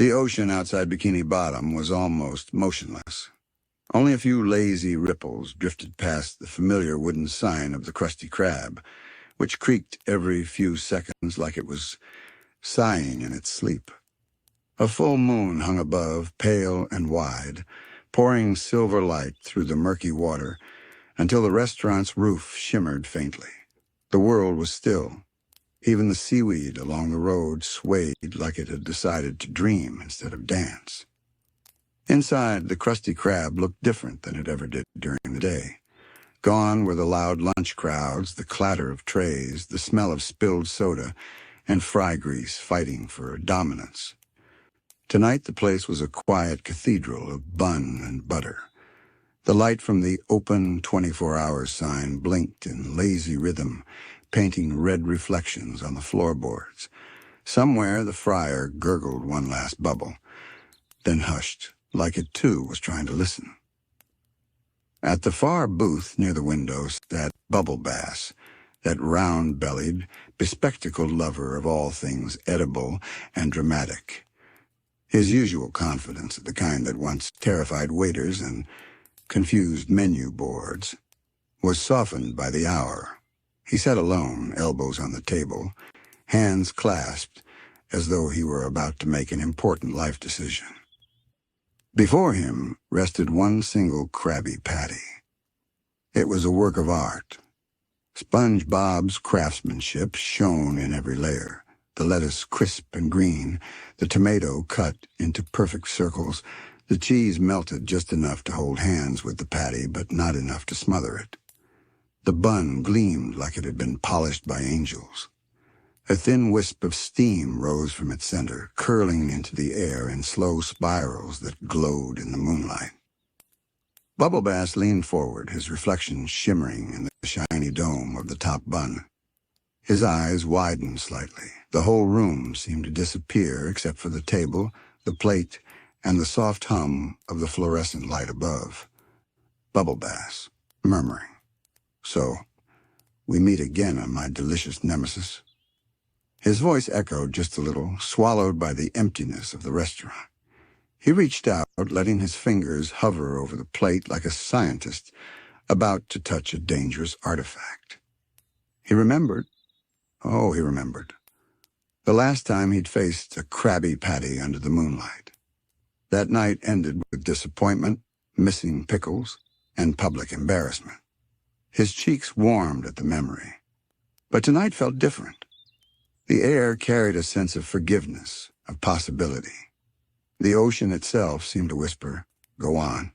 The ocean outside Bikini Bottom was almost motionless. Only a few lazy ripples drifted past the familiar wooden sign of the Krusty Krab, which creaked every few seconds like it was sighing in its sleep. A full moon hung above, pale and wide, pouring silver light through the murky water until the restaurant's roof shimmered faintly. The world was still. Even the seaweed along the road swayed like it had decided to dream instead of dance. Inside, the Krusty Krab looked different than it ever did during the day. Gone were the loud lunch crowds, the clatter of trays, the smell of spilled soda, and fry grease fighting for dominance. Tonight the place was a quiet cathedral of bun and butter. The light from the open 24 hours sign blinked in lazy rhythm, painting red reflections on the floorboards. Somewhere the fryer gurgled one last bubble, then hushed, like it too was trying to listen. At the far booth near the window sat Bubble Bass, that round-bellied, bespectacled lover of all things edible and dramatic. His usual confidence, the kind that once terrified waiters and confused menu boards, was softened by the hour. He sat alone, elbows on the table, hands clasped, as though he were about to make an important life decision. Before him rested one single Krabby Patty. It was a work of art. SpongeBob's craftsmanship shone in every layer, the lettuce crisp and green, the tomato cut into perfect circles, the cheese melted just enough to hold hands with the patty, but not enough to smother it. The bun gleamed like it had been polished by angels. A thin wisp of steam rose from its center, curling into the air in slow spirals that glowed in the moonlight. Bubble Bass leaned forward, his reflection shimmering in the shiny dome of the top bun. His eyes widened slightly. The whole room seemed to disappear except for the table, the plate, and the soft hum of the fluorescent light above. Bubble Bass, murmuring, "So, we meet again on my delicious nemesis." His voice echoed just a little, swallowed by the emptiness of the restaurant. He reached out, letting his fingers hover over the plate like a scientist about to touch a dangerous artifact. He remembered. Oh, he remembered. The last time he'd faced a Krabby Patty under the moonlight. That night ended with disappointment, missing pickles, and public embarrassment. His cheeks warmed at the memory. But tonight felt different. The air carried a sense of forgiveness, of possibility. The ocean itself seemed to whisper, "Go on.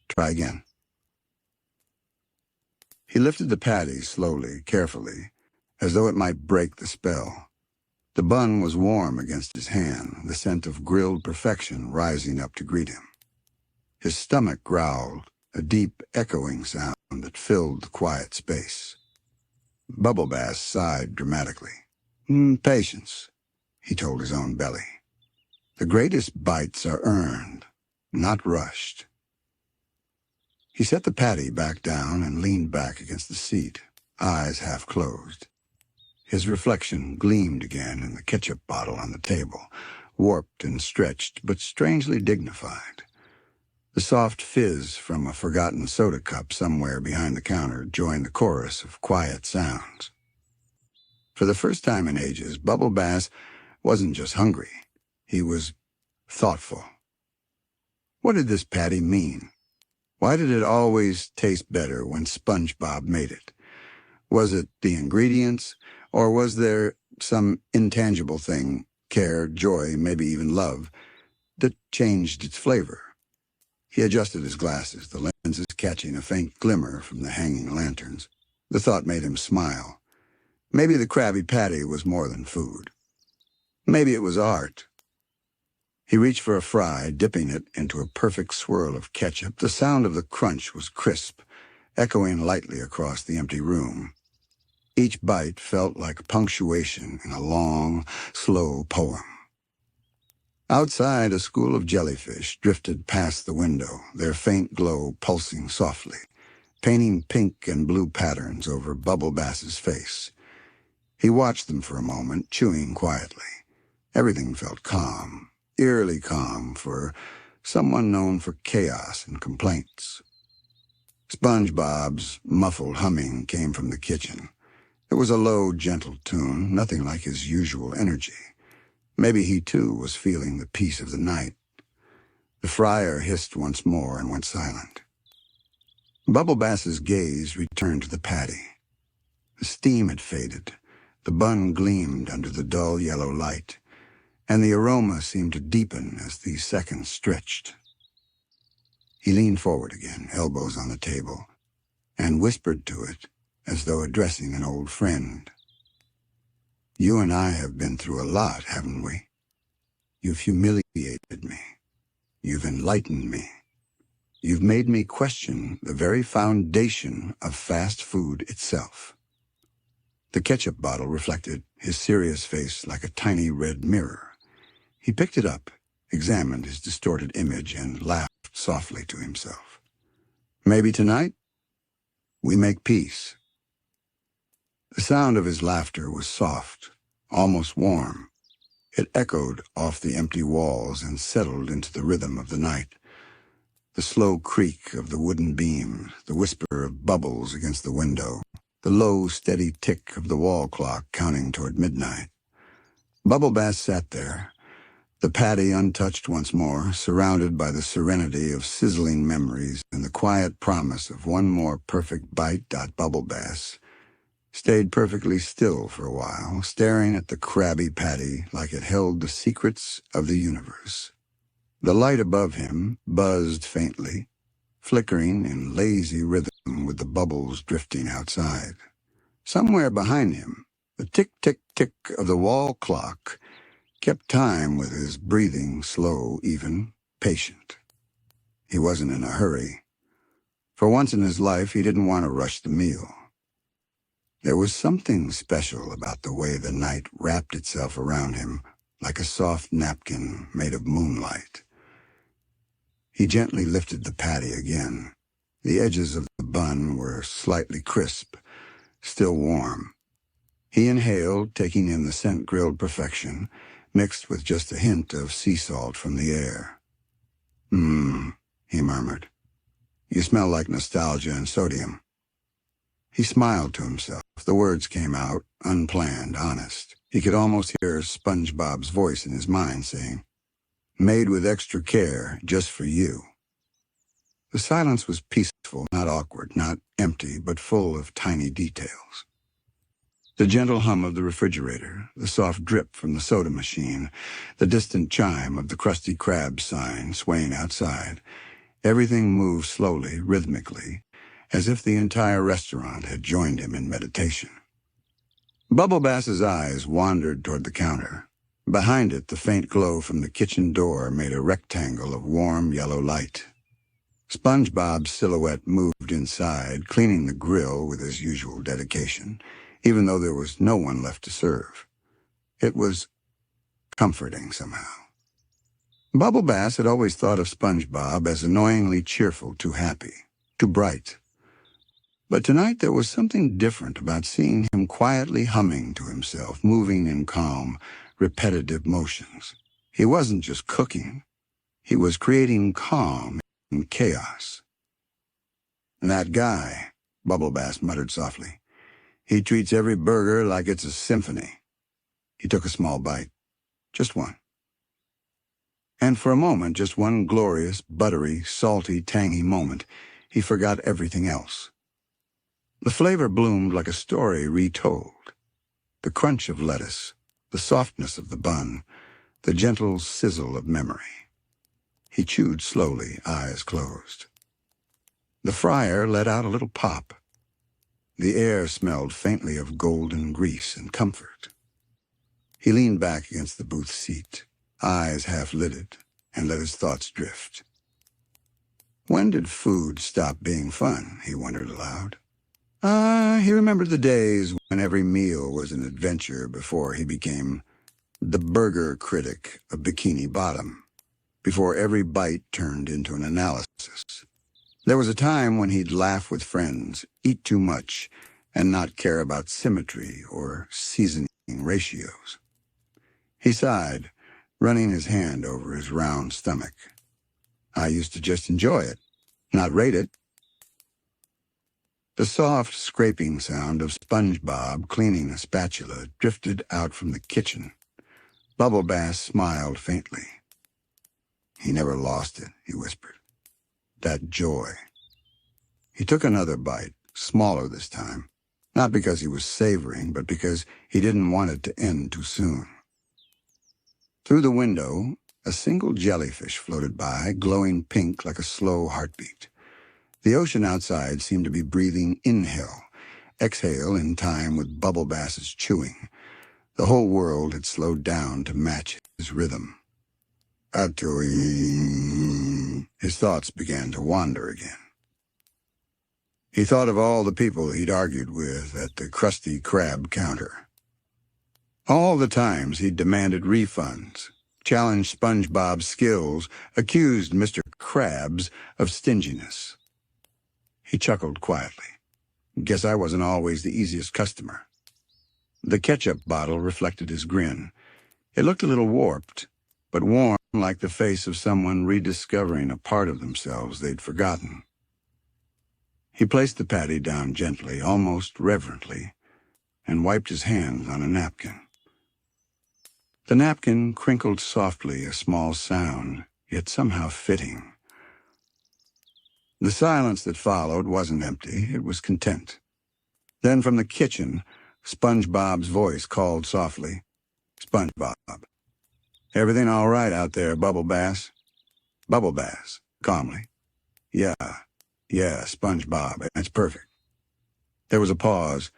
Try again." He lifted the patty slowly, carefully, as though it might break the spell. The bun was warm against his hand, the scent of grilled perfection rising up to greet him. His stomach growled, a deep, echoing sound that filled the quiet space. Bubble Bass sighed dramatically. "Patience," he told his own belly. "The greatest bites are earned, not rushed." He set the patty back down and leaned back against the seat, eyes half closed. His reflection gleamed again in the ketchup bottle on the table, warped and stretched, but strangely dignified. The soft fizz from a forgotten soda cup somewhere behind the counter joined the chorus of quiet sounds. For the first time in ages, Bubble Bass wasn't just hungry. He was thoughtful. What did this patty mean? Why did it always taste better when SpongeBob made it? Was it the ingredients, or was there some intangible thing, care, joy, maybe even love, that changed its flavor? He adjusted his glasses, the lenses catching a faint glimmer from the hanging lanterns. The thought made him smile. Maybe the Krabby Patty was more than food. Maybe it was art. He reached for a fry, dipping it into a perfect swirl of ketchup. The sound of the crunch was crisp, echoing lightly across the empty room. Each bite felt like punctuation in a long, slow poem. Outside, a school of jellyfish drifted past the window, their faint glow pulsing softly, painting pink and blue patterns over Bubble Bass's face. He watched them for a moment, chewing quietly. Everything felt calm, eerily calm for someone known for chaos and complaints. SpongeBob's muffled humming came from the kitchen. It was a low, gentle tune, nothing like his usual energy. Maybe he, too, was feeling the peace of the night. The fryer hissed once more and went silent. Bubble Bass's gaze returned to the patty. The steam had faded, the bun gleamed under the dull yellow light, and the aroma seemed to deepen as the seconds stretched. He leaned forward again, elbows on the table, and whispered to it as though addressing an old friend. "You and I have been through a lot, haven't we? You've humiliated me. You've enlightened me. You've made me question the very foundation of fast food itself." The ketchup bottle reflected his serious face like a tiny red mirror. He picked it up, examined his distorted image, and laughed softly to himself. "Maybe tonight we make peace." The sound of his laughter was soft, almost warm. It echoed off the empty walls and settled into the rhythm of the night. The slow creak of the wooden beams, the whisper of bubbles against the window, the low, steady tick of the wall clock counting toward midnight. Bubble Bass sat there, the patty untouched once more, surrounded by the serenity of sizzling memories and the quiet promise of one more perfect bite. Bubble Bass stayed perfectly still for a while, staring at the Krabby Patty like it held the secrets of the universe. The light above him buzzed faintly, flickering in lazy rhythm with the bubbles drifting outside. Somewhere behind him, the tick-tick-tick of the wall clock kept time with his breathing, slow, even, patient. He wasn't in a hurry. For once in his life, he didn't want to rush the meal. There was something special about the way the night wrapped itself around him like a soft napkin made of moonlight. He gently lifted the patty again. The edges of the bun were slightly crisp, still warm. He inhaled, taking in the scent-grilled perfection, mixed with just a hint of sea salt from the air. He murmured. "You smell like nostalgia and sodium." He smiled to himself. The words came out, unplanned, honest. He could almost hear SpongeBob's voice in his mind saying, "Made with extra care, just for you." The silence was peaceful, not awkward, not empty, but full of tiny details. The gentle hum of the refrigerator, the soft drip from the soda machine, the distant chime of the Krusty Krab sign swaying outside. Everything moved slowly, rhythmically, as if the entire restaurant had joined him in meditation. Bubble Bass's eyes wandered toward the counter. Behind it, the faint glow from the kitchen door made a rectangle of warm yellow light. SpongeBob's silhouette moved inside, cleaning the grill with his usual dedication, even though there was no one left to serve. It was comforting somehow. Bubble Bass had always thought of SpongeBob as annoyingly cheerful, too happy, too bright. But tonight there was something different about seeing him quietly humming to himself, moving in calm, repetitive motions. He wasn't just cooking. He was creating calm in chaos. "That guy," Bubble Bass muttered softly. "He treats every burger like it's a symphony." He took a small bite. Just one. And for a moment, just one glorious, buttery, salty, tangy moment, he forgot everything else. The flavor bloomed like a story retold. The crunch of lettuce, the softness of the bun, the gentle sizzle of memory. He chewed slowly, eyes closed. The fryer let out a little pop. The air smelled faintly of golden grease and comfort. He leaned back against the booth seat, eyes half-lidded, and let his thoughts drift. When did food stop being fun, he wondered aloud. He remembered the days when every meal was an adventure before he became the burger critic of Bikini Bottom, before every bite turned into an analysis. There was a time when he'd laugh with friends, eat too much, and not care about symmetry or seasoning ratios. He sighed, running his hand over his round stomach. I used to just enjoy it, not rate it. The soft scraping sound of SpongeBob cleaning a spatula drifted out from the kitchen. Bubble Bass smiled faintly. He never lost it, he whispered. That joy. He took another bite, smaller this time, not because he was savoring, but because he didn't want it to end too soon. Through the window, a single jellyfish floated by, glowing pink like a slow heartbeat. The ocean outside seemed to be breathing inhale, exhale in time with Bubble Bass's chewing. The whole world had slowed down to match his rhythm. Atoy. His thoughts began to wander again. He thought of all the people he'd argued with at the Krusty Krab counter. All the times he'd demanded refunds, challenged SpongeBob's skills, accused Mr. Krabs of stinginess. He chuckled quietly. Guess I wasn't always the easiest customer. The ketchup bottle reflected his grin. It looked a little warped, but warm like the face of someone rediscovering a part of themselves they'd forgotten. He placed the patty down gently, almost reverently, and wiped his hands on a napkin. The napkin crinkled softly, a small sound, yet somehow fitting. The silence that followed wasn't empty, it was content. Then from the kitchen, SpongeBob's voice called softly, SpongeBob. Everything all right out there, Bubble Bass? Bubble Bass, calmly. Yeah, SpongeBob, that's perfect. There was a pause.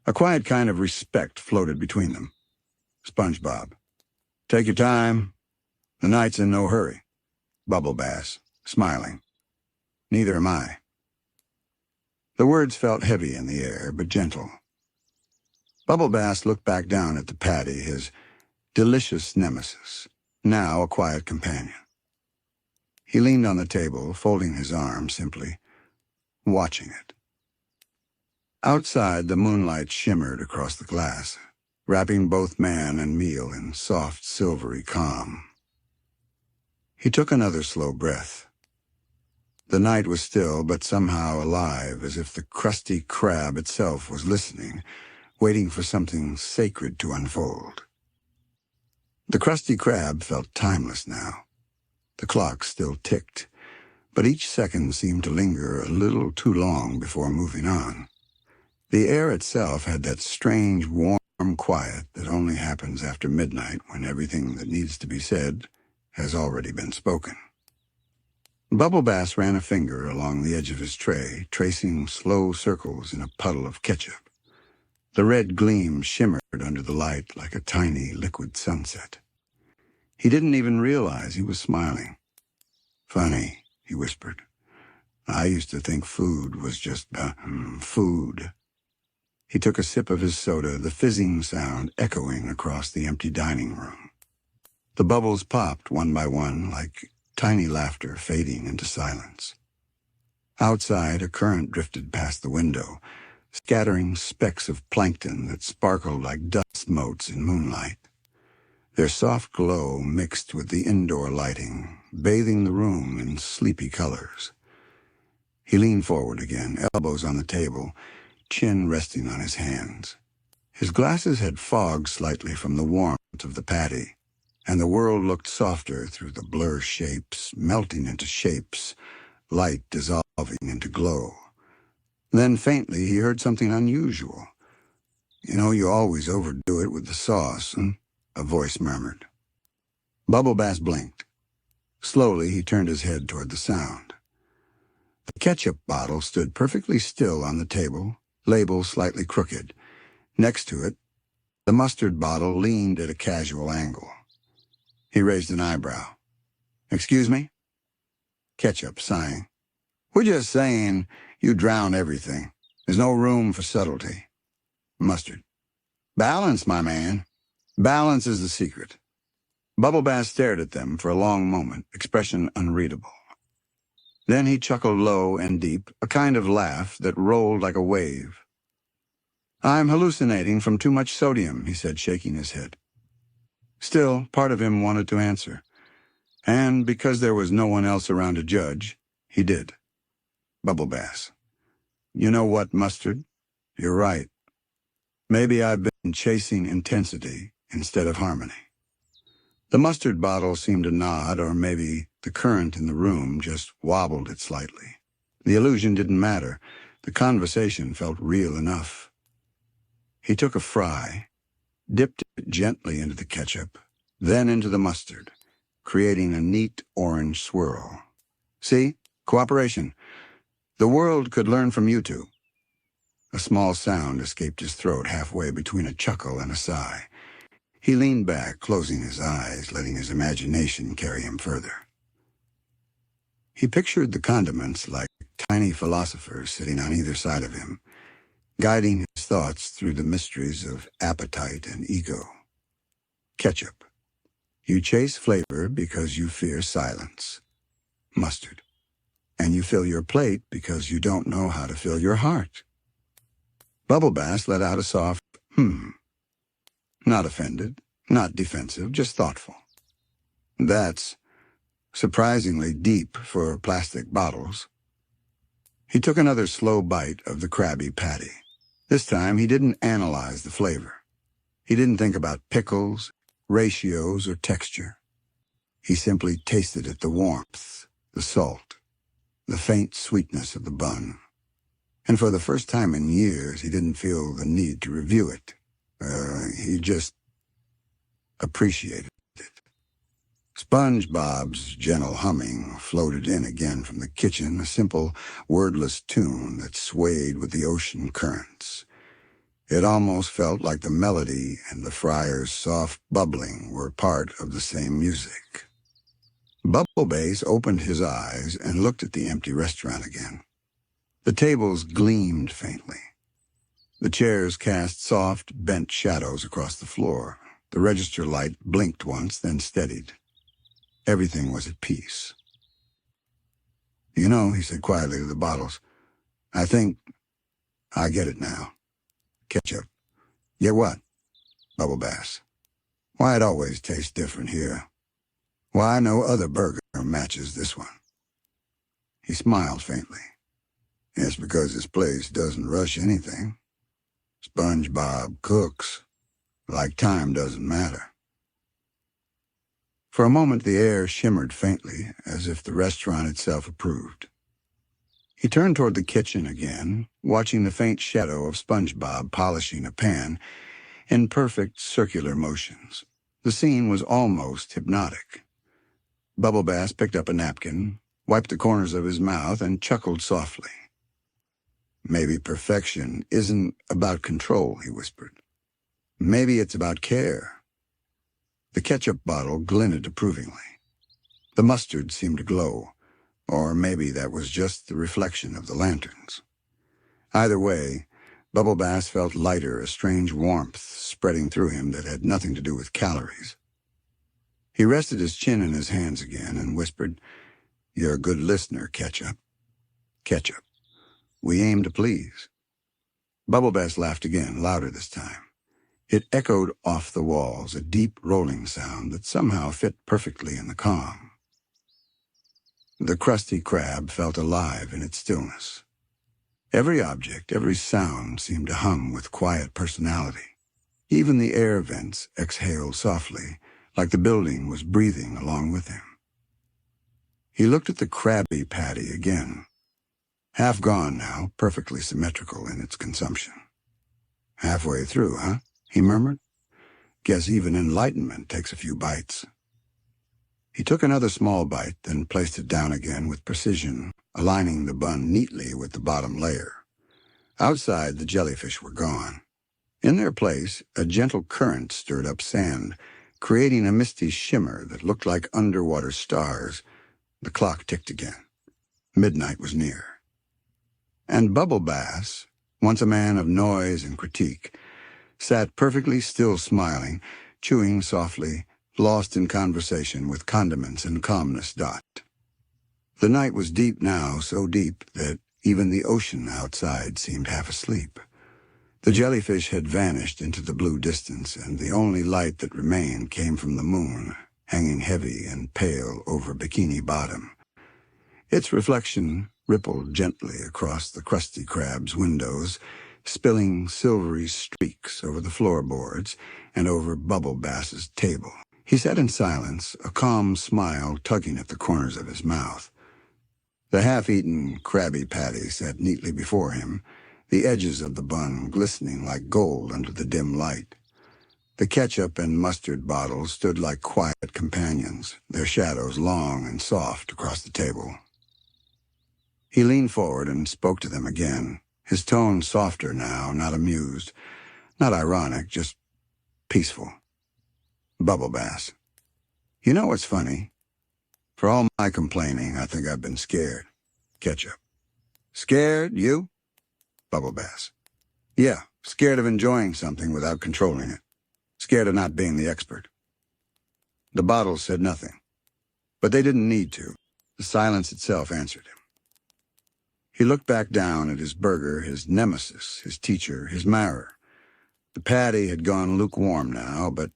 A quiet kind of respect floated between them. SpongeBob. Take your time. The night's in no hurry. Bubble Bass, smiling. Neither am I. The words felt heavy in the air, but gentle. Bubble Bass looked back down at the patty, his delicious nemesis, now a quiet companion. He leaned on the table, folding his arms simply, watching it. Outside, the moonlight shimmered across the glass, wrapping both man and meal in soft, silvery calm. He took another slow breath. The night was still, but somehow alive, as if the Krusty Krab itself was listening, waiting for something sacred to unfold. The Krusty Krab felt timeless now. The clock still ticked, but each second seemed to linger a little too long before moving on. The air itself had that strange, warm quiet that only happens after midnight when everything that needs to be said has already been spoken. Bubble Bass ran a finger along the edge of his tray, tracing slow circles in a puddle of ketchup. The red gleam shimmered under the light like a tiny liquid sunset. He didn't even realize he was smiling. Funny, he whispered. I used to think food was just, food. He took a sip of his soda, the fizzing sound echoing across the empty dining room. The bubbles popped one by one like tiny laughter fading into silence. Outside, a current drifted past the window, scattering specks of plankton that sparkled like dust motes in moonlight. Their soft glow mixed with the indoor lighting, bathing the room in sleepy colors. He leaned forward again, elbows on the table, chin resting on his hands. His glasses had fogged slightly from the warmth of the patty, and the world looked softer through the blur shapes, melting into shapes, light dissolving into glow. Then faintly he heard something unusual. You always overdo it with the sauce, a voice murmured. Bubble Bass blinked. Slowly he turned his head toward the sound. The ketchup bottle stood perfectly still on the table, label slightly crooked. Next to it, the mustard bottle leaned at a casual angle. He raised an eyebrow. Excuse me? Ketchup, sighing. We're just saying you drown everything. There's no room for subtlety. Mustard. Balance, my man. Balance is the secret. Bubble Bass stared at them for a long moment, expression unreadable. Then he chuckled low and deep, a kind of laugh that rolled like a wave. I'm hallucinating from too much sodium, he said, shaking his head. Still, part of him wanted to answer. And because there was no one else around to judge, he did. Bubble Bass. You know what, Mustard? You're right. Maybe I've been chasing intensity instead of harmony. The mustard bottle seemed to nod, or maybe the current in the room just wobbled it slightly. The illusion didn't matter. The conversation felt real enough. He took a fry, dipped it gently into the ketchup, then into the mustard, creating a neat orange swirl. See? Cooperation. The world could learn from you two. A small sound escaped his throat halfway between a chuckle and a sigh. He leaned back, closing his eyes, letting his imagination carry him further. He pictured the condiments like tiny philosophers sitting on either side of him, guiding his thoughts through the mysteries of appetite and ego. Ketchup. You chase flavor because you fear silence. Mustard. And you fill your plate because you don't know how to fill your heart. Bubble Bass let out a soft, Not offended, not defensive, just thoughtful. That's surprisingly deep for plastic bottles. He took another slow bite of the Krabby Patty. This time he didn't analyze the flavor. He didn't think about pickles, ratios, or texture. He simply tasted it, the warmth, the salt, the faint sweetness of the bun. And for the first time in years, he didn't feel the need to review it. He just appreciated it. SpongeBob's gentle humming floated in again from the kitchen, a simple, wordless tune that swayed with the ocean currents. It almost felt like the melody and the fryer's soft bubbling were part of the same music. Bubble Bass opened his eyes and looked at the empty restaurant again. The tables gleamed faintly. The chairs cast soft, bent shadows across the floor. The register light blinked once, then steadied. Everything was at peace. You know, he said quietly to the bottles, I think I get it now. Ketchup. Get what? Bubble Bass. Why it always tastes different here. Why no other burger matches this one. He smiled faintly. It's because this place doesn't rush anything. SpongeBob cooks like time doesn't matter. For a moment the air shimmered faintly, as if the restaurant itself approved. He turned toward the kitchen again, watching the faint shadow of SpongeBob polishing a pan in perfect circular motions. The scene was almost hypnotic. Bubble Bass picked up a napkin, wiped the corners of his mouth, and chuckled softly. Maybe perfection isn't about control, he whispered. Maybe it's about care. The ketchup bottle glinted approvingly. The mustard seemed to glow, or maybe that was just the reflection of the lanterns. Either way, Bubble Bass felt lighter, a strange warmth spreading through him that had nothing to do with calories. He rested his chin in his hands again and whispered, You're a good listener, Ketchup. Ketchup. We aim to please. Bubble Bass laughed again, louder this time. It echoed off the walls, a deep rolling sound that somehow fit perfectly in the calm. The Krusty Krab felt alive in its stillness. Every object, every sound seemed to hum with quiet personality. Even the air vents exhaled softly, like the building was breathing along with him. He looked at the Krabby Patty again. Half gone now, perfectly symmetrical in its consumption. Halfway through, huh? He murmured. Guess even enlightenment takes a few bites. He took another small bite, then placed it down again with precision, aligning the bun neatly with the bottom layer. Outside, the jellyfish were gone. In their place, a gentle current stirred up sand, creating a misty shimmer that looked like underwater stars. The clock ticked again. Midnight was near. And Bubble Bass, once a man of noise and critique, sat perfectly still smiling, chewing softly, lost in conversation with condiments and calmness. The night was deep now, so deep that even the ocean outside seemed half asleep. The jellyfish had vanished into the blue distance, and the only light that remained came from the moon, hanging heavy and pale over Bikini Bottom. Its reflection rippled gently across the Krusty Krab's windows, spilling silvery streaks over the floorboards and over Bubble Bass's table. He sat in silence, a calm smile tugging at the corners of his mouth. The half-eaten Krabby Patty sat neatly before him, the edges of the bun glistening like gold under the dim light. The ketchup and mustard bottles stood like quiet companions, their shadows long and soft across the table. He leaned forward and spoke to them again, his tone softer now, not amused, not ironic, just peaceful. Bubble Bass. You know what's funny? For all my complaining, I think I've been scared. Ketchup. Scared, you? Bubble Bass. Yeah, scared of enjoying something without controlling it. Scared of not being the expert. The bottles said nothing, but they didn't need to. The silence itself answered him. He looked back down at his burger, his nemesis, his teacher, his mirror. The patty had gone lukewarm now, but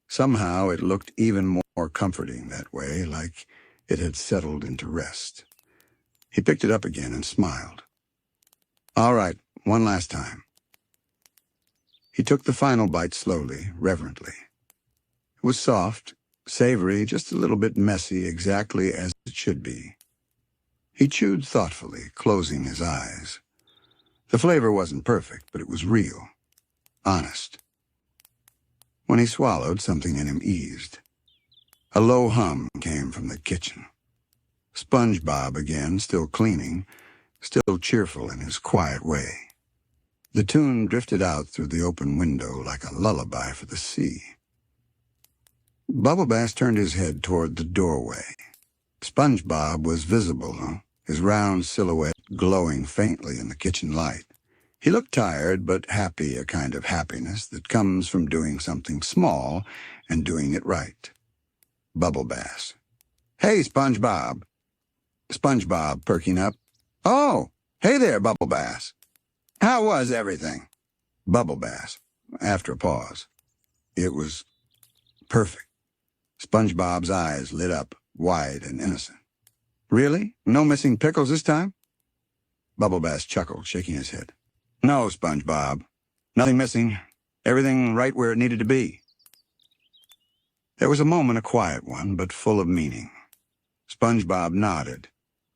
somehow it looked even more comforting that way, like it had settled into rest. He picked it up again and smiled. All right, one last time. He took the final bite slowly, reverently. It was soft, savory, just a little bit messy, exactly as it should be. He chewed thoughtfully, closing his eyes. The flavor wasn't perfect, but it was real, honest. When he swallowed, something in him eased. A low hum came from the kitchen. SpongeBob again, still cleaning, still cheerful in his quiet way. The tune drifted out through the open window like a lullaby for the sea. Bubble Bass turned his head toward the doorway. SpongeBob was visible, his round silhouette glowing faintly in the kitchen light. He looked tired but happy, a kind of happiness that comes from doing something small and doing it right. Bubble Bass. Hey, SpongeBob. SpongeBob, perking up. Oh, hey there, Bubble Bass. How was everything? Bubble Bass, after a pause. It was perfect. SpongeBob's eyes lit up, wide and innocent. Really? No missing pickles this time? Bubble Bass chuckled, shaking his head. No, SpongeBob. Nothing missing. Everything right where it needed to be. There was a moment, a quiet one, but full of meaning. SpongeBob nodded,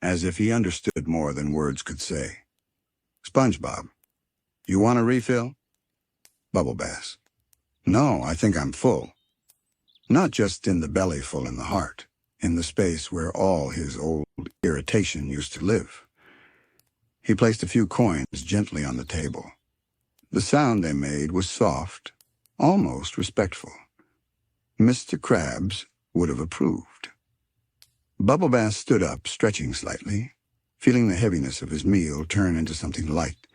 as if he understood more than words could say. SpongeBob, you want a refill? Bubble Bass. No, I think I'm full. Not just in the belly, full in the heart, in the space where all his old irritation used to live. He placed a few coins gently on the table. The sound they made was soft, almost respectful. Mr. Krabs would have approved. Bubble Bass stood up, stretching slightly, feeling the heaviness of his meal turn into something light.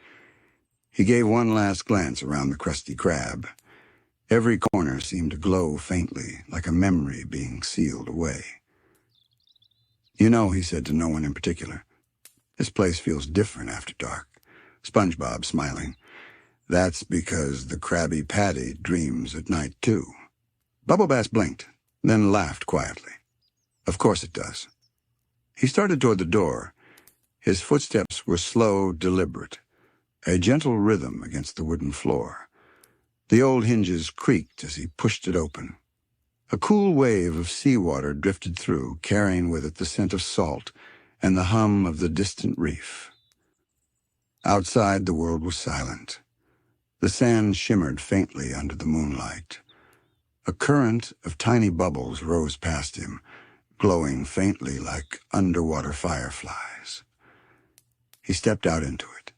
He gave one last glance around the Krusty Krab. Every corner seemed to glow faintly, like a memory being sealed away. You know, he said to no one in particular, this place feels different after dark. SpongeBob smiling. That's because the Krabby Patty dreams at night, too. Bubble Bass blinked, then laughed quietly. Of course it does. He started toward the door. His footsteps were slow, deliberate, a gentle rhythm against the wooden floor. The old hinges creaked as he pushed it open. A cool wave of seawater drifted through, carrying with it the scent of salt and the hum of the distant reef. Outside, the world was silent. The sand shimmered faintly under the moonlight. A current of tiny bubbles rose past him, glowing faintly like underwater fireflies. He stepped out into it,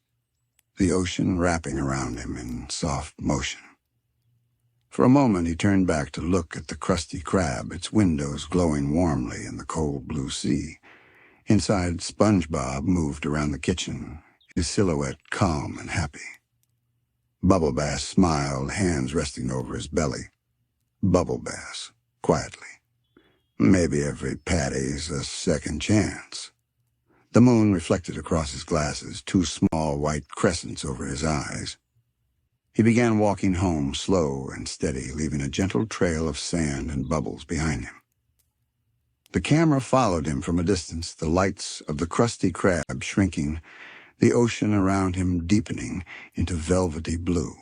the ocean wrapping around him in soft motion. For a moment he turned back to look at the Krusty Krab, its windows glowing warmly in the cold blue sea. Inside, SpongeBob moved around the kitchen, his silhouette calm and happy. Bubble Bass smiled, hands resting over his belly. Bubble Bass, quietly. Maybe every patty's a second chance. The moon reflected across his glasses, two small white crescents over his eyes. He began walking home, slow and steady, leaving a gentle trail of sand and bubbles behind him. The camera followed him from a distance, the lights of the Krusty Krab shrinking, the ocean around him deepening into velvety blue.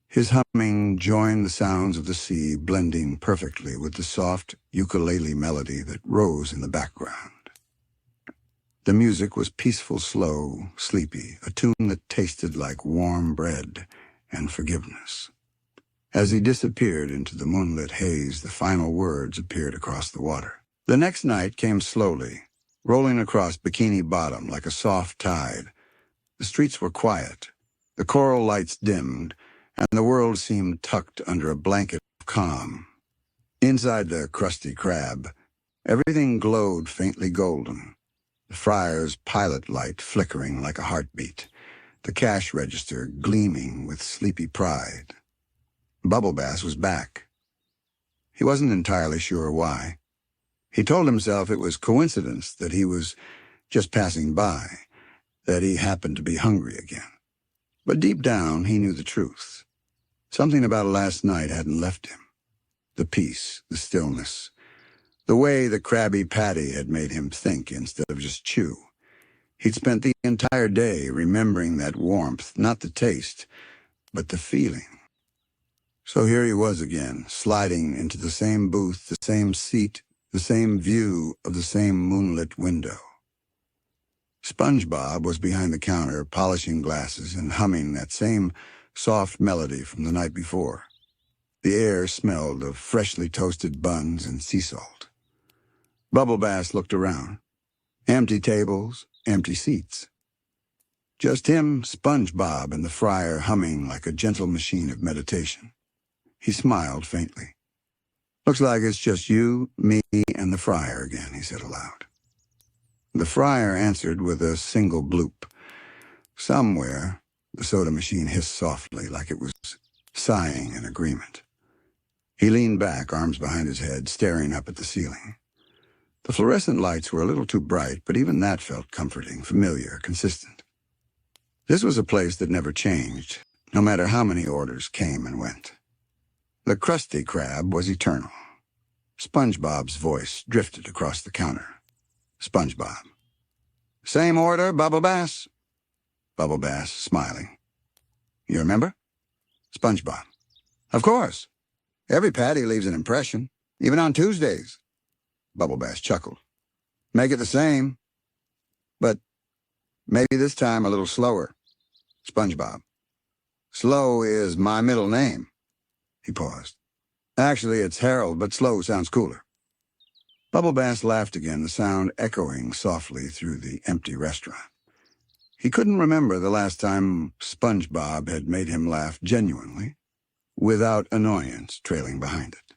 His humming joined the sounds of the sea, blending perfectly with the soft ukulele melody that rose in the background. The music was peaceful, slow, sleepy, a tune that tasted like warm bread and forgiveness. As he disappeared into the moonlit haze, the final words appeared across the water. The next night came slowly, rolling across Bikini Bottom like a soft tide. The streets were quiet, the coral lights dimmed, and the world seemed tucked under a blanket of calm. Inside the Krusty Krab, everything glowed faintly golden, the Friar's pilot light flickering like a heartbeat, the cash register gleaming with sleepy pride. Bubble Bass was back. He wasn't entirely sure why. He told himself it was coincidence that he was just passing by, that he happened to be hungry again. But deep down, he knew the truth. Something about last night hadn't left him. The peace, the stillness, the way the Krabby Patty had made him think instead of just chew. He'd spent the entire day remembering that warmth, not the taste, but the feeling. So here he was again, sliding into the same booth, the same seat, the same view of the same moonlit window. SpongeBob was behind the counter, polishing glasses and humming that same soft melody from the night before. The air smelled of freshly toasted buns and sea salt. Bubble Bass looked around. Empty tables, empty seats. Just him, SpongeBob, and the Friar humming like a gentle machine of meditation. He smiled faintly. "Looks like it's just you, me, and the Friar again," he said aloud. The Friar answered with a single bloop. Somewhere, the soda machine hissed softly, like it was sighing in agreement. He leaned back, arms behind his head, staring up at the ceiling. The fluorescent lights were a little too bright, but even that felt comforting, familiar, consistent. This was a place that never changed, no matter how many orders came and went. The Krusty Krab was eternal. SpongeBob's voice drifted across the counter. SpongeBob. "Same order, Bubble Bass?" Bubble Bass, smiling. "You remember?" SpongeBob. "Of course. Every patty leaves an impression, even on Tuesdays." Bubble Bass chuckled. "Make it the same. But maybe this time a little slower." SpongeBob. "Slow is my middle name." He paused. "Actually, it's Harold, but slow sounds cooler." Bubble Bass laughed again, the sound echoing softly through the empty restaurant. He couldn't remember the last time SpongeBob had made him laugh genuinely, without annoyance trailing behind it.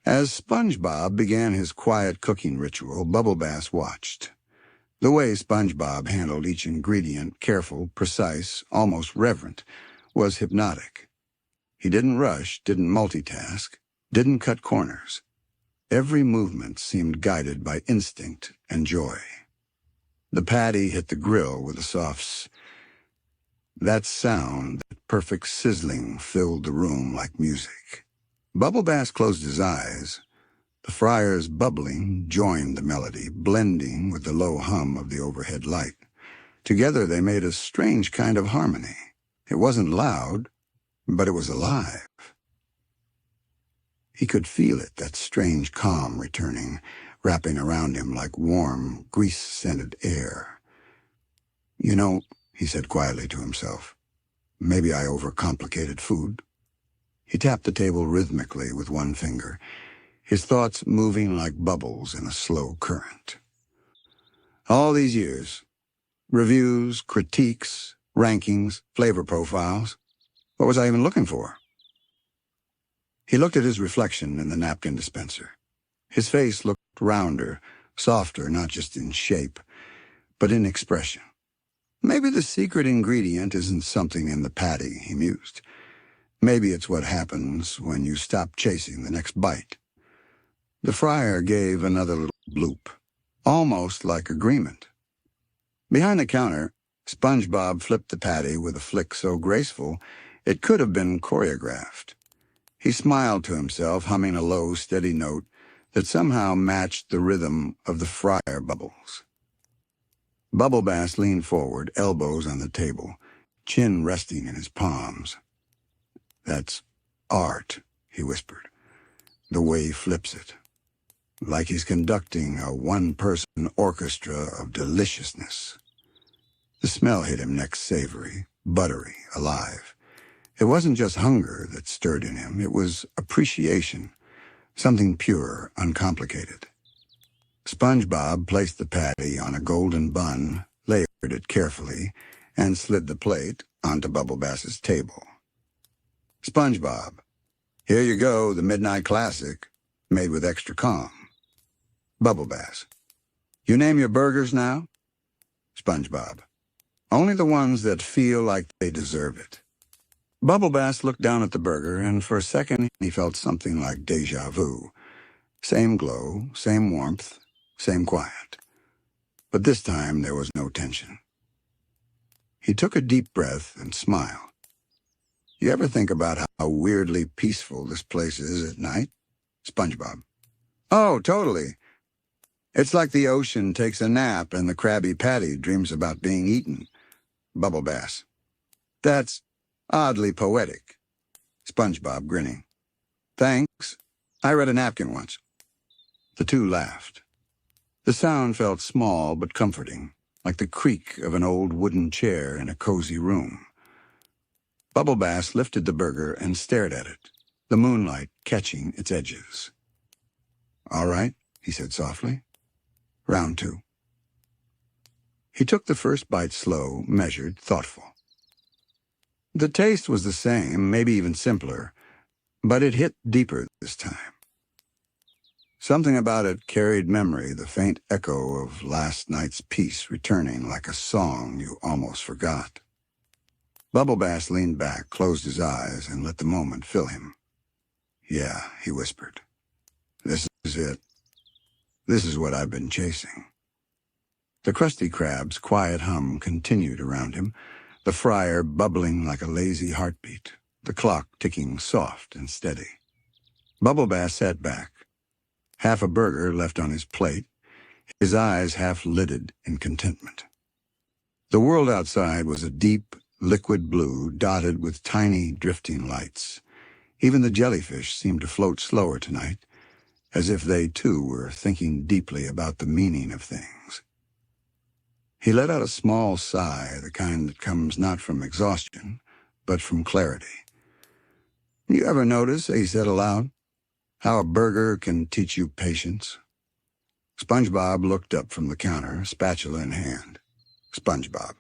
As SpongeBob began his quiet cooking ritual, Bubble Bass watched. The way SpongeBob handled each ingredient, careful, precise, almost reverent, was hypnotic. He didn't rush, didn't multitask, didn't cut corners. Every movement seemed guided by instinct and joy. The patty hit the grill with a soft that sound, that perfect sizzling, filled the room like music. Bubble Bass closed his eyes. The Friar's bubbling joined the melody, blending with the low hum of the overhead light. Together they made a strange kind of harmony. It wasn't loud, but it was alive. He could feel it, that strange calm returning, wrapping around him like warm, grease-scented air. "You know," he said quietly to himself, "maybe I overcomplicated food." He tapped the table rhythmically with one finger, his thoughts moving like bubbles in a slow current. All these years, reviews, critiques, rankings, flavor profiles, what was I even looking for? He looked at his reflection in the napkin dispenser. His face looked rounder, softer, not just in shape, but in expression. Maybe the secret ingredient isn't something in the patty, he mused. Maybe it's what happens when you stop chasing the next bite. The Friar gave another little bloop, almost like agreement. Behind the counter, SpongeBob flipped the patty with a flick so graceful it could have been choreographed. He smiled to himself, humming a low, steady note that somehow matched the rhythm of the fryer bubbles. Bubble Bass leaned forward, elbows on the table, chin resting in his palms. "That's art," he whispered, "the way he flips it. Like he's conducting a one-person orchestra of deliciousness." The smell hit him next, savory, buttery, alive. It wasn't just hunger that stirred in him, it was appreciation, something pure, uncomplicated. SpongeBob placed the patty on a golden bun, layered it carefully, and slid the plate onto Bubble Bass's table. "SpongeBob, here you go, the midnight classic, made with extra calm." Bubble Bass, "You name your burgers now?" SpongeBob, "Only the ones that feel like they deserve it." Bubble Bass looked down at the burger, and for a second he felt something like déjà vu. Same glow, same warmth, same quiet. But this time there was no tension. He took a deep breath and smiled. "You ever think about how weirdly peaceful this place is at night?" SpongeBob, "Oh, totally. It's like the ocean takes a nap and the Krabby Patty dreams about being eaten." Bubble Bass, "That's oddly poetic." SpongeBob, grinning, "Thanks. I read a napkin once." The two laughed. The sound felt small but comforting, like the creak of an old wooden chair in a cozy room. Bubble Bass lifted the burger and stared at it, the moonlight catching its edges. "All right," he said softly. "Round two." He took the first bite slow, measured, thoughtful. The taste was the same, maybe even simpler, but it hit deeper this time. Something about it carried memory, the faint echo of last night's peace returning like a song you almost forgot. Bubble Bass leaned back, closed his eyes, and let the moment fill him. "Yeah," he whispered. "This is it. This is what I've been chasing." The Krusty Krab's quiet hum continued around him, the fryer bubbling like a lazy heartbeat, the clock ticking soft and steady. Bubble Bass sat back, half a burger left on his plate, his eyes half-lidded in contentment. The world outside was a deep, liquid blue dotted with tiny, drifting lights. Even the jellyfish seemed to float slower tonight, as if they, too, were thinking deeply about the meaning of things. He let out a small sigh, the kind that comes not from exhaustion, but from clarity. "You ever notice," he said aloud, "how a burger can teach you patience?" SpongeBob looked up from the counter, spatula in hand. SpongeBob,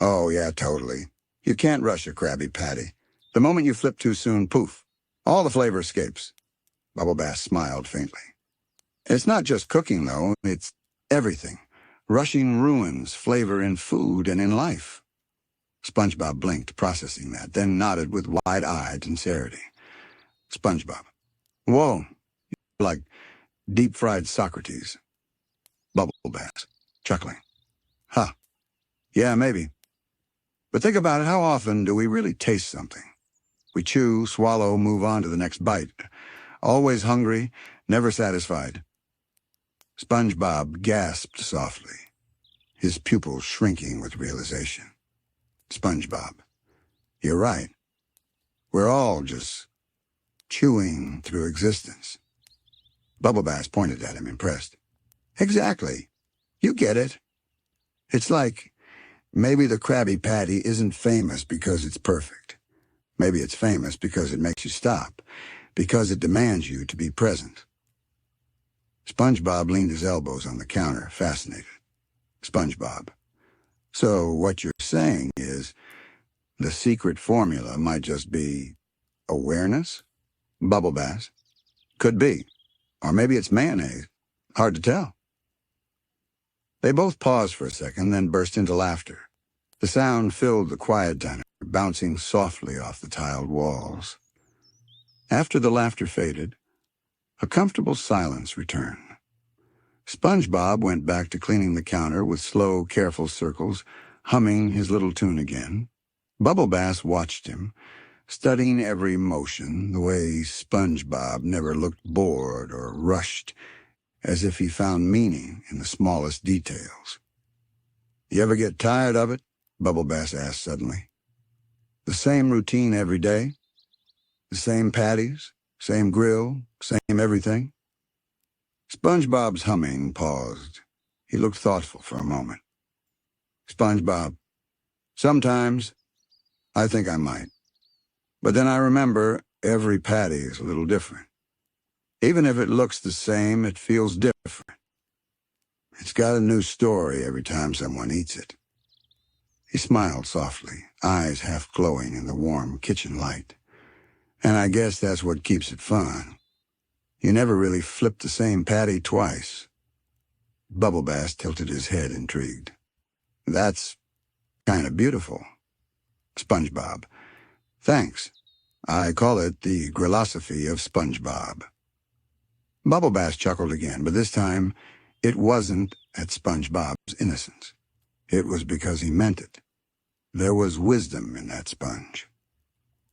"Oh, yeah, totally. You can't rush a Krabby Patty. The moment you flip too soon, poof, all the flavor escapes." Bubble Bass smiled faintly. "It's not just cooking, though. It's everything. Rushing ruins flavor in food and in life." SpongeBob blinked, processing that, then nodded with wide-eyed sincerity. SpongeBob, "Whoa, you're like deep-fried Socrates." Bubble Bass, chuckling, "Huh, yeah, maybe. But think about it, how often do we really taste something? We chew, swallow, move on to the next bite. Always hungry, never satisfied." SpongeBob gasped softly, his pupils shrinking with realization. SpongeBob, "You're right. We're all just chewing through existence." Bubble Bass pointed at him, impressed. "Exactly. You get it. It's like maybe the Krabby Patty isn't famous because it's perfect. Maybe it's famous because it makes you stop, because it demands you to be present." SpongeBob leaned his elbows on the counter, fascinated. SpongeBob, "So what you're saying is the secret formula might just be awareness?" Bubble Bass, "Could be. Or maybe it's mayonnaise. Hard to tell." They both paused for a second, then burst into laughter. The sound filled the quiet diner, bouncing softly off the tiled walls. After the laughter faded, a comfortable silence returned. SpongeBob went back to cleaning the counter with slow, careful circles, humming his little tune again. Bubble Bass watched him, studying every motion, the way SpongeBob never looked bored or rushed, as if he found meaning in the smallest details. "You ever get tired of it?" Bubble Bass asked suddenly. "The same routine every day? The same patties, same grill, same everything?" SpongeBob's humming paused. He looked thoughtful for a moment. "SpongeBob, sometimes I think I might. But then I remember every patty is a little different. Even if it looks the same, it feels different. It's got a new story every time someone eats it." He smiled softly, eyes half glowing in the warm kitchen light. "And I guess that's what keeps it fun. You never really flip the same patty twice." Bubble Bass tilted his head, intrigued. "That's kind of beautiful." "SpongeBob, thanks. I call it the grilosophy of SpongeBob." Bubble Bass chuckled again, but this time it wasn't at SpongeBob's innocence. It was because he meant it. There was wisdom in that sponge.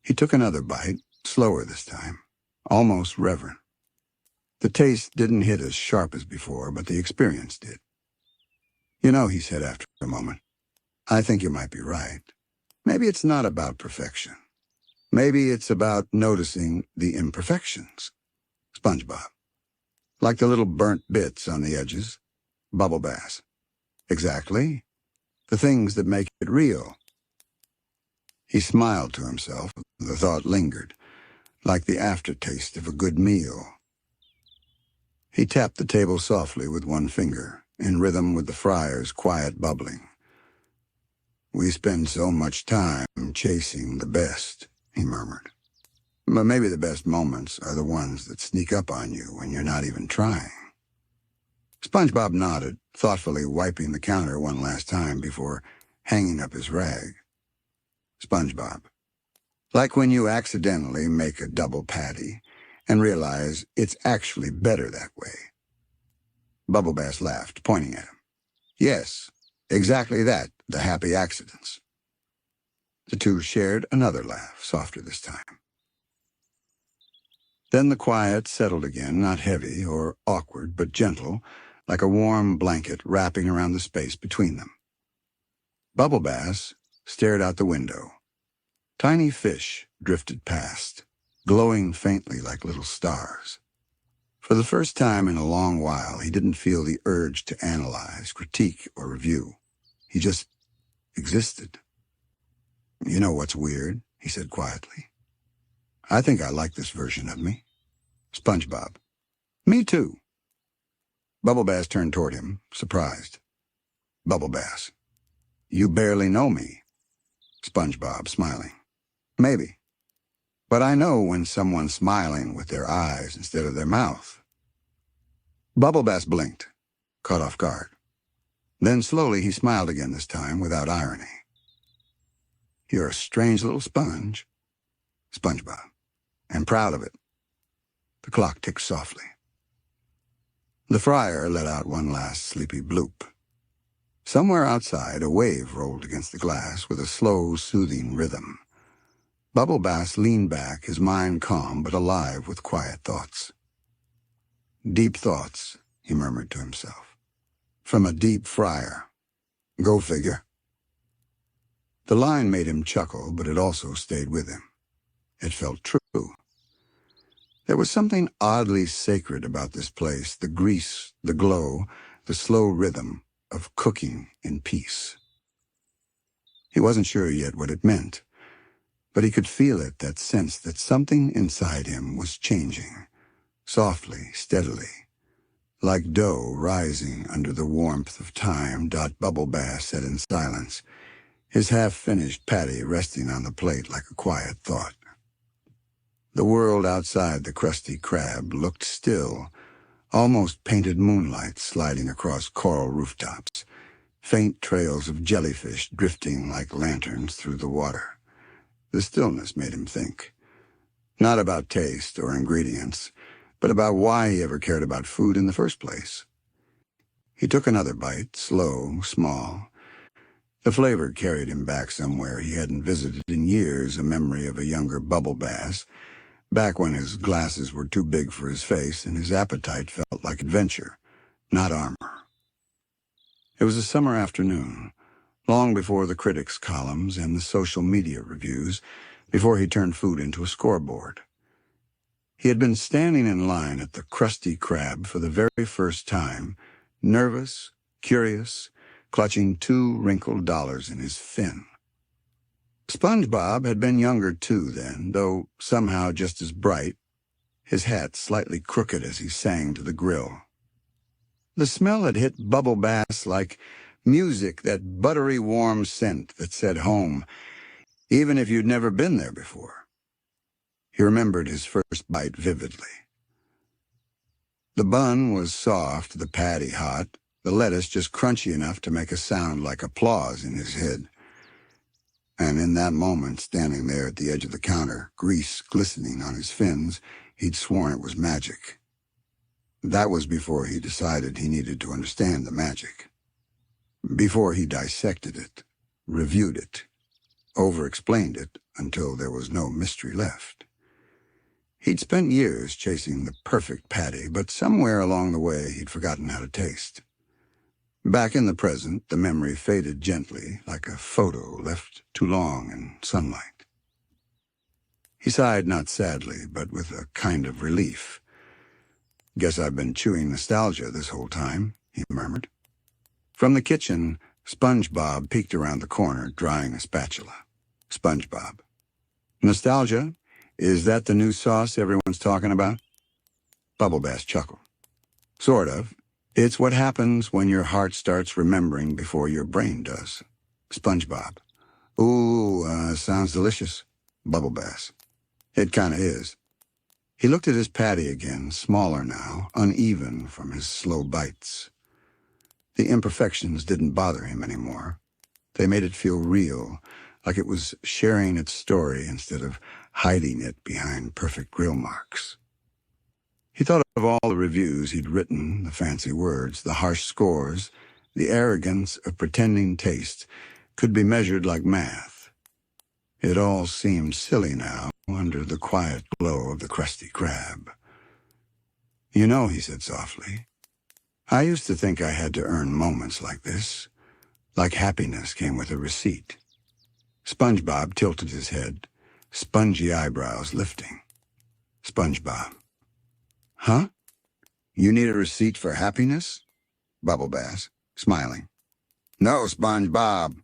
He took another bite, slower this time, almost reverent. The taste didn't hit as sharp as before, but the experience did. "You know," he said after a moment, "I think you might be right. Maybe it's not about perfection. Maybe it's about noticing the imperfections." SpongeBob, "Like the little burnt bits on the edges?" Bubble Bass, "Exactly. The things that make it real." He smiled to himself. The thought lingered, like the aftertaste of a good meal. He tapped the table softly with one finger, in rhythm with the fryer's quiet bubbling. "We spend so much time chasing the best," he murmured. "But maybe the best moments are the ones that sneak up on you when you're not even trying." SpongeBob nodded, thoughtfully wiping the counter one last time before hanging up his rag. SpongeBob, "Like when you accidentally make a double patty and realize it's actually better that way." Bubble Bass laughed, pointing at him. "Yes, exactly that, the happy accidents." The two shared another laugh, softer this time. Then the quiet settled again, not heavy or awkward, but gentle, like a warm blanket wrapping around the space between them. Bubble Bass stared out the window. Tiny fish drifted past, glowing faintly like little stars. For the first time in a long while, he didn't feel the urge to analyze, critique, or review. He just existed. "You know what's weird?" he said quietly. "I think I like this version of me." SpongeBob, "Me too." Bubble Bass turned toward him, surprised. Bubble Bass, "You barely know me." SpongeBob, smiling, "Maybe. But I know when someone's smiling with their eyes instead of their mouth." Bubble Bass blinked, caught off guard. Then slowly he smiled again, this time without irony. "You're a strange little sponge." SpongeBob, "And proud of it." The clock ticked softly. The fryer let out one last sleepy bloop. Somewhere outside, a wave rolled against the glass with a slow, soothing rhythm. Bubble Bass leaned back, his mind calm but alive with quiet thoughts. "Deep thoughts," he murmured to himself. "From a deep fryer. Go figure." The line made him chuckle, but it also stayed with him. It felt true. There was something oddly sacred about this place, the grease, the glow, the slow rhythm of cooking in peace. He wasn't sure yet what it meant, but he could feel it, that sense that something inside him was changing, softly, steadily, like dough rising under the warmth of time. Bubble Bass said in silence, his half-finished patty resting on the plate like a quiet thought. The world outside the Krusty Krab looked still, almost painted moonlight sliding across coral rooftops, faint trails of jellyfish drifting like lanterns through the water. The stillness made him think, not about taste or ingredients, but about why he ever cared about food in the first place. He took another bite, slow, small, The flavor carried him back somewhere he hadn't visited in years, a memory of a younger Bubble Bass, back when his glasses were too big for his face and his appetite felt like adventure, not armor. It was a summer afternoon, long before the critics' columns and the social media reviews, before he turned food into a scoreboard. He had been standing in line at the Krusty Krab for the very first time, nervous, curious, clutching 2 wrinkled dollars in his fin. SpongeBob had been younger too then, though somehow just as bright, his hat slightly crooked as he sang to the grill. The smell had hit Bubble Bass like music, that buttery warm scent that said home, even if you'd never been there before. He remembered his first bite vividly. The bun was soft, the patty hot, the lettuce just crunchy enough to make a sound like applause in his head. And in that moment, standing there at the edge of the counter, grease glistening on his fins, he'd sworn it was magic. That was before he decided he needed to understand the magic. Before he dissected it, reviewed it, over-explained it until there was no mystery left. He'd spent years chasing the perfect patty, but somewhere along the way he'd forgotten how to taste. Back in the present, the memory faded gently, like a photo left too long in sunlight. He sighed not sadly, but with a kind of relief. "Guess I've been chewing nostalgia this whole time," he murmured. From the kitchen, SpongeBob peeked around the corner, drying a spatula. SpongeBob. "Nostalgia? Is that the new sauce everyone's talking about?" Bubble Bass chuckled. "Sort of. It's what happens when your heart starts remembering before your brain does." SpongeBob. "Ooh, sounds delicious." Bubble Bass. "It kinda is." He looked at his patty again, smaller now, uneven from his slow bites. The imperfections didn't bother him anymore. They made it feel real, like it was sharing its story instead of hiding it behind perfect grill marks. He thought of all the reviews he'd written, the fancy words, the harsh scores, the arrogance of pretending taste could be measured like math. It all seemed silly now, under the quiet glow of the Krusty Krab. "You know," he said softly, "I used to think I had to earn moments like this, like happiness came with a receipt." SpongeBob tilted his head, spongy eyebrows lifting. SpongeBob. "Huh? You need a receipt for happiness?" Bubble Bass, smiling. "No, SpongeBob.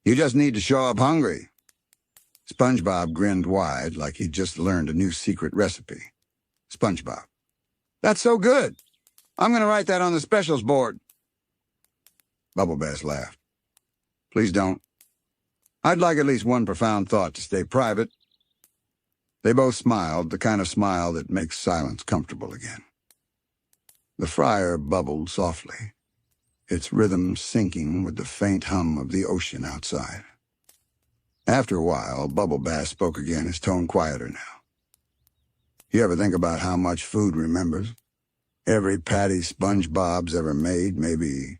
You just need to show up hungry." SpongeBob grinned wide like he'd just learned a new secret recipe. SpongeBob. "That's so good. I'm going to write that on the specials board." Bubble Bass laughed. "Please don't. I'd like at least one profound thought to stay private." They both smiled, the kind of smile that makes silence comfortable again. The fryer bubbled softly, its rhythm syncing with the faint hum of the ocean outside. After a while, Bubble Bass spoke again, his tone quieter now. "You ever think about how much food remembers? Every patty SpongeBob's ever made, maybe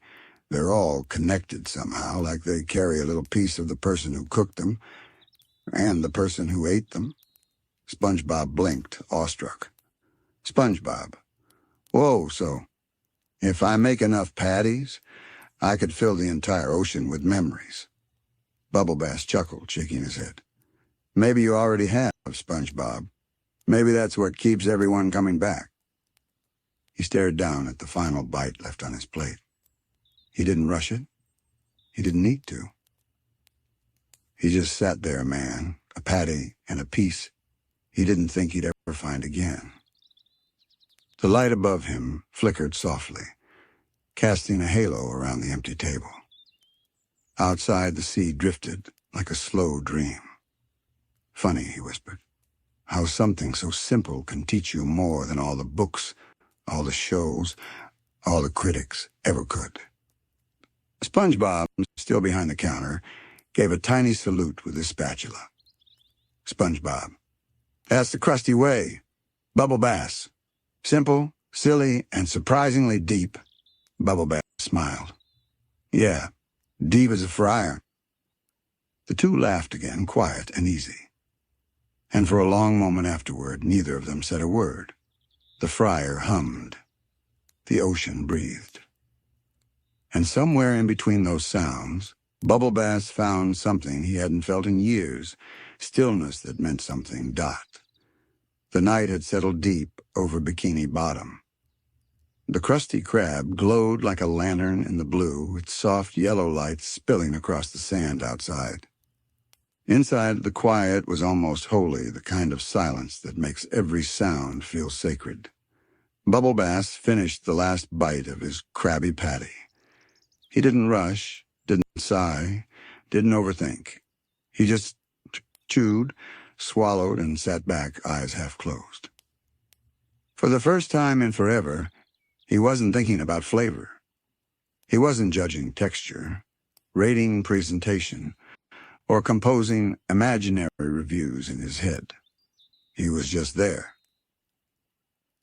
they're all connected somehow, like they carry a little piece of the person who cooked them and the person who ate them." SpongeBob blinked, awestruck. SpongeBob. "Whoa, so if I make enough patties, I could fill the entire ocean with memories." Bubble Bass chuckled, shaking his head. "Maybe you already have, SpongeBob. Maybe that's what keeps everyone coming back." He stared down at the final bite left on his plate. He didn't rush it. He didn't need to. He just sat there, man, a patty and a piece he didn't think he'd ever find again. The light above him flickered softly, casting a halo around the empty table. Outside, the sea drifted like a slow dream. "Funny," he whispered, "how something so simple can teach you more than all the books, all the shows, all the critics ever could." SpongeBob, still behind the counter, gave a tiny salute with his spatula. SpongeBob. "That's the Krusty way. Bubble Bass. Simple, silly, and surprisingly deep." Bubble Bass smiled. "Yeah, deep as a fryer." The two laughed again, quiet and easy. And for a long moment afterward, neither of them said a word. The fryer hummed. The ocean breathed. And somewhere in between those sounds, Bubble Bass found something he hadn't felt in years, stillness that meant something. The night had settled deep over Bikini Bottom. The Krusty Krab glowed like a lantern in the blue, its soft yellow light spilling across the sand outside. Inside, the quiet was almost holy, the kind of silence that makes every sound feel sacred. Bubble Bass finished the last bite of his Krabby Patty. He didn't rush, didn't sigh, didn't overthink. He just chewed, swallowed, and sat back, eyes half closed. For the first time in forever, he wasn't thinking about flavor. He wasn't judging texture, rating presentation, or composing imaginary reviews in his head. He was just there.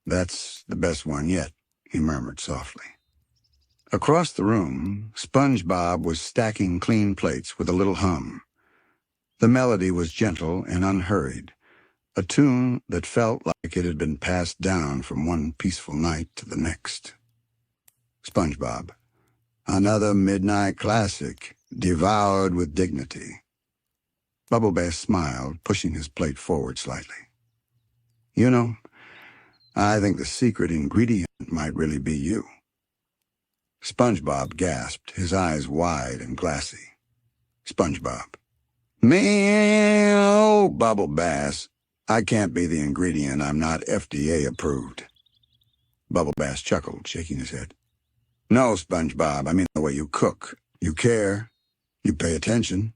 "That's the best one yet," he murmured softly. Across the room, SpongeBob was stacking clean plates with a little hum. The melody was gentle and unhurried, a tune that felt like it had been passed down from one peaceful night to the next. SpongeBob, another midnight classic, devoured with dignity. Bubble Bass smiled, pushing his plate forward slightly. "You know, I think the secret ingredient might really be you." SpongeBob gasped, his eyes wide and glassy. SpongeBob. "Me, oh, Bubble Bass. I can't be the ingredient. I'm not FDA approved." Bubble Bass chuckled, shaking his head. "No, SpongeBob, I mean the way you cook. You care. You pay attention.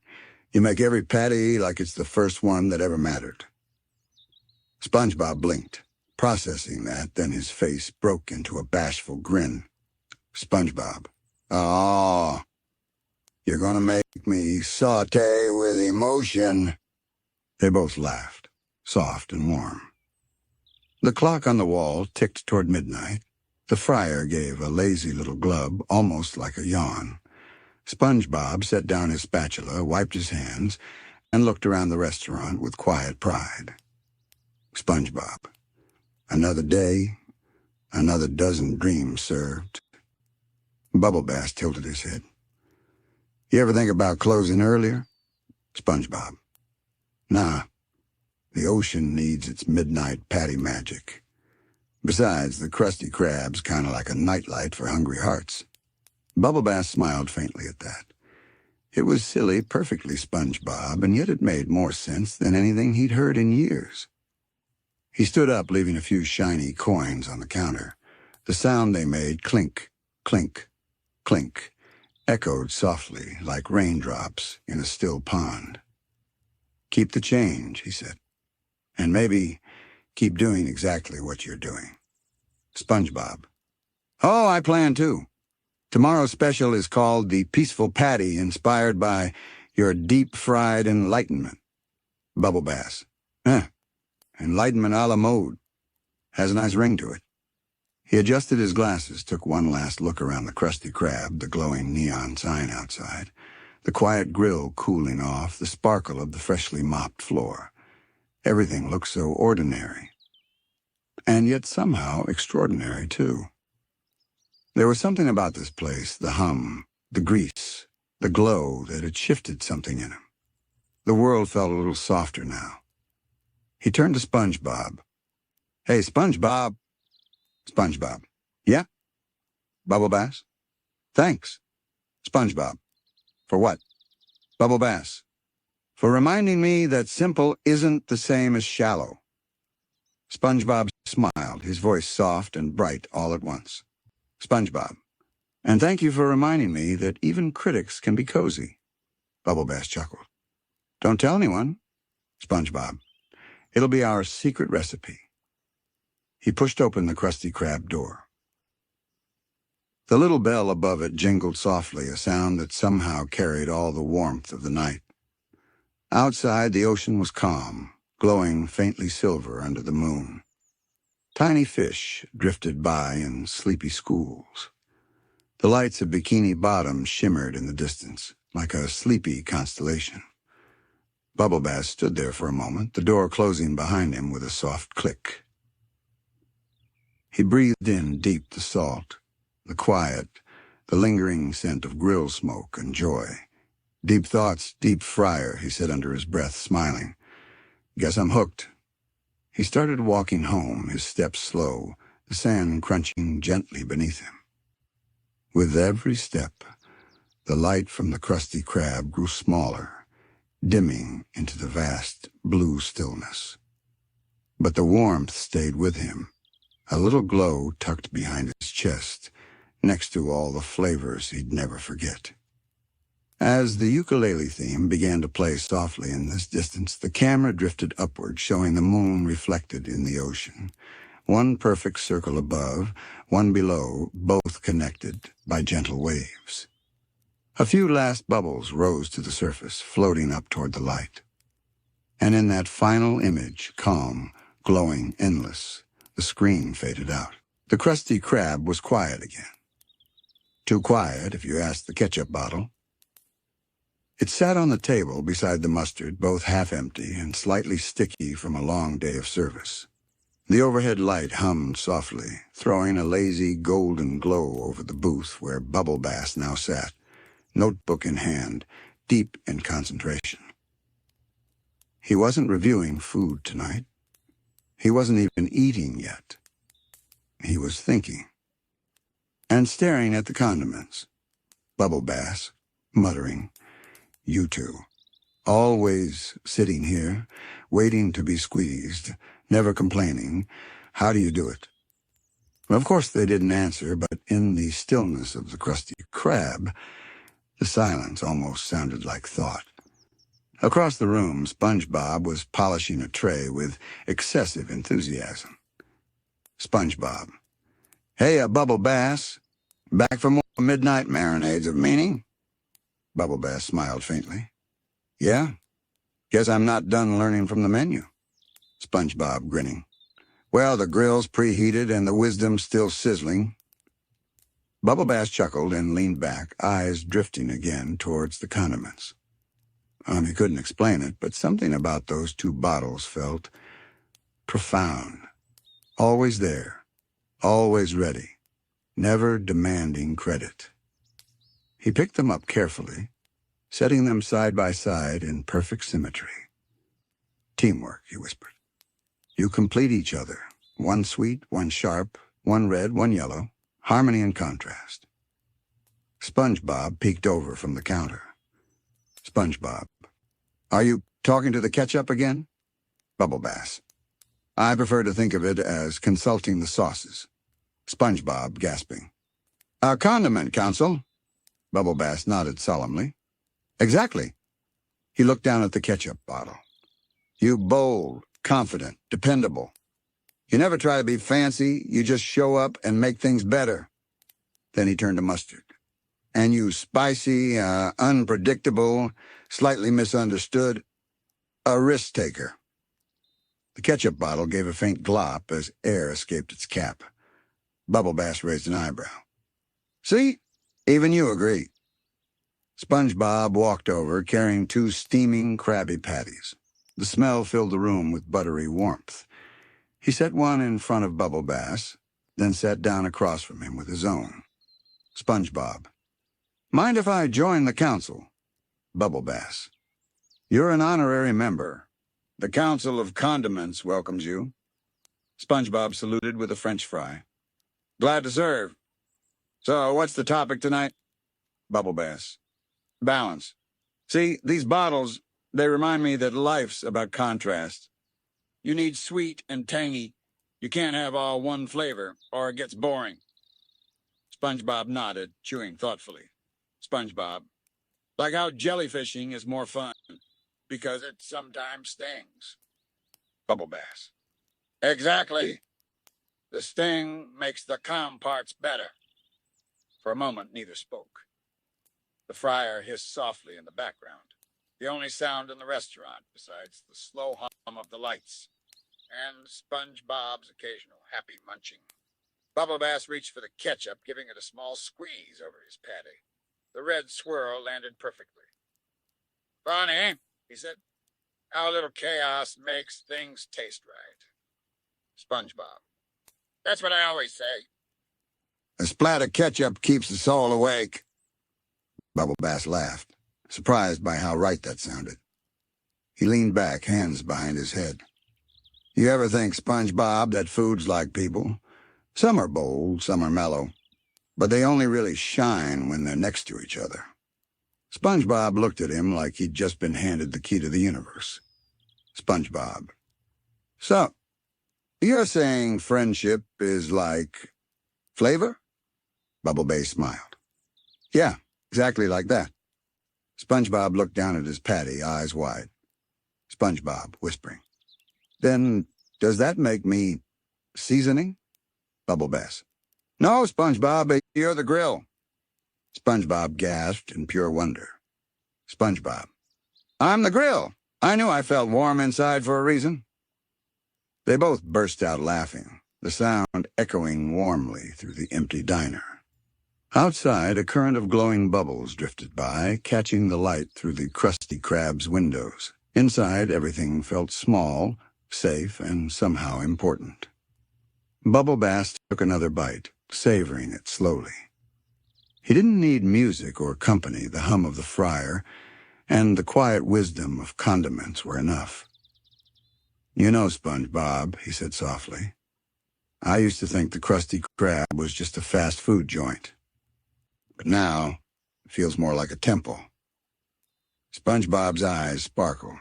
You make every patty like it's the first one that ever mattered." SpongeBob blinked, processing that, then his face broke into a bashful grin. SpongeBob. "Oh, you're gonna make me saute with emotion." They both laughed, soft and warm. The clock on the wall ticked toward midnight. The fryer gave a lazy little glub, almost like a yawn. SpongeBob set down his spatula, wiped his hands, and looked around the restaurant with quiet pride. SpongeBob. Another day, another dozen dreams served. Bubble Bass tilted his head. "You ever think about closing earlier?" SpongeBob. "Nah. The ocean needs its midnight patty magic. Besides, the Krusty Krab's kind of like a nightlight for hungry hearts." Bubble Bass smiled faintly at that. It was silly, perfectly SpongeBob, and yet it made more sense than anything he'd heard in years. He stood up, leaving a few shiny coins on the counter. The sound they made, clink, clink, clink, echoed softly like raindrops in a still pond. "Keep the change," he said. "And maybe keep doing exactly what you're doing." SpongeBob. "Oh, I plan to. Tomorrow's special is called the Peaceful Patty, inspired by your deep-fried enlightenment." Bubble Bass. Enlightenment a la mode. Has a nice ring to it." He adjusted his glasses, took one last look around the Krusty Krab, the glowing neon sign outside, the quiet grill cooling off, the sparkle of the freshly mopped floor. Everything looked so ordinary. And yet somehow extraordinary, too. There was something about this place, the hum, the grease, the glow, that had shifted something in him. The world felt a little softer now. He turned to SpongeBob. "Hey, SpongeBob." SpongeBob. "Yeah?" Bubble Bass. "Thanks." SpongeBob. "For what?" Bubble Bass. "For reminding me that simple isn't the same as shallow." SpongeBob smiled, his voice soft and bright all at once. SpongeBob. "And thank you for reminding me that even critics can be cozy." Bubble Bass chuckled. "Don't tell anyone." SpongeBob. "It'll be our secret recipe." He pushed open the Krusty Krab door. The little bell above it jingled softly, a sound that somehow carried all the warmth of the night. Outside, the ocean was calm, glowing faintly silver under the moon. Tiny fish drifted by in sleepy schools. The lights of Bikini Bottom shimmered in the distance, like a sleepy constellation. Bubble Bass stood there for a moment, the door closing behind him with a soft click. He breathed in deep the salt, the quiet, the lingering scent of grill smoke and joy. "Deep thoughts, deep fryer," he said under his breath, smiling. "Guess I'm hooked." He started walking home, his steps slow, the sand crunching gently beneath him. With every step, the light from the Krusty Krab grew smaller, dimming into the vast blue stillness. But the warmth stayed with him, a little glow tucked behind his chest, next to all the flavors he'd never forget. As the ukulele theme began to play softly in this distance, the camera drifted upward, showing the moon reflected in the ocean. One perfect circle above, one below, both connected by gentle waves. A few last bubbles rose to the surface, floating up toward the light. And in that final image, calm, glowing, endless, the screen faded out. The Krusty Krab was quiet again. Too quiet, if you asked the ketchup bottle. It sat on the table beside the mustard, both half-empty and slightly sticky from a long day of service. The overhead light hummed softly, throwing a lazy golden glow over the booth where Bubble Bass now sat, notebook in hand, deep in concentration. He wasn't reviewing food tonight. He wasn't even eating yet. He was thinking. And staring at the condiments. Bubble Bass, muttering, "You two. Always sitting here, waiting to be squeezed, never complaining. How do you do it?" Well, of course they didn't answer, but in the stillness of the Krusty Krab, the silence almost sounded like thought. Across the room, SpongeBob was polishing a tray with excessive enthusiasm. SpongeBob. "Hey, Bubble Bass. Back for more midnight marinades of meaning?" Bubble Bass smiled faintly. "Yeah. Guess I'm not done learning from the menu." SpongeBob grinning. "Well, the grill's preheated and the wisdom's still sizzling." Bubble Bass chuckled and leaned back, eyes drifting again towards the condiments. He couldn't explain it, but something about those two bottles felt profound. Always there, always ready, never demanding credit. He picked them up carefully, setting them side by side in perfect symmetry. "Teamwork," he whispered. "You complete each other. One sweet, one sharp, one red, one yellow. Harmony and contrast." SpongeBob peeked over from the counter. SpongeBob. "Are you talking to the ketchup again?" Bubble Bass. "I prefer to think of it as consulting the sauces." SpongeBob gasping. "A condiment, Counsel." Bubble Bass nodded solemnly. "Exactly." He looked down at the ketchup bottle. "You bold, confident, dependable. You never try to be fancy, you just show up and make things better." Then he turned to Mustard. "And you spicy, unpredictable, slightly misunderstood, a risk-taker." The ketchup bottle gave a faint glop as air escaped its cap. Bubble Bass raised an eyebrow. "See? Even you agree." SpongeBob walked over, carrying 2 steaming Krabby Patties. The smell filled the room with buttery warmth. He set one in front of Bubble Bass, then sat down across from him with his own. SpongeBob. "Mind if I join the council?" Bubble Bass. "You're an honorary member. The Council of Condiments welcomes you." SpongeBob saluted with a French fry. "Glad to serve. So, what's the topic tonight?" Bubble Bass. "Balance. See, these bottles, they remind me that life's about contrast. You need sweet and tangy. You can't have all one flavor, or it gets boring." SpongeBob nodded, chewing thoughtfully. SpongeBob. "Like how jellyfishing is more fun, because it sometimes stings." Bubble Bass. "Exactly. The sting makes the calm parts better." For a moment, neither spoke. The fryer hissed softly in the background, the only sound in the restaurant besides the slow hum of the lights and SpongeBob's occasional happy munching. Bubble Bass reached for the ketchup, giving it a small squeeze over his patty. The red swirl landed perfectly. "Funny," he said. Our little chaos makes things taste right. SpongeBob. That's what I always say. A splat of ketchup keeps the soul awake. Bubble Bass laughed, surprised by how right that sounded. He leaned back, hands behind his head. You ever think, SpongeBob, that food's like people? Some are bold, some are mellow, but they only really shine when they're next to each other. SpongeBob looked at him like he'd just been handed the key to the universe. SpongeBob. So, you're saying friendship is like flavor? Bubble Bass smiled. Yeah, exactly like that. SpongeBob looked down at his patty, eyes wide. SpongeBob, whispering. Then, does that make me seasoning? Bubble Bass. No, SpongeBob, you're the grill. SpongeBob gasped in pure wonder. SpongeBob. I'm the grill. I knew I felt warm inside for a reason. They both burst out laughing, the sound echoing warmly through the empty diner. Outside, a current of glowing bubbles drifted by, catching the light through the Krusty Krab's windows. Inside, everything felt small, safe, and somehow important. Bubble Bass took another bite, savoring it slowly. He didn't need music or company. The hum of the fryer and the quiet wisdom of condiments were enough. You know, SpongeBob, he said softly, I used to think the Krusty Krab was just a fast food joint. But now, it feels more like a temple. SpongeBob's eyes sparkle.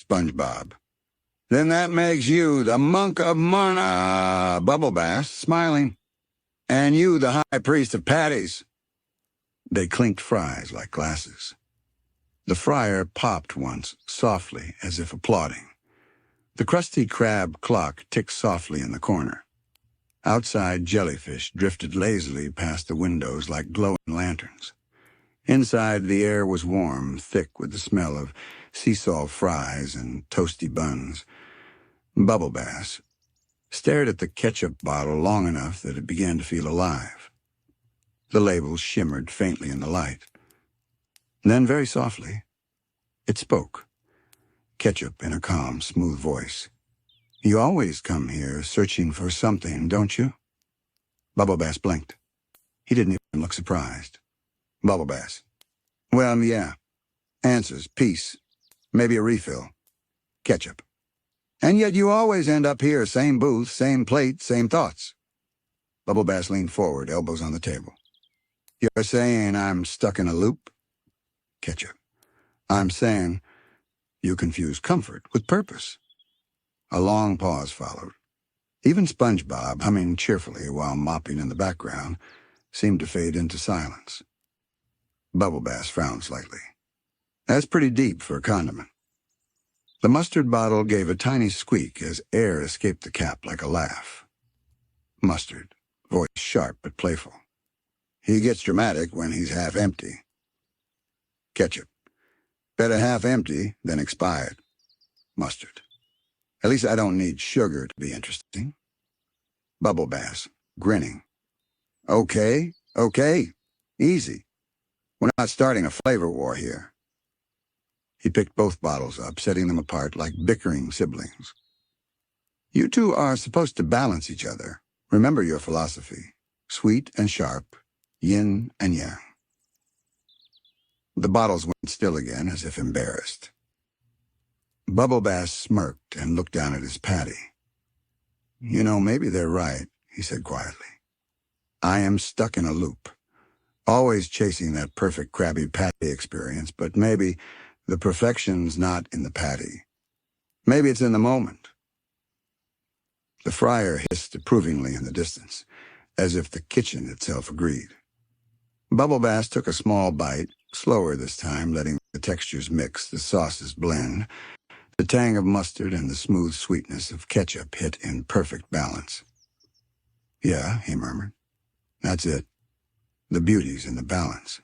SpongeBob. Then that makes you the monk of Mana, Bubble Bass, smiling. And you the high priest of patties. They clinked fries like glasses. The fryer popped once, softly, as if applauding. The Krusty Krab clock ticked softly in the corner. Outside, jellyfish drifted lazily past the windows like glowing lanterns. Inside, the air was warm, thick with the smell of sea salt fries and toasty buns. Bubble Bass stared at the ketchup bottle long enough that it began to feel alive. The label shimmered faintly in the light. Then, very softly, it spoke. Ketchup in a calm, smooth voice. You always come here searching for something, don't you? Bubble Bass blinked. He didn't even look surprised. Bubble Bass. Well, yeah. Answers, peace, maybe a refill. Ketchup. And yet you always end up here, same booth, same plate, same thoughts. Bubble Bass leaned forward, elbows on the table. You're saying I'm stuck in a loop? Ketchup. I'm saying you confuse comfort with purpose. A long pause followed. Even SpongeBob, humming cheerfully while mopping in the background, seemed to fade into silence. Bubble Bass frowned slightly. That's pretty deep for a condiment. The mustard bottle gave a tiny squeak as air escaped the cap like a laugh. Mustard, voice sharp but playful. He gets dramatic when he's half empty. Ketchup. Better half empty than expired. Mustard. At least I don't need sugar to be interesting. Bubble Bass, grinning. Okay. Easy. We're not starting a flavor war here. He picked both bottles up, setting them apart like bickering siblings. You two are supposed to balance each other. Remember your philosophy. Sweet and sharp, yin and yang. The bottles went still again, as if embarrassed. Bubble Bass smirked and looked down at his patty. You know, maybe they're right, he said quietly. I am stuck in a loop, always chasing that perfect Krabby Patty experience, but maybe the perfection's not in the patty. Maybe it's in the moment. The fryer hissed approvingly in the distance, as if the kitchen itself agreed. Bubble Bass took a small bite, slower this time, letting the textures mix, the sauces blend. The tang of mustard and the smooth sweetness of ketchup hit in perfect balance. Yeah, he murmured. That's it. The beauty's in the balance.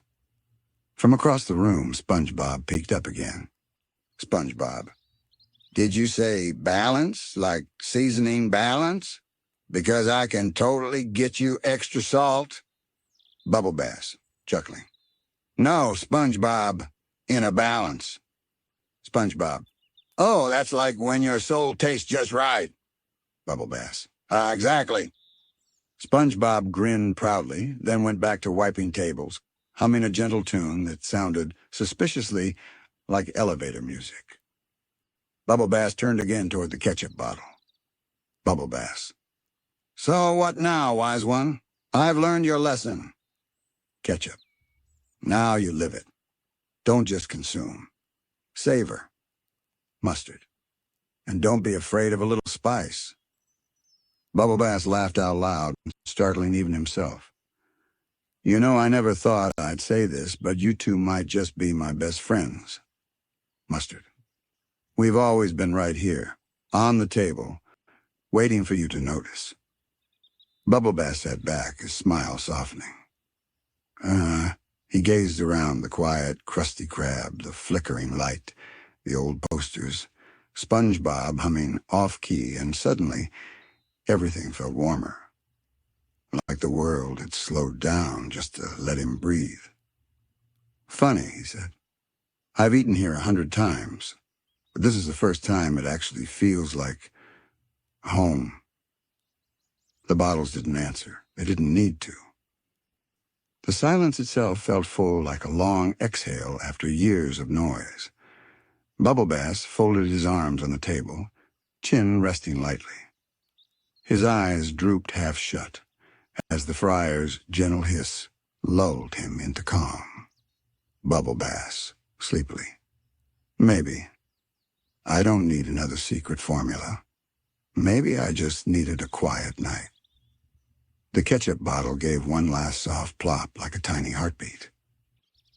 From across the room, SpongeBob peeked up again. SpongeBob. Did you say balance, like seasoning balance? Because I can totally get you extra salt? Bubble Bass, chuckling. No, SpongeBob, in a balance. SpongeBob. Oh, that's like when your soul tastes just right, Bubble Bass. Exactly. SpongeBob grinned proudly, then went back to wiping tables, humming a gentle tune that sounded suspiciously like elevator music. Bubble Bass turned again toward the ketchup bottle. Bubble Bass. So what now, wise one? I've learned your lesson. Ketchup. Now you live it. Don't just consume. Savor. Mustard. And don't be afraid of a little spice. Bubble Bass laughed out loud, startling even himself. You know, I never thought I'd say this, but you two might just be my best friends. Mustard. We've always been right here, on the table, waiting for you to notice. Bubble Bass sat back, his smile softening. He gazed around the quiet Krusty Krab, the flickering light, the old posters, SpongeBob humming off-key, and suddenly everything felt warmer. Like the world had slowed down just to let him breathe. Funny, he said. I've eaten here 100 times, but this is the first time it actually feels like home. The bottles didn't answer. They didn't need to. The silence itself felt full like a long exhale after years of noise. Bubble Bass folded his arms on the table, chin resting lightly. His eyes drooped half shut as the friar's gentle hiss lulled him into calm. Bubble Bass, sleepily. Maybe. I don't need another secret formula. Maybe I just needed a quiet night. The ketchup bottle gave one last soft plop like a tiny heartbeat.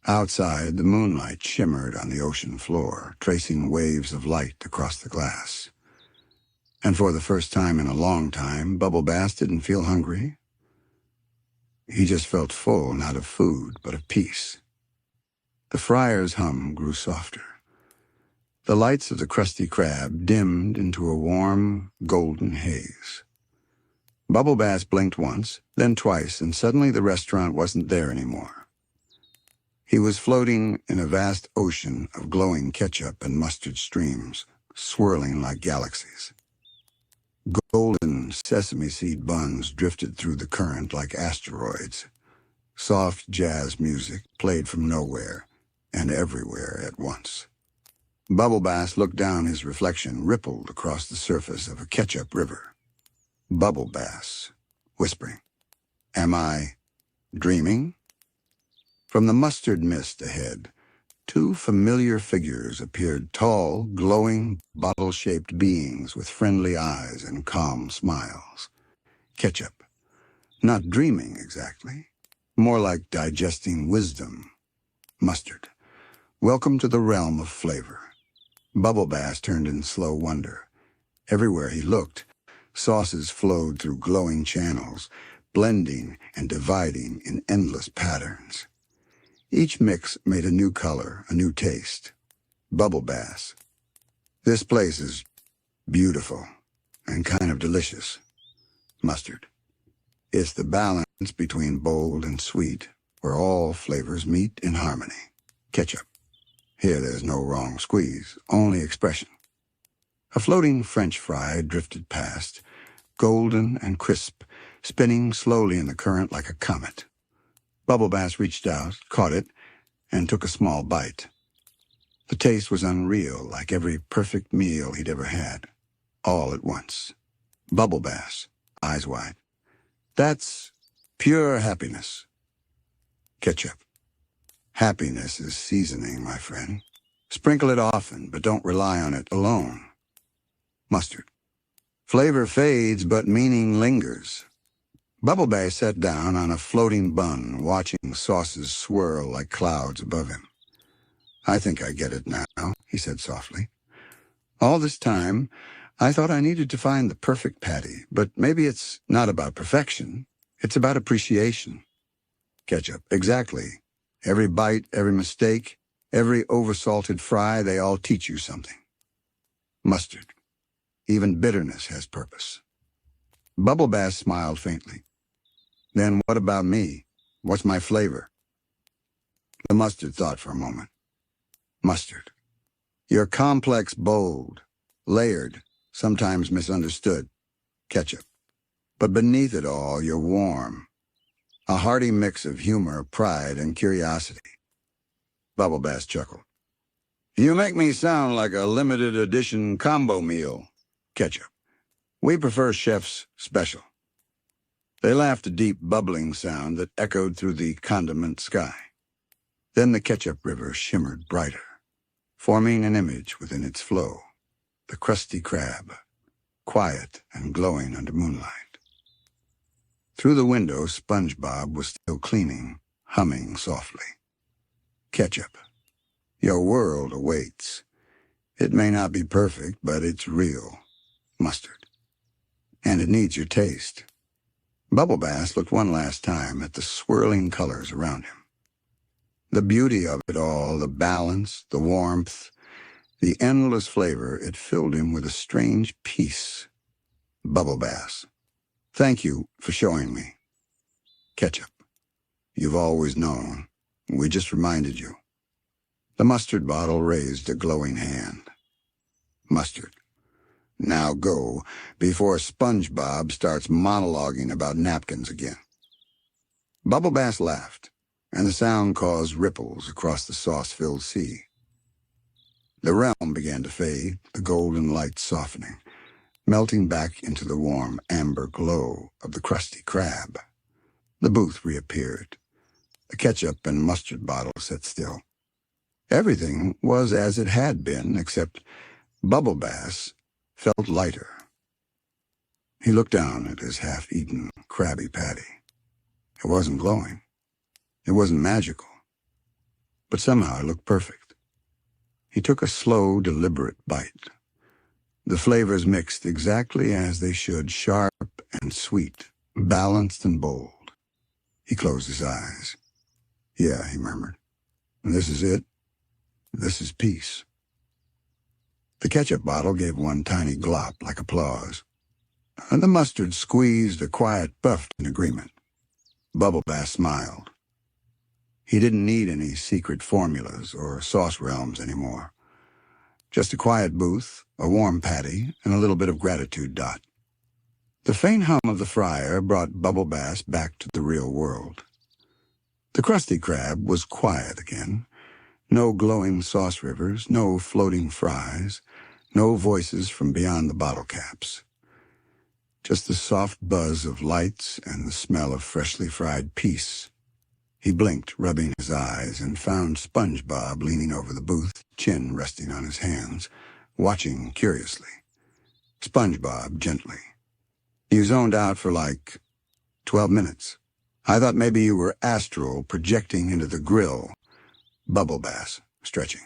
Outside, the moonlight shimmered on the ocean floor, tracing waves of light across the glass. And for the first time in a long time, Bubble Bass didn't feel hungry. He just felt full, not of food, but of peace. The friar's hum grew softer. The lights of the Krusty Krab dimmed into a warm, golden haze. Bubble Bass blinked once, then twice, and suddenly the restaurant wasn't there anymore. He was floating in a vast ocean of glowing ketchup and mustard streams, swirling like galaxies. Golden sesame seed buns drifted through the current like asteroids. Soft jazz music played from nowhere and everywhere at once. Bubble Bass looked down. His reflection rippled across the surface of a ketchup river. Bubble Bass, whispering, "Am I dreaming?" From the mustard mist ahead, two familiar figures appeared, tall, glowing, bottle-shaped beings with friendly eyes and calm smiles. Ketchup. Not dreaming exactly. More like digesting wisdom. Mustard. Welcome to the realm of flavor. Bubble Bass turned in slow wonder. Everywhere he looked, sauces flowed through glowing channels, blending and dividing in endless patterns. Each mix made a new color, a new taste. Bubble Bass. This place is beautiful and kind of delicious. Mustard. It's the balance between bold and sweet, where all flavors meet in harmony. Ketchup. Here there's no wrong squeeze, only expression. A floating French fry drifted past, golden and crisp, spinning slowly in the current like a comet. Bubble Bass reached out, caught it, and took a small bite. The taste was unreal, like every perfect meal he'd ever had, all at once. Bubble Bass, eyes wide. That's pure happiness. Ketchup. Happiness is seasoning, my friend. Sprinkle it often, but don't rely on it alone. Mustard. Flavor fades, but meaning lingers. Bubble Bass sat down on a floating bun, watching sauces swirl like clouds above him. I think I get it now, he said softly. All this time, I thought I needed to find the perfect patty, but maybe it's not about perfection. It's about appreciation. Ketchup. Exactly. Every bite, every mistake, every oversalted fry, they all teach you something. Mustard. Even bitterness has purpose. Bubble Bass smiled faintly. Then what about me? What's my flavor? The mustard thought for a moment. Mustard. You're complex, bold, layered, sometimes misunderstood. Ketchup. But beneath it all, you're warm. A hearty mix of humor, pride, and curiosity. Bubble Bass chuckled. You make me sound like a limited edition combo meal. Ketchup. We prefer Chef's Special. They laughed, a deep, bubbling sound that echoed through the condiment sky. Then the ketchup river shimmered brighter, forming an image within its flow. The Krusty Krab, quiet and glowing under moonlight. Through the window, SpongeBob was still cleaning, humming softly. Ketchup. Your world awaits. It may not be perfect, but it's real. Mustard. And it needs your taste. Bubble Bass looked one last time at the swirling colors around him. The beauty of it all, the balance, the warmth, the endless flavor, it filled him with a strange peace. Bubble Bass. Thank you for showing me. Ketchup. You've always known. We just reminded you. The mustard bottle raised a glowing hand. Mustard. Now go, before SpongeBob starts monologuing about napkins again. Bubble Bass laughed, and the sound caused ripples across the sauce-filled sea. The realm began to fade, the golden light softening, melting back into the warm amber glow of the Krusty Krab. The booth reappeared. The ketchup and mustard bottle sat still. Everything was as it had been, except Bubble Bass felt lighter. He looked down at his half-eaten Krabby Patty. It wasn't glowing. It wasn't magical. But somehow it looked perfect. He took a slow, deliberate bite. The flavors mixed exactly as they should, sharp and sweet, balanced and bold. He closed his eyes. Yeah, he murmured. This is it. This is peace. The ketchup bottle gave one tiny glop like applause, and the mustard squeezed a quiet puff in agreement. Bubble Bass smiled. He didn't need any secret formulas or sauce realms anymore. Just a quiet booth, a warm patty, and a little bit of gratitude dot. The faint hum of the fryer brought Bubble Bass back to the real world. The Krusty Krab was quiet again. No glowing sauce rivers, no floating fries, no voices from beyond the bottle caps. Just the soft buzz of lights and the smell of freshly fried peace. He blinked, rubbing his eyes, and found SpongeBob leaning over the booth, chin resting on his hands, watching curiously. SpongeBob gently. You zoned out for like 12 minutes. I thought maybe you were astral projecting into the grill. Bubble Bass, stretching.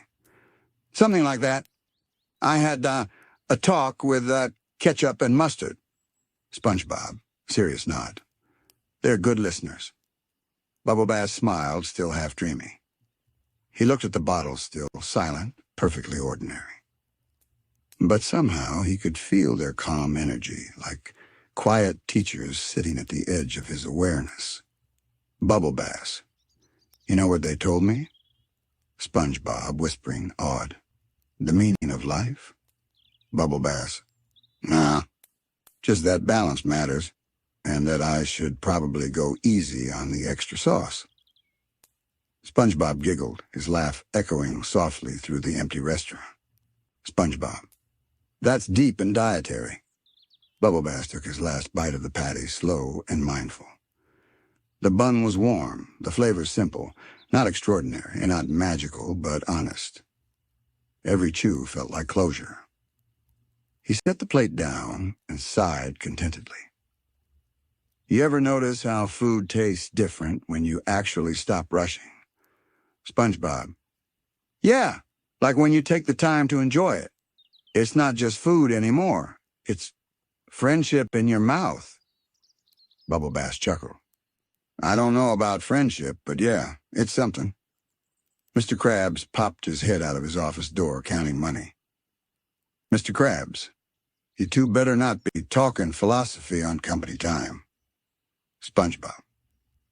Something like that. I had a talk with ketchup and mustard. SpongeBob, serious nod. They're good listeners. Bubble Bass smiled, still half dreamy. He looked at the bottle, still silent, perfectly ordinary. But somehow he could feel their calm energy, like quiet teachers sitting at the edge of his awareness. Bubble Bass. You know what they told me? SpongeBob, whispering, awed. The meaning of life? Bubble Bass. Nah, just that balance matters, and that I should probably go easy on the extra sauce. SpongeBob giggled, his laugh echoing softly through the empty restaurant. SpongeBob. That's deep and dietary. Bubble Bass took his last bite of the patty, slow and mindful. The bun was warm, the flavor simple, not extraordinary and not magical, but honest. Every chew felt like closure. He set the plate down and sighed contentedly. You ever notice how food tastes different when you actually stop rushing? SpongeBob. Yeah, like when you take the time to enjoy it. It's not just food anymore. It's friendship in your mouth. Bubble Bass chuckled. I don't know about friendship, but yeah, it's something. Mr. Krabs popped his head out of his office door, counting money. Mr. Krabs, you two better not be talking philosophy on company time. SpongeBob.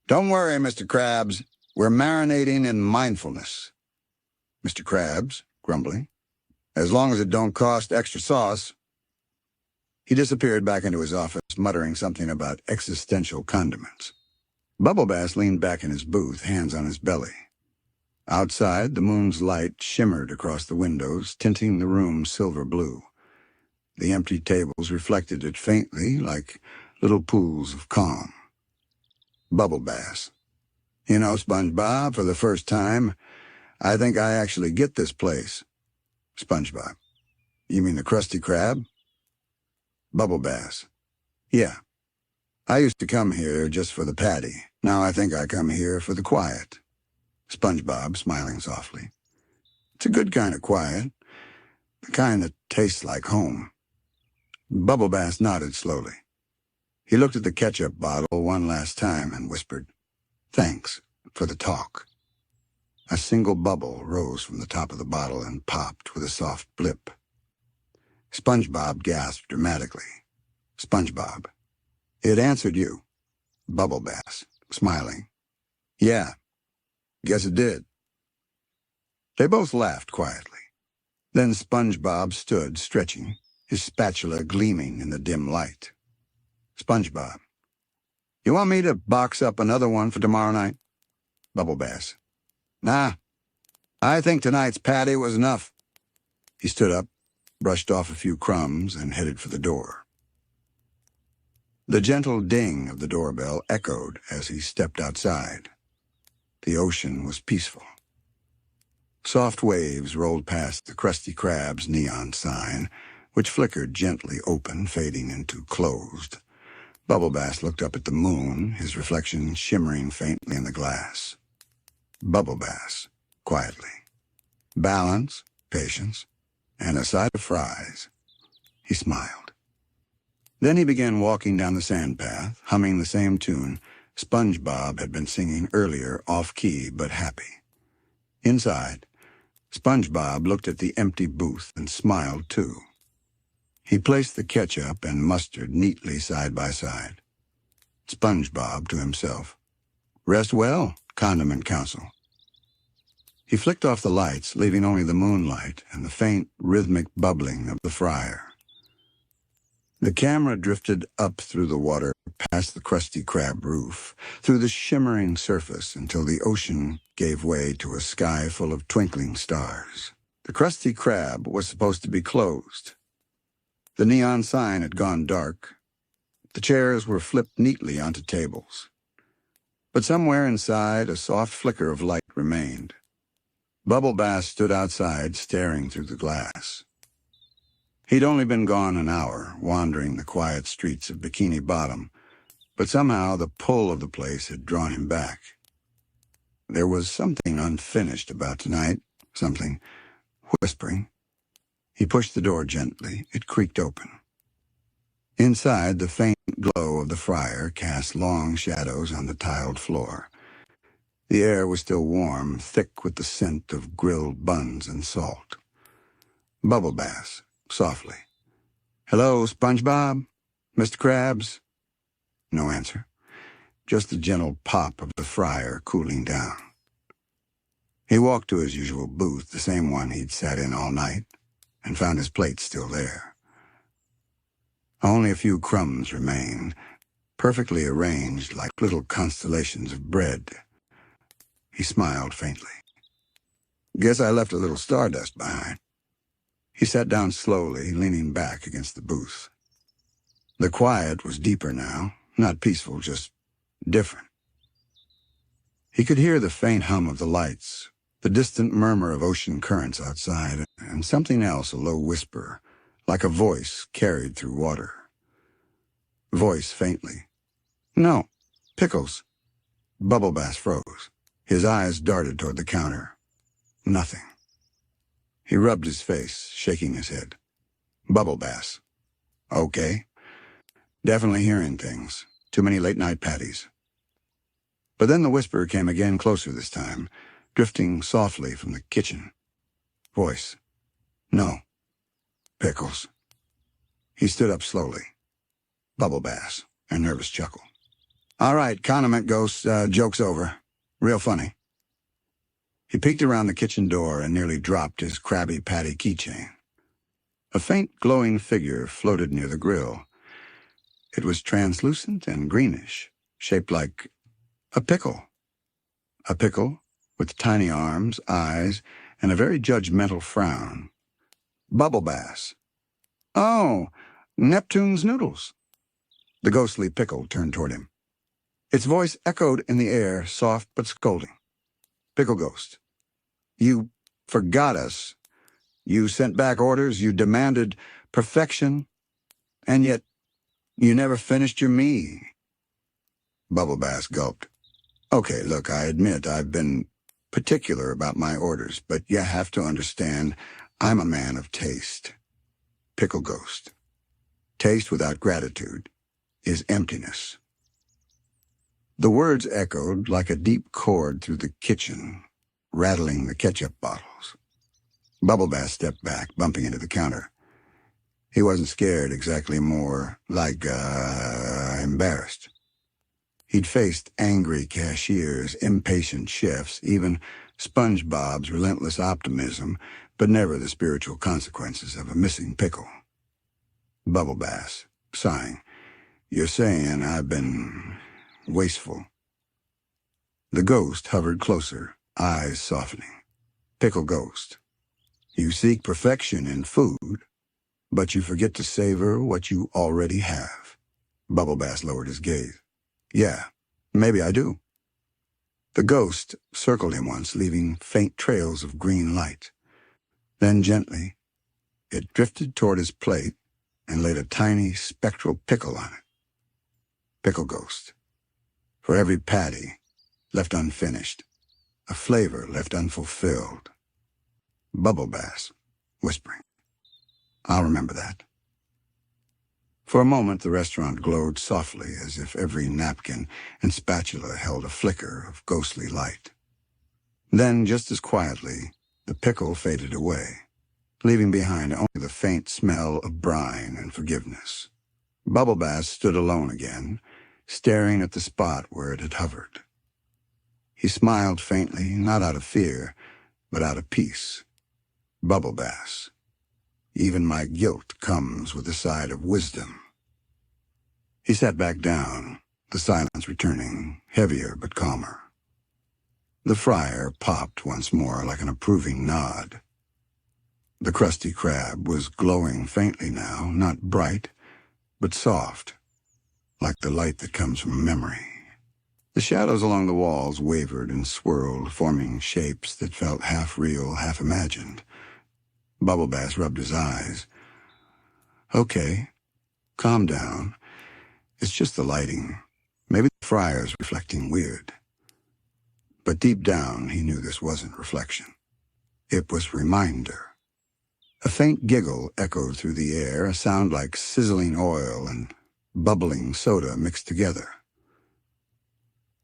Don't worry, Mr. Krabs. We're marinating in mindfulness. Mr. Krabs, grumbling. As long as it don't cost extra sauce. He disappeared back into his office, muttering something about existential condiments. Bubble Bass leaned back in his booth, hands on his belly. Outside, the moon's light shimmered across the windows, tinting the room silver blue. The empty tables reflected it faintly, like little pools of calm. Bubble Bass. You know, SpongeBob, for the first time, I think I actually get this place. SpongeBob. You mean the Krusty Krab? Bubble Bass. Yeah. I used to come here just for the patty. Now I think I come here for the quiet. SpongeBob, smiling softly. It's a good kind of quiet. The kind that tastes like home. Bubble Bass nodded slowly. He looked at the ketchup bottle one last time and whispered, "Thanks for the talk." A single bubble rose from the top of the bottle and popped with a soft blip. SpongeBob gasped dramatically. SpongeBob. It answered you. Bubble Bass, smiling. Yeah, guess it did. They both laughed quietly. Then SpongeBob stood, stretching, his spatula gleaming in the dim light. SpongeBob. You want me to box up another one for tomorrow night? Bubble Bass. Nah, I think tonight's patty was enough. He stood up, brushed off a few crumbs, and headed for the door. The gentle ding of the doorbell echoed as he stepped outside. The ocean was peaceful. Soft waves rolled past the Krusty Krab's neon sign, which flickered gently open, fading into closed. Bubble Bass looked up at the moon, his reflection shimmering faintly in the glass. Bubble Bass, quietly. Balance, patience, and a side of fries. He smiled. Then he began walking down the sand path, humming the same tune SpongeBob had been singing earlier, off-key but happy. Inside, SpongeBob looked at the empty booth and smiled too. He placed the ketchup and mustard neatly side by side. SpongeBob to himself. Rest well, Condiment Council. He flicked off the lights, leaving only the moonlight and the faint, rhythmic bubbling of the fryer. The camera drifted up through the water, past the Krusty Krab roof, through the shimmering surface until the ocean gave way to a sky full of twinkling stars. The Krusty Krab was supposed to be closed. The neon sign had gone dark. The chairs were flipped neatly onto tables. But somewhere inside, a soft flicker of light remained. Bubble Bass stood outside, staring through the glass. He'd only been gone an hour, wandering the quiet streets of Bikini Bottom, but somehow the pull of the place had drawn him back. There was something unfinished about tonight, something whispering. He pushed the door gently. It creaked open. Inside, the faint glow of the fryer cast long shadows on the tiled floor. The air was still warm, thick with the scent of grilled buns and salt. Bubble Bass, softly. Hello, SpongeBob? Mr. Krabs? No answer. Just the gentle pop of the fryer cooling down. He walked to his usual booth, the same one he'd sat in all night, and found his plate still there. Only a few crumbs remained, perfectly arranged like little constellations of bread. He smiled faintly. Guess I left a little stardust behind. He sat down slowly, leaning back against the booth. The quiet was deeper now, not peaceful, just different. He could hear the faint hum of the lights, the distant murmur of ocean currents outside, and something else, a low whisper, like a voice carried through water. Voice faintly. No, pickles. Bubble Bass froze. His eyes darted toward the counter. Nothing. He rubbed his face, shaking his head. Bubble Bass. Okay. Definitely hearing things. Too many late-night patties. But then the whisper came again, closer this time, drifting softly from the kitchen. Voice. No. Pickles. He stood up slowly. Bubble Bass. A nervous chuckle. All right, condiment ghost, joke's over. Real funny. He peeked around the kitchen door and nearly dropped his Krabby Patty keychain. A faint glowing figure floated near the grill. It was translucent and greenish, shaped like a pickle. A pickle with tiny arms, eyes, and a very judgmental frown. Bubble Bass. Oh, Neptune's noodles. The ghostly pickle turned toward him. Its voice echoed in the air, soft but scolding. Pickle Ghost. You forgot us. You sent back orders, you demanded perfection, and yet you never finished your me. Bubble Bass gulped. Okay, look, I admit I've been particular about my orders, but you have to understand I'm a man of taste. Pickle Ghost. Taste without gratitude is emptiness. The words echoed like a deep chord through the kitchen, rattling the ketchup bottles. Bubble Bass stepped back, bumping into the counter. He wasn't scared exactly, more like, embarrassed. He'd faced angry cashiers, impatient chefs, even SpongeBob's relentless optimism, but never the spiritual consequences of a missing pickle. Bubble Bass, sighing. You're saying I've been wasteful. The ghost hovered closer, eyes softening. Pickle Ghost. You seek perfection in food, but you forget to savor what you already have. Bubble Bass lowered his gaze. Yeah, maybe I do. The ghost circled him once, leaving faint trails of green light. Then gently, it drifted toward his plate and laid a tiny spectral pickle on it. Pickle Ghost. For every patty left unfinished, a flavor left unfulfilled. Bubble Bass, whispering. I'll remember that. For a moment, the restaurant glowed softly, as if every napkin and spatula held a flicker of ghostly light. Then, just as quietly, the pickle faded away, leaving behind only the faint smell of brine and forgiveness. Bubble Bass stood alone again, staring at the spot where it had hovered. He smiled faintly, not out of fear, but out of peace. Bubble Bass. Even my guilt comes with a side of wisdom. He sat back down, the silence returning, heavier but calmer. The fryer popped once more like an approving nod. The Krusty Krab was glowing faintly now, not bright, but soft, like the light that comes from memory. The shadows along the walls wavered and swirled, forming shapes that felt half real, half imagined. Bubble Bass rubbed his eyes. Okay, calm down. It's just the lighting. Maybe the fryer's reflecting weird. But deep down, he knew this wasn't reflection. It was reminder. A faint giggle echoed through the air, a sound like sizzling oil and bubbling soda mixed together.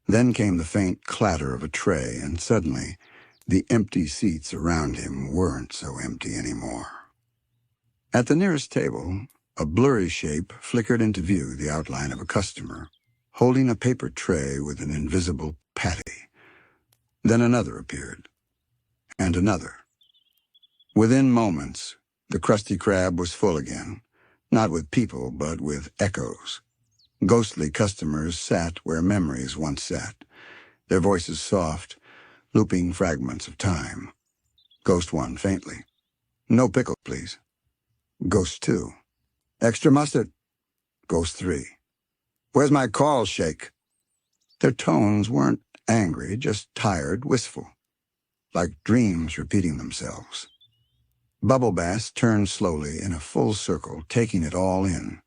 Then came the faint clatter of a tray, and suddenly, the empty seats around him weren't so empty anymore. At the nearest table, a blurry shape flickered into view, the outline of a customer, holding a paper tray with an invisible patty. Then another appeared, and another. Within moments, the Krusty Krab was full again, not with people, but with echoes. Ghostly customers sat where memories once sat, their voices soft, looping fragments of time. Ghost 1 faintly. No pickle, please. Ghost 2. Extra mustard. Ghost 3. Where's my call, Shake? Their tones weren't angry, just tired, wistful, like dreams repeating themselves. Bubble Bass turned slowly in a full circle, taking it all in.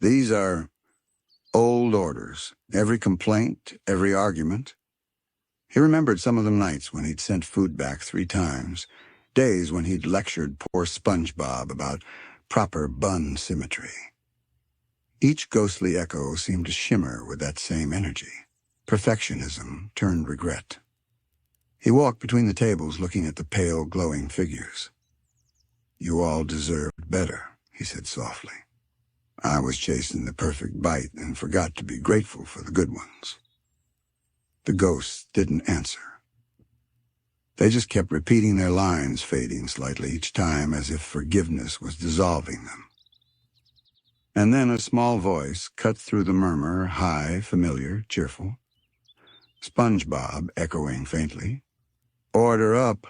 These are old orders, every complaint, every argument. He remembered some of the nights when he'd sent food back 3 times, days when he'd lectured poor SpongeBob about proper bun symmetry. Each ghostly echo seemed to shimmer with that same energy. Perfectionism turned regret. He walked between the tables looking at the pale, glowing figures. You all deserved better, he said softly. I was chasing the perfect bite and forgot to be grateful for the good ones. The ghosts didn't answer. They just kept repeating their lines, fading slightly each time as if forgiveness was dissolving them. And then a small voice cut through the murmur, high, familiar, cheerful. SpongeBob echoing faintly. Order up,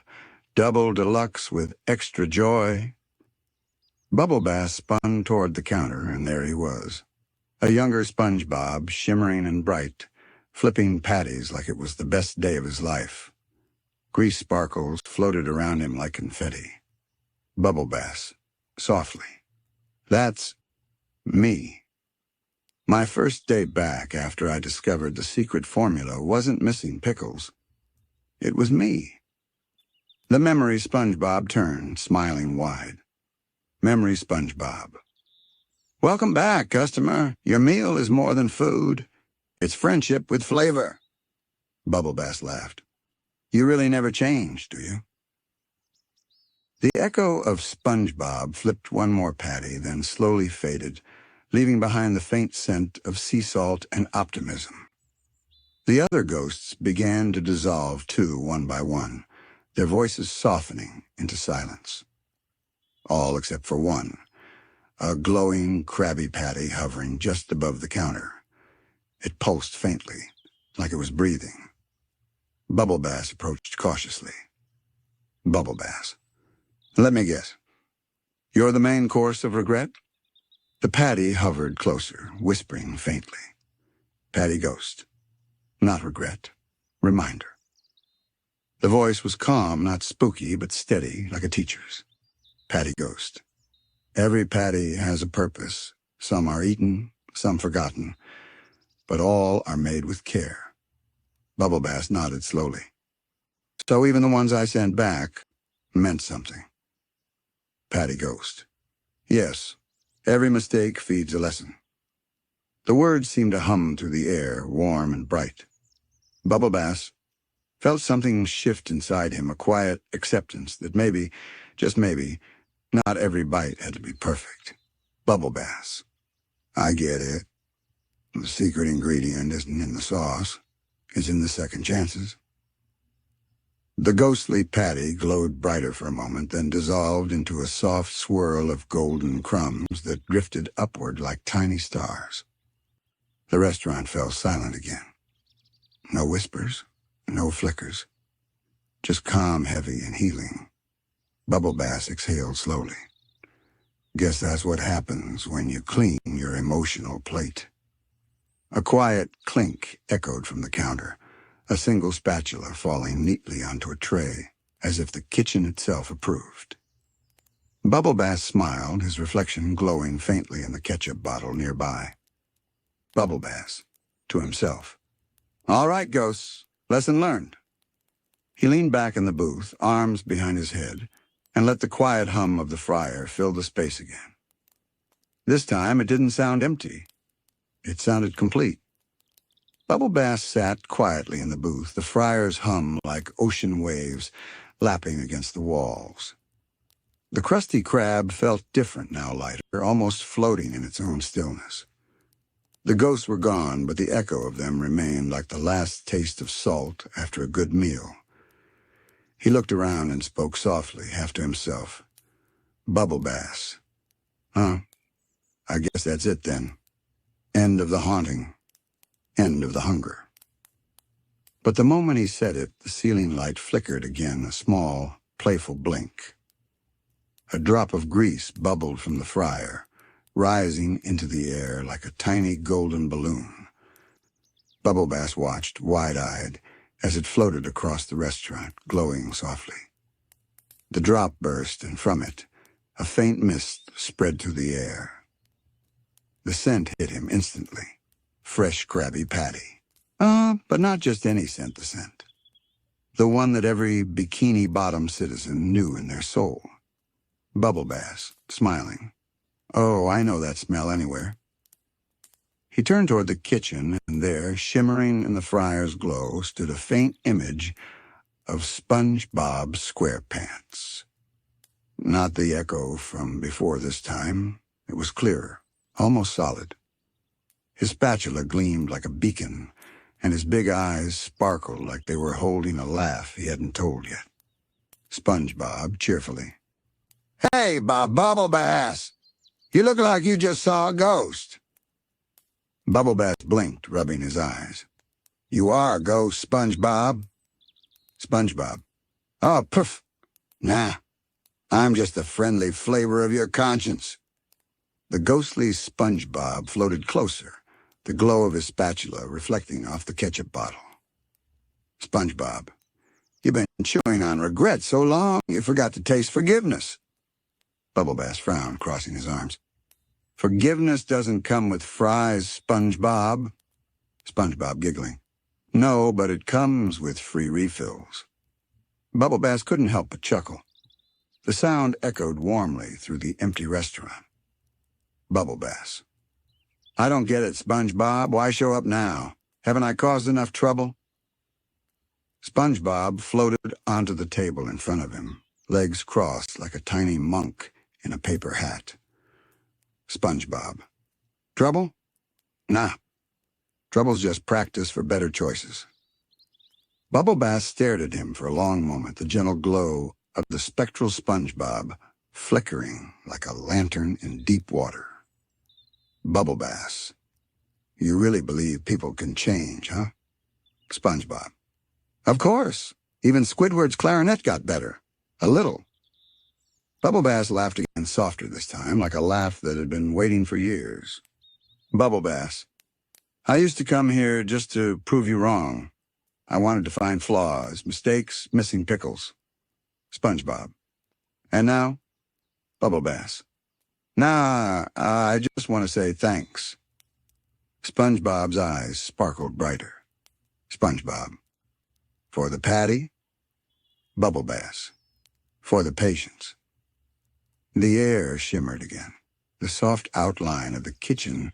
double deluxe with extra joy. Bubble Bass spun toward the counter, and there he was. A younger SpongeBob, shimmering and bright, flipping patties like it was the best day of his life. Grease sparkles floated around him like confetti. Bubble Bass, softly. That's me. My first day back after I discovered the secret formula wasn't missing pickles. It was me. The memory SpongeBob turned, smiling wide. Memory SpongeBob. Welcome back, customer. Your meal is more than food. It's friendship with flavor. Bubble Bass laughed. You really never change, do you? The echo of SpongeBob flipped one more patty, then slowly faded, leaving behind the faint scent of sea salt and optimism. The other ghosts began to dissolve too, one by one, their voices softening into silence. All except for one, a glowing Krabby Patty hovering just above the counter. It pulsed faintly, like it was breathing. Bubble Bass approached cautiously. Bubble Bass. Let me guess. You're the main course of regret? The patty hovered closer, whispering faintly. Patty Ghost. Not regret. Reminder. The voice was calm, not spooky, but steady, like a teacher's. Patty Ghost. Every patty has a purpose. Some are eaten, some forgotten, but all are made with care. Bubble Bass nodded slowly. So even the ones I sent back meant something. Patty Ghost. Yes, every mistake feeds a lesson. The words seemed to hum through the air, warm and bright. Bubble Bass felt something shift inside him, a quiet acceptance that maybe, just maybe, not every bite had to be perfect. Bubble Bass. I get it. The secret ingredient isn't in the sauce. It's in the second chances. The ghostly patty glowed brighter for a moment, then dissolved into a soft swirl of golden crumbs that drifted upward like tiny stars. The restaurant fell silent again. No whispers, no flickers. Just calm, heavy, and healing. Bubble Bass exhaled slowly. Guess that's what happens when you clean your emotional plate. A quiet clink echoed from the counter, a single spatula falling neatly onto a tray, as if the kitchen itself approved. Bubble Bass smiled, his reflection glowing faintly in the ketchup bottle nearby. Bubble Bass, to himself. All right, ghosts, lesson learned. He leaned back in the booth, arms behind his head, and let the quiet hum of the fryer fill the space again. This time it didn't sound empty. It sounded complete. Bubble Bass sat quietly in the booth, the fryer's hum like ocean waves lapping against the walls. The Krusty Krab felt different now, lighter, almost floating in its own stillness. The ghosts were gone, but the echo of them remained like the last taste of salt after a good meal. He looked around and spoke softly, half to himself. Bubble Bass. Huh? I guess that's it then. End of the haunting. End of the hunger. But the moment he said it, the ceiling light flickered again, a small, playful blink. A drop of grease bubbled from the fryer, rising into the air like a tiny golden balloon. Bubble Bass watched, wide-eyed, as it floated across the restaurant, glowing softly. The drop burst, and from it, a faint mist spread through the air. The scent hit him instantly. Fresh Krabby Patty. But not just any scent, the scent. The one that every Bikini Bottom citizen knew in their soul. Bubble Bass, smiling. Oh, I know that smell anywhere. He turned toward the kitchen, and there, shimmering in the fryer's glow, stood a faint image of SpongeBob SquarePants. Not the echo from before this time. It was clearer, almost solid. His spatula gleamed like a beacon, and his big eyes sparkled like they were holding a laugh he hadn't told yet. SpongeBob cheerfully. "Hey, Bubble Bass! You look like you just saw a ghost." Bubble Bass blinked, rubbing his eyes. "You are a ghost, SpongeBob." SpongeBob. "Oh, poof. Nah, I'm just the friendly flavor of your conscience." The ghostly SpongeBob floated closer, the glow of his spatula reflecting off the ketchup bottle. "SpongeBob, you've been chewing on regret so long you forgot to taste forgiveness." Bubble Bass frowned, crossing his arms. "Forgiveness doesn't come with fries, SpongeBob." SpongeBob giggling. "No, but it comes with free refills." Bubble Bass couldn't help but chuckle. The sound echoed warmly through the empty restaurant. Bubble Bass. "I don't get it, SpongeBob. Why show up now? Haven't I caused enough trouble?" SpongeBob floated onto the table in front of him, legs crossed like a tiny monk in a paper hat. SpongeBob. "Trouble? Nah. Trouble's just practice for better choices." Bubble Bass stared at him for a long moment, the gentle glow of the spectral SpongeBob flickering like a lantern in deep water. Bubble Bass. "You really believe people can change, huh?" SpongeBob. "Of course. Even Squidward's clarinet got better. A little." Bubble Bass laughed again, softer this time, like a laugh that had been waiting for years. Bubble Bass. "I used to come here just to prove you wrong. I wanted to find flaws, mistakes, missing pickles." SpongeBob. "And now?" Bubble Bass. "Nah, I just want to say thanks." SpongeBob's eyes sparkled brighter. SpongeBob. "For the patty?" Bubble Bass. "For the patience." The air shimmered again. The soft outline of the kitchen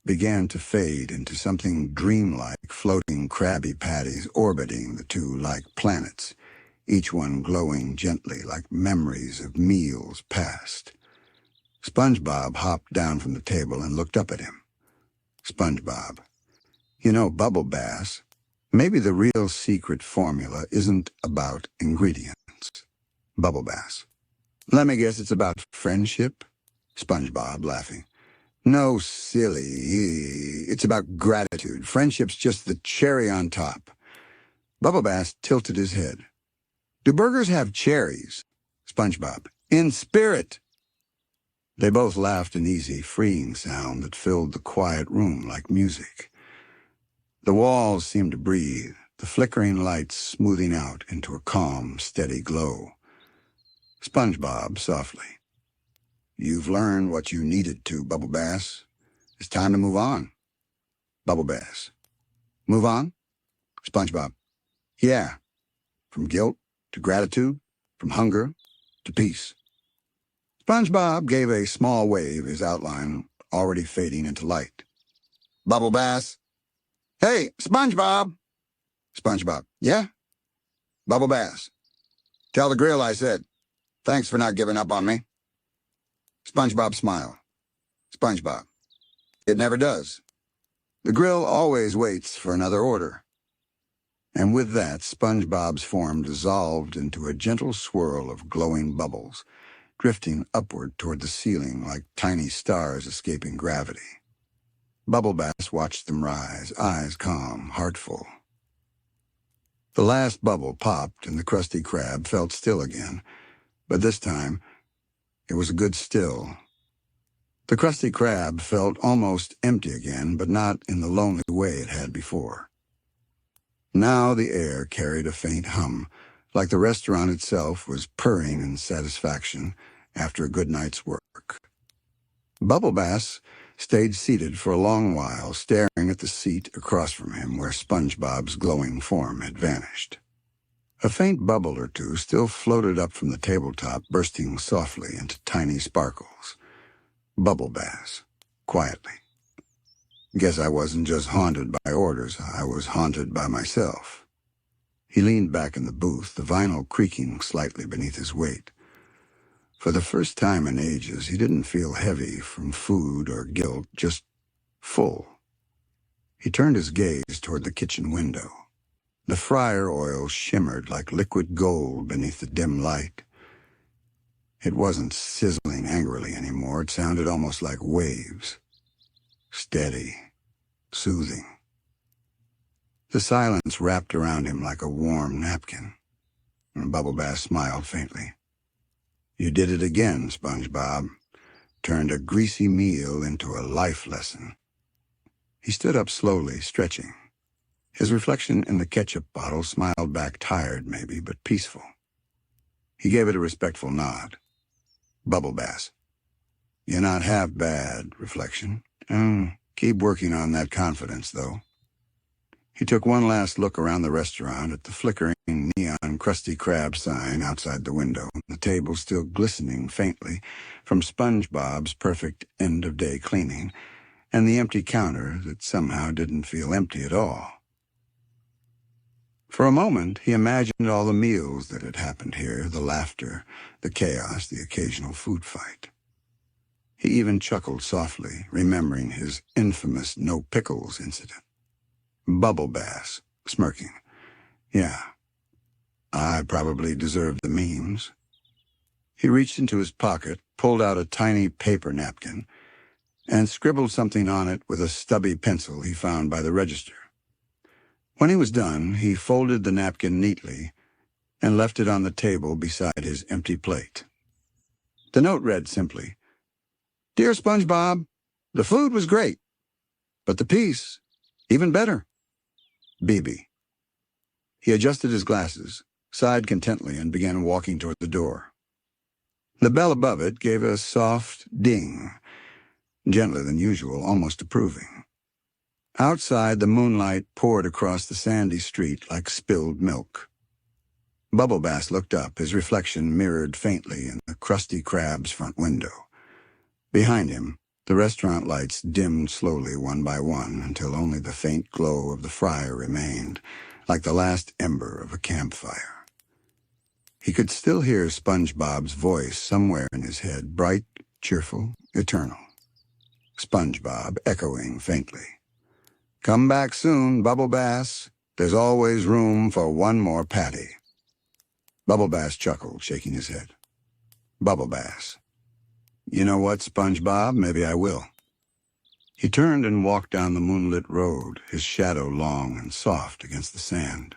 began to fade into something dreamlike, floating Krabby Patties orbiting the two like planets, each one glowing gently like memories of meals past. SpongeBob hopped down from the table and looked up at him. SpongeBob. "You know, Bubble Bass, maybe the real secret formula isn't about ingredients." Bubble Bass. "Let me guess it's about friendship?" SpongeBob laughing. "No, silly. It's about gratitude. Friendship's just the cherry on top." Bubble Bass tilted his head. "Do burgers have cherries?" SpongeBob. "In spirit." They both laughed an easy, freeing sound that filled the quiet room like music. The walls seemed to breathe, the flickering lights smoothing out into a calm, steady glow. SpongeBob softly. "You've learned what you needed to, Bubble Bass. It's time to move on." Bubble Bass. "Move on?" SpongeBob. "Yeah. From guilt to gratitude, from hunger to peace." SpongeBob gave a small wave, his outline already fading into light. Bubble Bass. "Hey, SpongeBob." SpongeBob. "Yeah?" Bubble Bass. "Tell the grill I said, thanks for not giving up on me." SpongeBob smiled. SpongeBob. "It never does. The grill always waits for another order." And with that, SpongeBob's form dissolved into a gentle swirl of glowing bubbles, drifting upward toward the ceiling like tiny stars escaping gravity. Bubble Bass watched them rise, eyes calm, heart full. The last bubble popped and the Krusty Krab felt still again, but this time it was a good still. The Krusty Krab felt almost empty again, but not in the lonely way it had before. Now the air carried a faint hum, like the restaurant itself was purring in satisfaction after a good night's work. Bubble Bass stayed seated for a long while, staring at the seat across from him where SpongeBob's glowing form had vanished. A faint bubble or two still floated up from the tabletop, bursting softly into tiny sparkles. Bubble Bass, quietly. "Guess I wasn't just haunted by orders, I was haunted by myself." He leaned back in the booth, the vinyl creaking slightly beneath his weight. For the first time in ages, he didn't feel heavy from food or guilt, just full. He turned his gaze toward the kitchen window. The fryer oil shimmered like liquid gold beneath the dim light. It wasn't sizzling angrily anymore. It sounded almost like waves. Steady, soothing. The silence wrapped around him like a warm napkin. And Bubble Bass smiled faintly. You did it again, SpongeBob. Turned a greasy meal into a life lesson. He stood up slowly, stretching. His reflection in the ketchup bottle smiled back, tired maybe, but peaceful. He gave it a respectful nod. Bubble Bass. You're not half bad, reflection. Keep working on that confidence, though. He took one last look around the restaurant at the flickering neon Krusty Krab sign outside the window, the table still glistening faintly from SpongeBob's perfect end-of-day cleaning, and the empty counter that somehow didn't feel empty at all. For a moment, he imagined all the meals that had happened here, the laughter, the chaos, the occasional food fight. He even chuckled softly, remembering his infamous no pickles incident. Bubble Bass, smirking. Yeah, I probably deserve the memes. He reached into his pocket, pulled out a tiny paper napkin, and scribbled something on it with a stubby pencil he found by the register. When he was done, he folded the napkin neatly and left it on the table beside his empty plate. The note read simply, Dear SpongeBob, the food was great, but the piece, even better. BB. He adjusted his glasses, sighed contently, and began walking toward the door. The bell above it gave a soft ding, gentler than usual, almost approving. Outside, the moonlight poured across the sandy street like spilled milk. Bubble Bass looked up, his reflection mirrored faintly in the Krusty Krab's front window. Behind him, the restaurant lights dimmed slowly one by one until only the faint glow of the fryer remained, like the last ember of a campfire. He could still hear SpongeBob's voice somewhere in his head, bright, cheerful, eternal. SpongeBob echoing faintly. Come back soon, Bubble Bass. There's always room for one more patty. Bubble Bass chuckled, shaking his head. Bubble Bass. You know what, SpongeBob? Maybe I will. He turned and walked down the moonlit road, his shadow long and soft against the sand.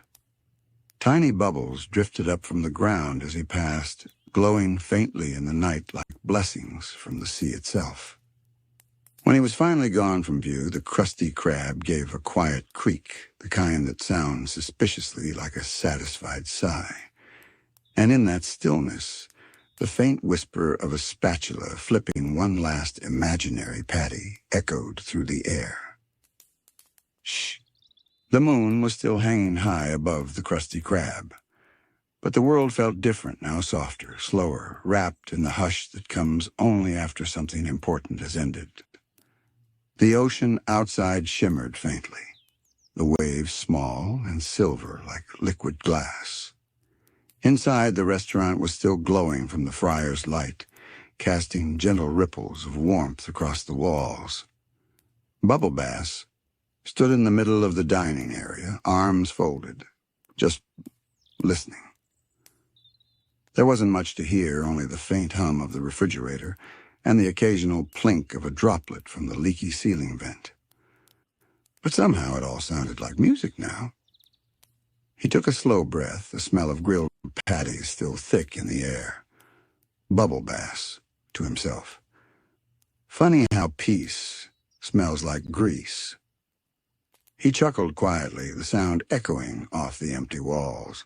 Tiny bubbles drifted up from the ground as he passed, glowing faintly in the night like blessings from the sea itself. When he was finally gone from view, the Krusty Krab gave a quiet creak, the kind that sounds suspiciously like a satisfied sigh. And in that stillness, the faint whisper of a spatula flipping one last imaginary patty echoed through the air. Shh! The moon was still hanging high above the Krusty Krab. But the world felt different now, softer, slower, wrapped in the hush that comes only after something important has ended. The ocean outside shimmered faintly, the waves small and silver like liquid glass. Inside, the restaurant was still glowing from the fryer's light, casting gentle ripples of warmth across the walls. Bubble Bass stood in the middle of the dining area, arms folded, just listening. There wasn't much to hear, only the faint hum of the refrigerator and the occasional plink of a droplet from the leaky ceiling vent. But somehow it all sounded like music now. He took a slow breath, the smell of grilled patties still thick in the air. Bubble Bass, to himself. Funny how peace smells like grease. He chuckled quietly, the sound echoing off the empty walls.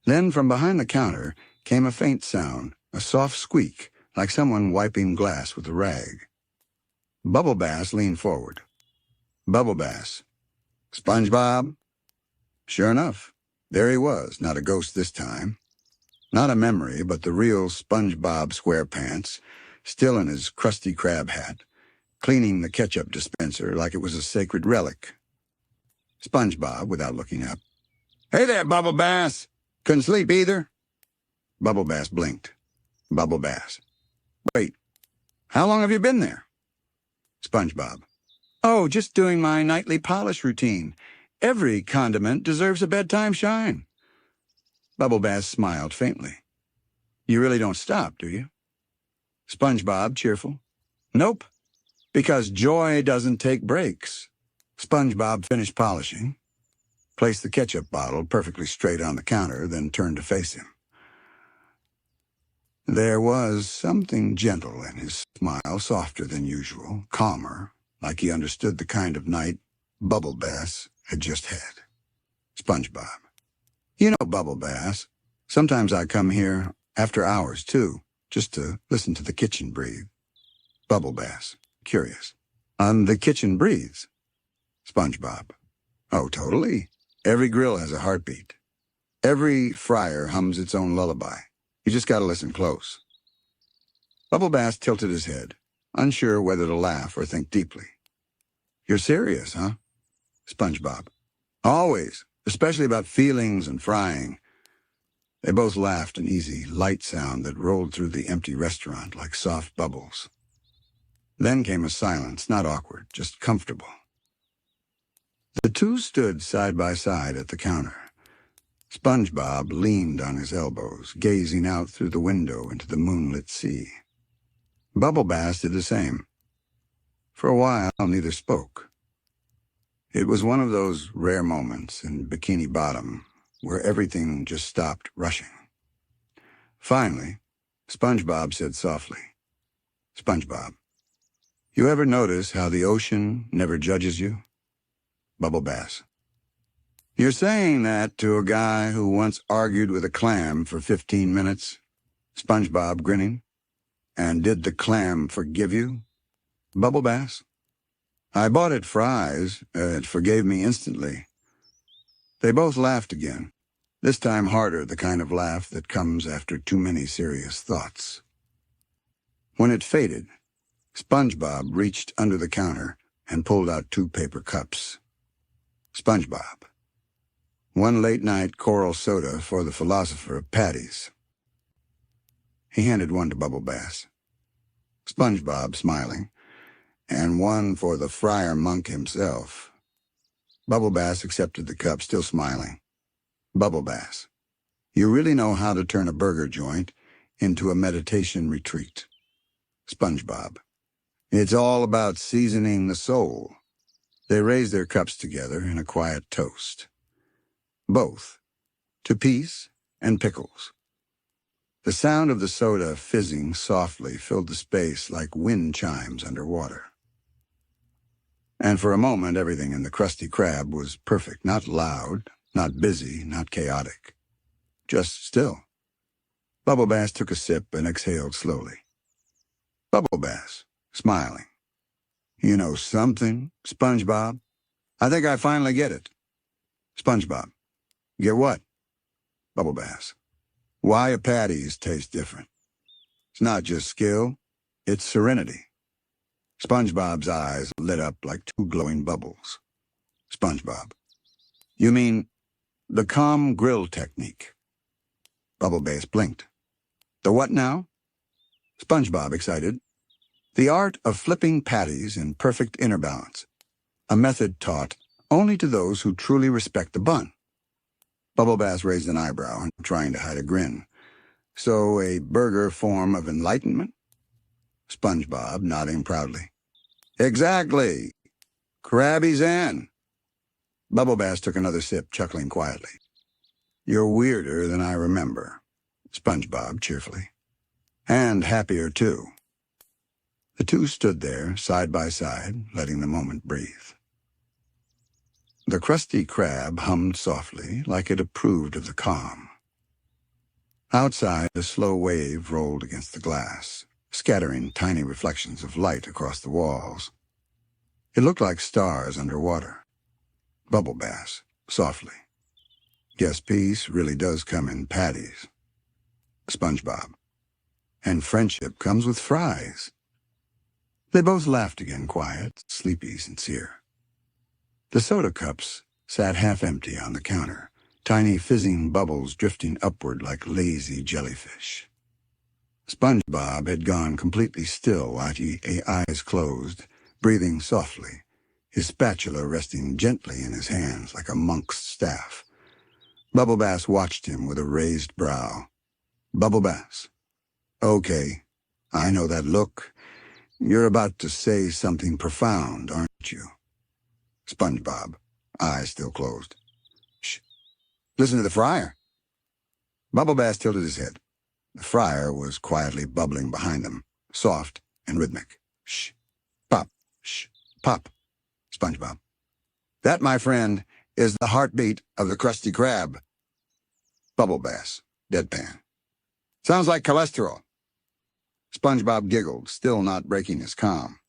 Then from behind the counter came a faint sound, a soft squeak, like someone wiping glass with a rag. Bubble Bass leaned forward. Bubble Bass. SpongeBob? Sure enough, there he was, not a ghost this time. Not a memory, but the real SpongeBob SquarePants, still in his Krusty Krab hat, cleaning the ketchup dispenser like it was a sacred relic. SpongeBob, without looking up. Hey there, Bubble Bass. Couldn't sleep either? Bubble Bass blinked. Bubble Bass. Wait, how long have you been there? SpongeBob. Oh, just doing my nightly polish routine. Every condiment deserves a bedtime shine. Bubble Bass smiled faintly. You really don't stop, do you? SpongeBob, cheerful. Nope, because joy doesn't take breaks. SpongeBob finished polishing, placed the ketchup bottle perfectly straight on the counter, then turned to face him. There was something gentle in his smile, softer than usual, calmer, like he understood the kind of night Bubble Bass had just had. SpongeBob. You know, Bubble Bass, sometimes I come here after hours, too, just to listen to the kitchen breathe. Bubble Bass, curious. The kitchen breathes. SpongeBob. Oh, totally. Every grill has a heartbeat. Every fryer hums its own lullaby. You just gotta listen close. Bubble Bass tilted his head, unsure whether to laugh or think deeply. You're serious, huh? SpongeBob. Always, especially about feelings and frying. They both laughed, an easy, light sound that rolled through the empty restaurant like soft bubbles. Then came a silence, not awkward, just comfortable. The two stood side by side at the counter. SpongeBob leaned on his elbows, gazing out through the window into the moonlit sea. Bubble Bass did the same. For a while, neither spoke. It was one of those rare moments in Bikini Bottom where everything just stopped rushing. Finally, SpongeBob said softly, SpongeBob, you ever notice how the ocean never judges you? Bubble Bass. You're saying that to a guy who once argued with a clam for 15 minutes? SpongeBob grinning. And did the clam forgive you? Bubble Bass. I bought it fries. It forgave me instantly. They both laughed again, this time harder, the kind of laugh that comes after too many serious thoughts. When it faded, SpongeBob reached under the counter and pulled out 2 paper cups. SpongeBob. One late-night coral soda for the philosopher of patties. He handed one to Bubble Bass. SpongeBob, smiling, and one for the friar monk himself. Bubble Bass accepted the cup, still smiling. Bubble Bass. You really know how to turn a burger joint into a meditation retreat. SpongeBob. It's all about seasoning the soul. They raised their cups together in a quiet toast. Both, to peace and pickles. The sound of the soda fizzing softly filled the space like wind chimes underwater. And for a moment, everything in the Krusty Krab was perfect, not loud, not busy, not chaotic. Just still. Bubble Bass took a sip and exhaled slowly. Bubble Bass, smiling. You know something, SpongeBob? I think I finally get it. SpongeBob. Get what? Bubble Bass. Why a patties taste different. It's not just skill, it's serenity. SpongeBob's eyes lit up like 2 glowing bubbles. SpongeBob. You mean the calm grill technique? Bubble Bass blinked. The what now? SpongeBob, excited. The art of flipping patties in perfect inner balance. A method taught only to those who truly respect the bun. Bubble Bass raised an eyebrow, trying to hide a grin. So a burger form of enlightenment? SpongeBob, nodding proudly. Exactly. Krabby Zen. Bubble Bass took another sip, chuckling quietly. You're weirder than I remember. SpongeBob, cheerfully. And happier, too. The two stood there, side by side, letting the moment breathe. The Krusty Krab hummed softly, like it approved of the calm. Outside, a slow wave rolled against the glass, scattering tiny reflections of light across the walls. It looked like stars underwater. Bubble Bass, softly. Guess peace really does come in patties. SpongeBob. And friendship comes with fries. They both laughed again, quiet, sleepy, sincere. The soda cups sat half empty on the counter, tiny fizzing bubbles drifting upward like lazy jellyfish. SpongeBob had gone completely still, eyes closed, breathing softly, his spatula resting gently in his hands like a monk's staff. Bubble Bass watched him with a raised brow. Bubble Bass. Okay, I know that look. You're about to say something profound, aren't you? SpongeBob, eyes still closed. Shh. Listen to the fryer. Bubble Bass tilted his head. The fryer was quietly bubbling behind them, soft and rhythmic. Shh. Pop. Shh. Pop. SpongeBob. That, my friend, is the heartbeat of the Krusty Krab. Bubble Bass, deadpan. Sounds like cholesterol. SpongeBob giggled, still not breaking his calm.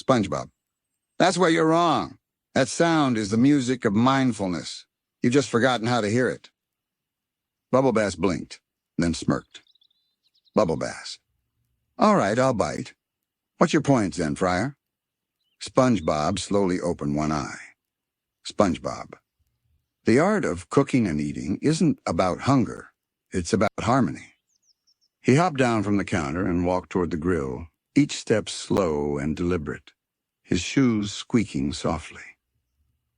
SpongeBob. That's where you're wrong. That sound is the music of mindfulness. You've just forgotten how to hear it. Bubble Bass blinked, then smirked. Bubble Bass. All right, I'll bite. What's your point, then, Friar? SpongeBob slowly opened one eye. SpongeBob. The art of cooking and eating isn't about hunger. It's about harmony. He hopped down from the counter and walked toward the grill, each step slow and deliberate, his shoes squeaking softly.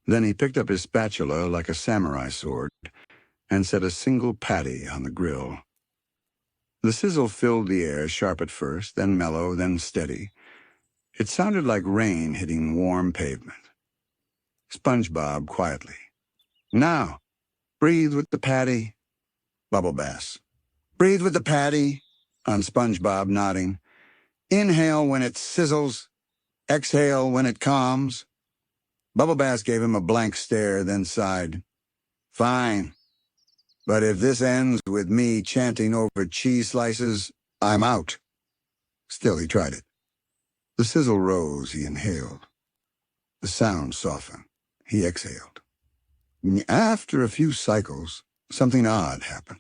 Then he picked up his spatula like a samurai sword and set a single patty on the grill. The sizzle filled the air, sharp at first, then mellow, then steady. It sounded like rain hitting warm pavement. SpongeBob quietly. Now, breathe with the patty. Bubble Bass. Breathe with the patty, on SpongeBob, nodding. Inhale when it sizzles. Exhale when it calms. Bubble Bass gave him a blank stare, then sighed. Fine. But if this ends with me chanting over cheese slices, I'm out. Still, he tried it. The sizzle rose, he inhaled. The sound softened. He exhaled. After a few cycles, something odd happened.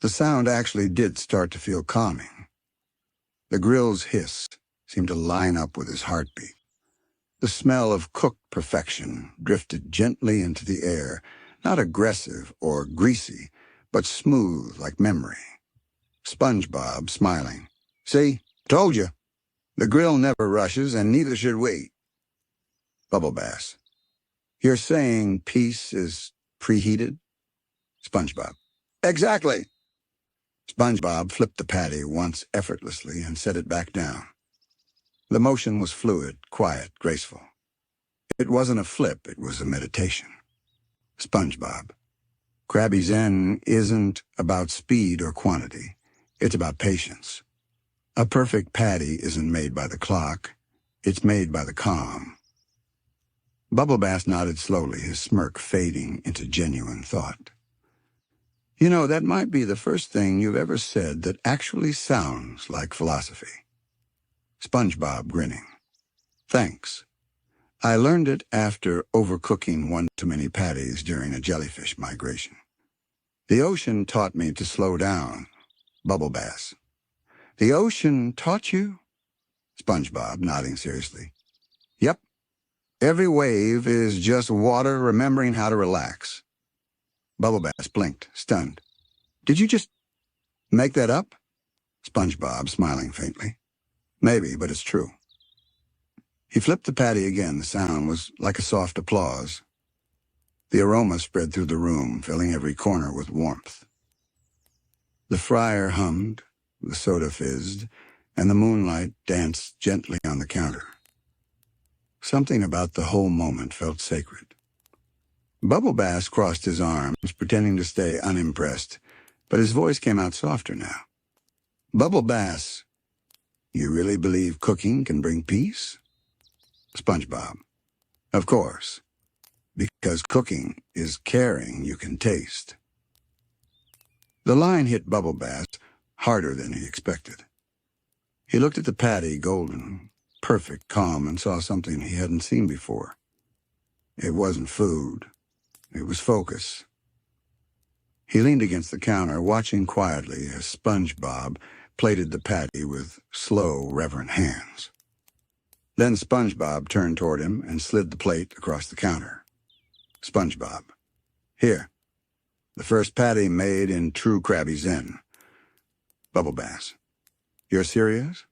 The sound actually did start to feel calming. The grill's hiss seemed to line up with his heartbeat. The smell of cooked perfection drifted gently into the air, not aggressive or greasy, but smooth like memory. SpongeBob smiling. See, told you. The grill never rushes, and neither should we. Bubble Bass. You're saying peace is preheated? SpongeBob. Exactly. SpongeBob flipped the patty once effortlessly and set it back down. The motion was fluid, quiet, graceful. It wasn't a flip, it was a meditation. SpongeBob. Krabby Zen isn't about speed or quantity. It's about patience. A perfect patty isn't made by the clock. It's made by the calm. Bubble Bass nodded slowly, his smirk fading into genuine thought. You know, that might be the first thing you've ever said that actually sounds like philosophy. SpongeBob grinning. Thanks. I learned it after overcooking one too many patties during a jellyfish migration. The ocean taught me to slow down. Bubble Bass. The ocean taught you? SpongeBob nodding seriously. Yep. Every wave is just water remembering how to relax. Bubble Bass blinked, stunned. Did you just make that up? SpongeBob smiling faintly. Maybe, but it's true. He flipped the patty again. The sound was like a soft applause. The aroma spread through the room, filling every corner with warmth. The fryer hummed, the soda fizzed, and the moonlight danced gently on the counter. Something about the whole moment felt sacred. Bubble Bass crossed his arms, pretending to stay unimpressed, but his voice came out softer now. Bubble Bass, you really believe cooking can bring peace? SpongeBob. Of course, because cooking is caring you can taste. The line hit Bubble Bass harder than he expected. He looked at the patty, golden, perfect, calm, and saw something he hadn't seen before. It wasn't food. It was focus. He leaned against the counter, watching quietly as SpongeBob plated the patty with slow, reverent hands. Then SpongeBob turned toward him and slid the plate across the counter. SpongeBob. Here. The first patty made in true Krabby Zen. Bubble Bass. You're serious?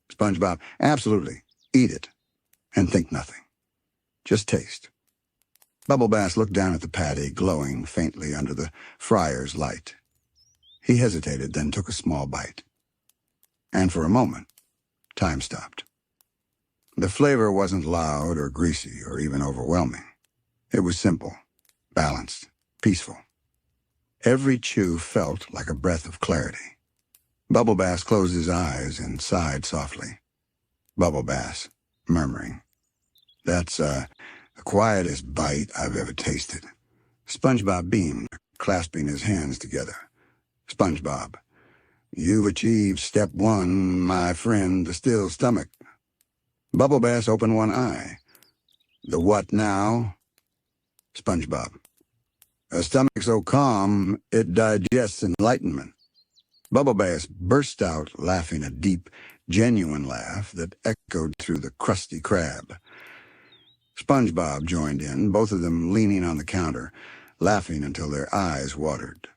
SpongeBob. Absolutely. Eat it. And think nothing. Just taste. Bubble Bass looked down at the patty, glowing faintly under the fryer's light. He hesitated, then took a small bite. And for a moment, time stopped. The flavor wasn't loud or greasy or even overwhelming. It was simple, balanced, peaceful. Every chew felt like a breath of clarity. Bubble Bass closed his eyes and sighed softly. Bubble Bass, murmuring, "That's, the quietest bite I've ever tasted." SpongeBob beamed, clasping his hands together. "SpongeBob, you've achieved step one, my friend, the still stomach." Bubble Bass opened one eye. "The what now?" SpongeBob, "A stomach so calm, it digests enlightenment." Bubble Bass burst out laughing, a deep, genuine laugh that echoed through the Krusty Krab. SpongeBob joined in, both of them leaning on the counter, laughing until their eyes watered.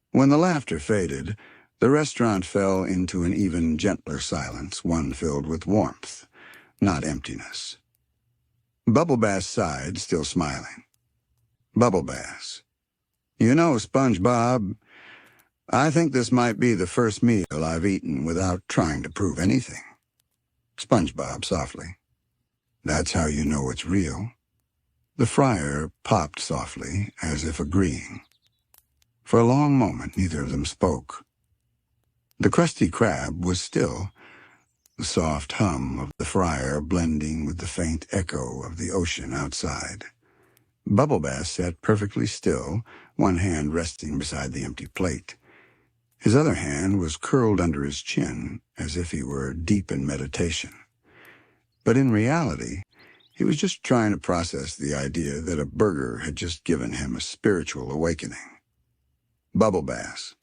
When the laughter faded, the restaurant fell into an even gentler silence, one filled with warmth, not emptiness. Bubble Bass sighed, still smiling. Bubble Bass, "You know, SpongeBob, I think this might be the first meal I've eaten without trying to prove anything." SpongeBob softly, "That's how you know it's real." The fryer popped softly, as if agreeing. For a long moment, neither of them spoke. The Krusty Krab was still, the soft hum of the fryer blending with the faint echo of the ocean outside. Bubble Bass sat perfectly still, one hand resting beside the empty plate. His other hand was curled under his chin, as if he were deep in meditation. But in reality, he was just trying to process the idea that a burger had just given him a spiritual awakening. Bubble Bass,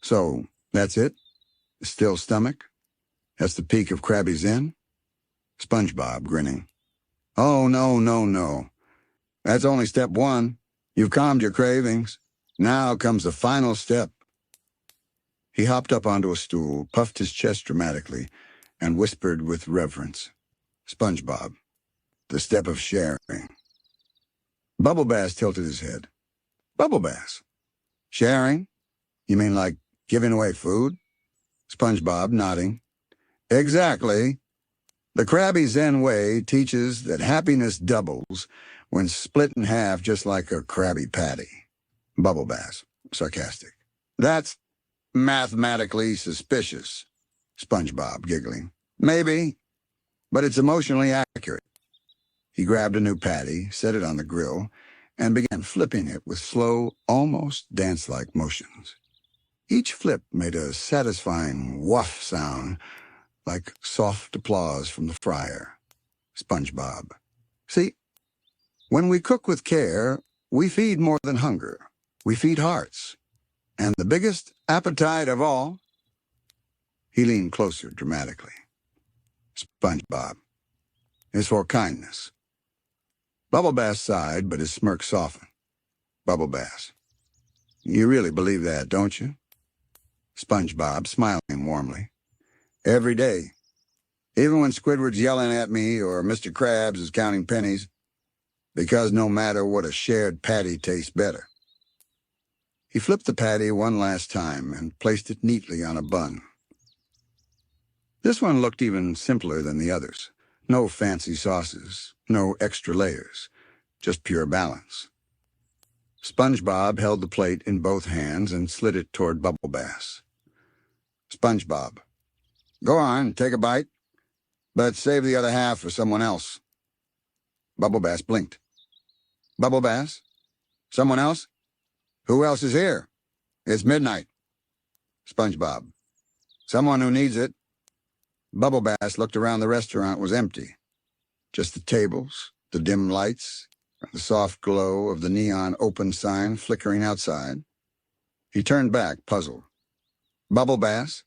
"So, that's it? Still stomach? That's the peak of Krabby's Inn?" SpongeBob, grinning, "Oh, no. That's only step one. You've calmed your cravings. Now comes the final step." He hopped up onto a stool, puffed his chest dramatically, and whispered with reverence, "SpongeBob, the step of sharing." Bubble Bass tilted his head. "Bubble Bass? Sharing? You mean like giving away food?" SpongeBob, nodding, "Exactly. The Krabby Zen way teaches that happiness doubles when split in half just like a Krabby Patty." Bubble Bass, sarcastic, "That's mathematically suspicious." SpongeBob, giggling, "Maybe, but it's emotionally accurate." He grabbed a new patty, set it on the grill, and began flipping it with slow, almost dance-like motions. Each flip made a satisfying woof sound, like soft applause from the fryer. SpongeBob, "See, when we cook with care, we feed more than hunger. We feed hearts. And the biggest appetite of all—" He leaned closer dramatically. "SpongeBob, is for kindness." Bubble Bass sighed, but his smirk softened. Bubble Bass, "You really believe that, don't you?" SpongeBob, smiling warmly, "Every day. Even when Squidward's yelling at me or Mr. Krabs is counting pennies. Because no matter what, a shared patty tastes better." He flipped the patty one last time and placed it neatly on a bun. This one looked even simpler than the others. No fancy sauces, no extra layers, just pure balance. SpongeBob held the plate in both hands and slid it toward Bubble Bass. SpongeBob, "Go on, take a bite, but save the other half for someone else." Bubble Bass blinked. "Bubble Bass? Someone else? Who else is here? It's midnight." SpongeBob, "Someone who needs it." Bubble Bass looked around. The restaurant was empty. Just the tables, the dim lights, and the soft glow of the neon open sign flickering outside. He turned back, puzzled. "Bubble Bass?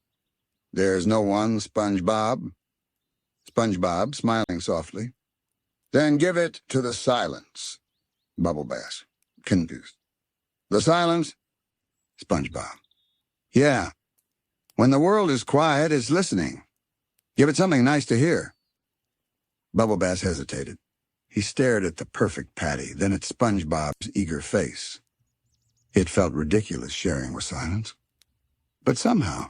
There's no one, SpongeBob." SpongeBob, smiling softly, "Then give it to the silence." Bubble Bass, confused. "The silence?" SpongeBob, "Yeah. When the world is quiet, it's listening. Give it something nice to hear." Bubble Bass hesitated. He stared at the perfect patty, then at SpongeBob's eager face. It felt ridiculous sharing with silence. But somehow,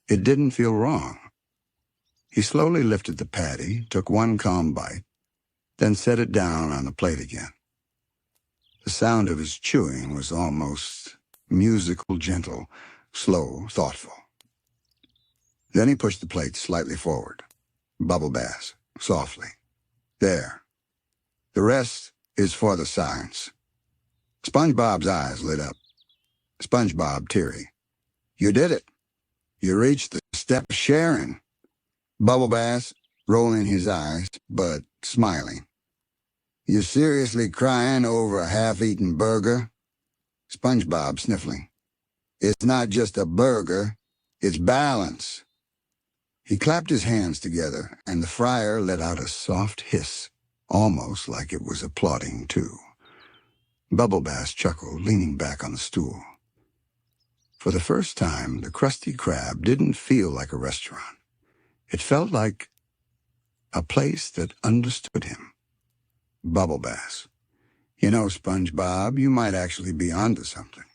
it didn't feel wrong. He slowly lifted the patty, took one calm bite, then set it down on the plate again. The sound of his chewing was almost musical, gentle, slow, thoughtful. Then he pushed the plate slightly forward. Bubble bass, softly. There. The rest is for the science. SpongeBob's eyes lit up. SpongeBob teary. You did it. You reached the step of sharing. Bubble bass, rolling his eyes, but smiling. You seriously crying over a half-eaten burger? SpongeBob sniffling. It's not just a burger, it's balance. He clapped his hands together, and the fryer let out a soft hiss, almost like it was applauding too. Bubble Bass chuckled, leaning back on the stool. For the first time, the Krusty Krab didn't feel like a restaurant. It felt like a place that understood him. Bubble Bass. You know, SpongeBob, you might actually be onto something.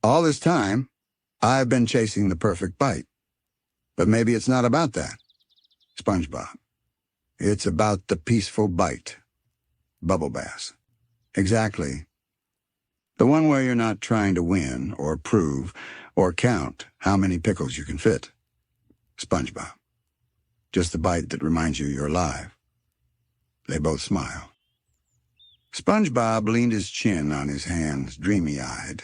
All this time, I've been chasing the perfect bite. But maybe it's not about that. SpongeBob. It's about the peaceful bite. Bubble Bass. Exactly. The one where you're not trying to win or prove or count how many pickles you can fit. SpongeBob. Just the bite that reminds you you're alive. They both smile. SpongeBob leaned his chin on his hands, dreamy-eyed.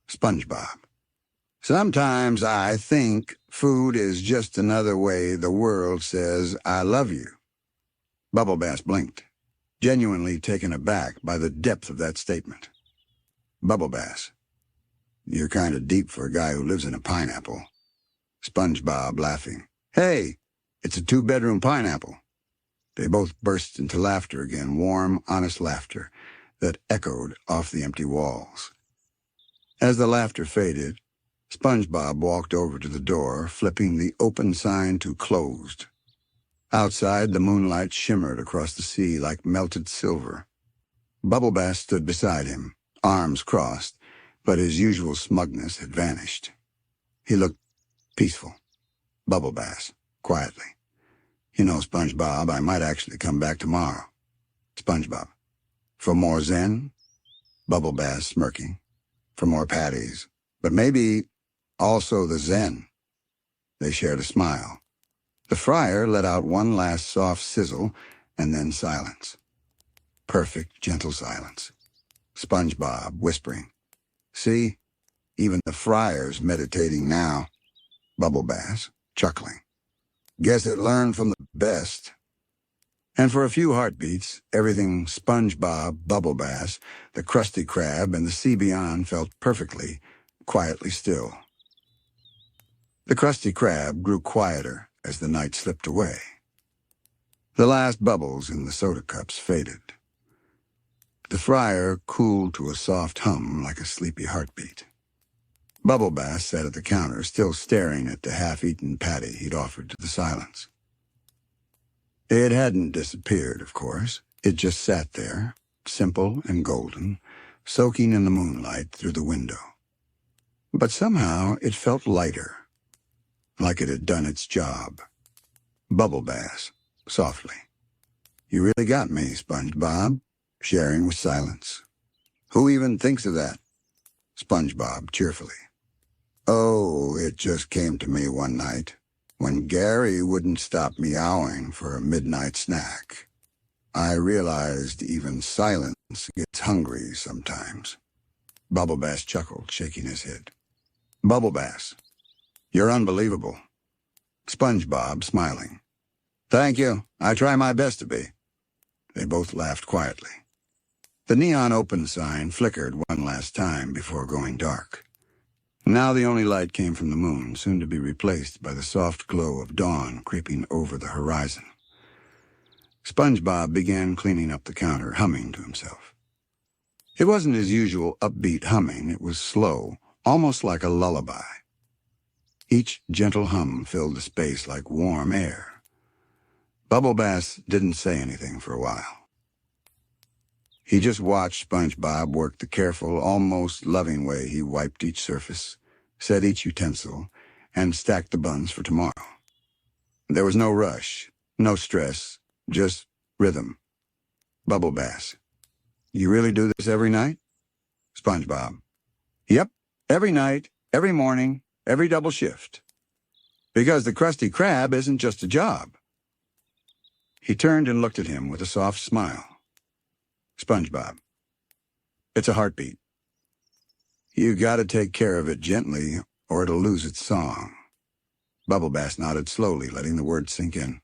SpongeBob. Sometimes I think food is just another way the world says, I love you. Bubble Bass blinked, genuinely taken aback by the depth of that statement. Bubble Bass. You're kind of deep for a guy who lives in a pineapple. SpongeBob laughing. Hey, it's a 2-bedroom pineapple. They both burst into laughter again, warm, honest laughter that echoed off the empty walls. As the laughter faded, SpongeBob walked over to the door, flipping the open sign to closed. Outside, the moonlight shimmered across the sea like melted silver. Bubble Bass stood beside him, arms crossed, but his usual smugness had vanished. He looked peaceful. Bubble Bass, quietly. You know, SpongeBob, I might actually come back tomorrow. SpongeBob. For more Zen? Bubble Bass smirking. For more patties. But maybe also the Zen. They shared a smile. The fryer let out one last soft sizzle, and then silence. Perfect, gentle silence. SpongeBob whispering. See? Even the fryer's meditating now. Bubble Bass chuckling. Guess it learned from the best. And for a few heartbeats, everything SpongeBob, Bubble Bass, the Krusty Krab, and the sea beyond felt perfectly, quietly still. The Krusty Krab grew quieter as the night slipped away. The last bubbles in the soda cups faded. The fryer cooled to a soft hum like a sleepy heartbeat. Bubble Bass sat at the counter, still staring at the half-eaten patty he'd offered to the silence. It hadn't disappeared, of course. It just sat there, simple and golden, soaking in the moonlight through the window. But somehow it felt lighter, like it had done its job. Bubble Bass, softly. You really got me, SpongeBob, sharing with silence. Who even thinks of that? SpongeBob, cheerfully. Oh, it just came to me one night, when Gary wouldn't stop meowing for a midnight snack. I realized even silence gets hungry sometimes. Bubble Bass chuckled, shaking his head. Bubble Bass, you're unbelievable. SpongeBob, smiling. Thank you. I try my best to be. They both laughed quietly. The neon open sign flickered one last time before going dark. Now the only light came from the moon, soon to be replaced by the soft glow of dawn creeping over the horizon. SpongeBob began cleaning up the counter, humming to himself. It wasn't his usual upbeat humming. It was slow, almost like a lullaby. Each gentle hum filled the space like warm air. Bubble Bass didn't say anything for a while. He just watched SpongeBob work the careful, almost loving way he wiped each surface, set each utensil, and stacked the buns for tomorrow. There was no rush, no stress, just rhythm. Bubble Bass. You really do this every night? SpongeBob. Yep, every night, every morning, every double shift. Because the Krusty Krab isn't just a job. He turned and looked at him with a soft smile. SpongeBob. It's a heartbeat. You gotta take care of it gently, or it'll lose its song. Bubble Bass nodded slowly, letting the words sink in.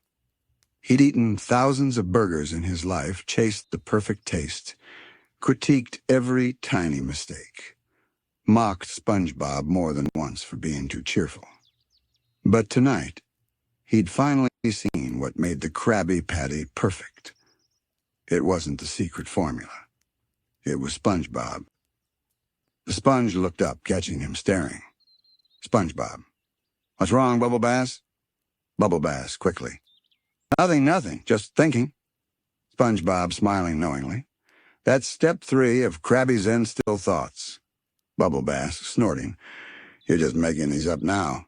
He'd eaten thousands of burgers in his life, chased the perfect taste, critiqued every tiny mistake, mocked SpongeBob more than once for being too cheerful. But tonight, he'd finally seen what made the Krabby Patty perfect. It wasn't the secret formula. It was SpongeBob. The sponge looked up, catching him staring. SpongeBob. What's wrong, Bubble Bass? Bubble Bass, quickly. Nothing, just thinking. SpongeBob, smiling knowingly. That's step 3 of Krabby Zen still thoughts. Bubble Bass, snorting. You're just making these up now.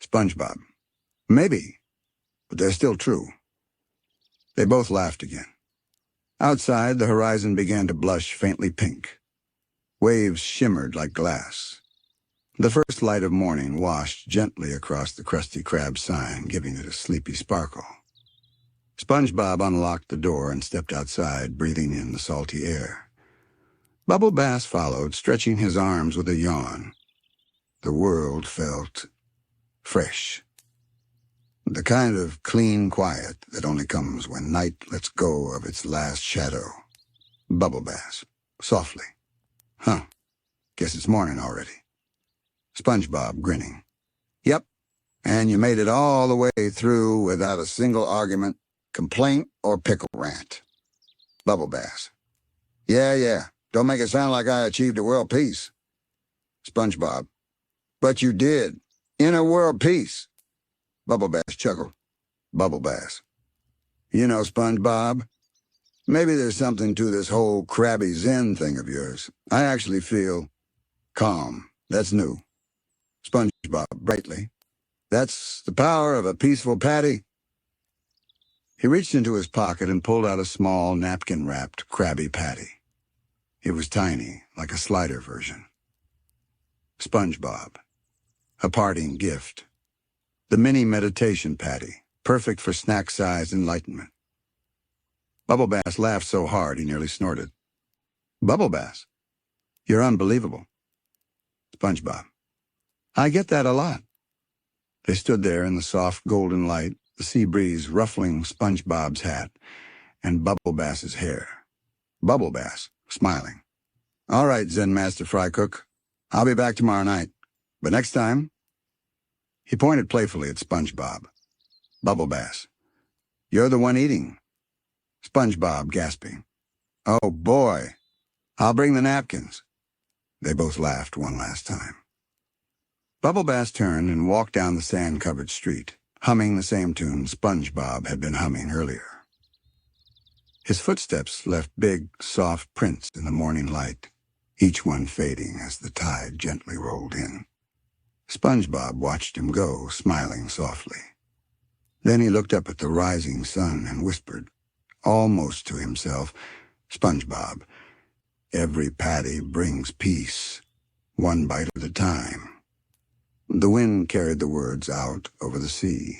SpongeBob. Maybe, but they're still true. They both laughed again. Outside, the horizon began to blush faintly pink. Waves shimmered like glass. The first light of morning washed gently across the Krusty Krab sign, giving it a sleepy sparkle. SpongeBob unlocked the door and stepped outside, breathing in the salty air. Bubble Bass followed, stretching his arms with a yawn. The world felt fresh. The kind of clean quiet that only comes when night lets go of its last shadow. Bubble Bass, softly. Huh, guess it's morning already. SpongeBob, grinning. Yep, and you made it all the way through without a single argument, complaint, or pickle rant. Bubble Bass. Yeah, don't make it sound like I achieved a world peace. SpongeBob. But you did. Inner world peace. Bubble Bass chuckled. Bubble Bass. You know, SpongeBob, maybe there's something to this whole Krabby Zen thing of yours. I actually feel calm. That's new. SpongeBob, brightly. That's the power of a peaceful patty. He reached into his pocket and pulled out a small, napkin-wrapped Krabby Patty. It was tiny, like a slider version. SpongeBob. A parting gift. The mini meditation patty, perfect for snack-sized enlightenment. Bubble Bass laughed so hard he nearly snorted. Bubble Bass, you're unbelievable. SpongeBob. I get that a lot. They stood there in the soft golden light, the sea breeze ruffling SpongeBob's hat and Bubble Bass's hair. Bubble Bass, smiling. All right, Zen Master Fry Cook. I'll be back tomorrow night. But next time... He pointed playfully at SpongeBob. Bubble Bass. You're the one eating. SpongeBob, gasping. Oh, boy. I'll bring the napkins. They both laughed one last time. Bubble Bass turned and walked down the sand-covered street, humming the same tune SpongeBob had been humming earlier. His footsteps left big, soft prints in the morning light, each one fading as the tide gently rolled in. SpongeBob watched him go, smiling softly. Then he looked up at the rising sun and whispered, almost to himself, SpongeBob, every patty brings peace, one bite at a time. The wind carried the words out over the sea,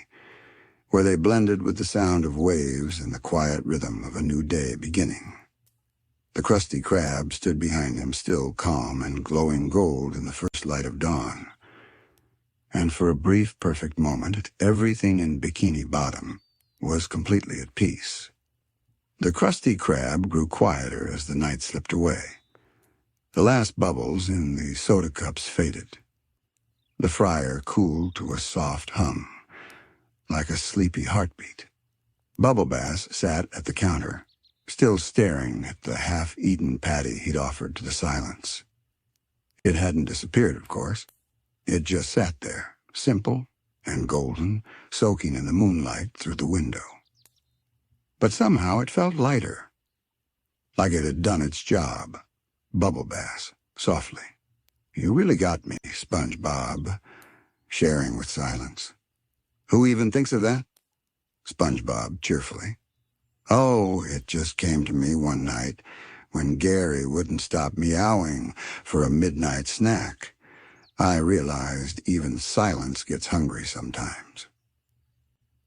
where they blended with the sound of waves and the quiet rhythm of a new day beginning. The Krusty Krab stood behind him, still calm and glowing gold in the first light of dawn. And for a brief, perfect moment, everything in Bikini Bottom was completely at peace. The Krusty Krab grew quieter as the night slipped away. The last bubbles in the soda cups faded. The fryer cooled to a soft hum, like a sleepy heartbeat. Bubble Bass sat at the counter, still staring at the half-eaten patty he'd offered to the silence. It hadn't disappeared, of course. It just sat there, simple and golden, soaking in the moonlight through the window. But somehow it felt lighter. like it had done its job. Bubble Bass, softly. You really got me, SpongeBob, sharing with silence. Who even thinks of that? SpongeBob, cheerfully. Oh, it just came to me one night when Gary wouldn't stop meowing for a midnight snack. I realized even silence gets hungry sometimes.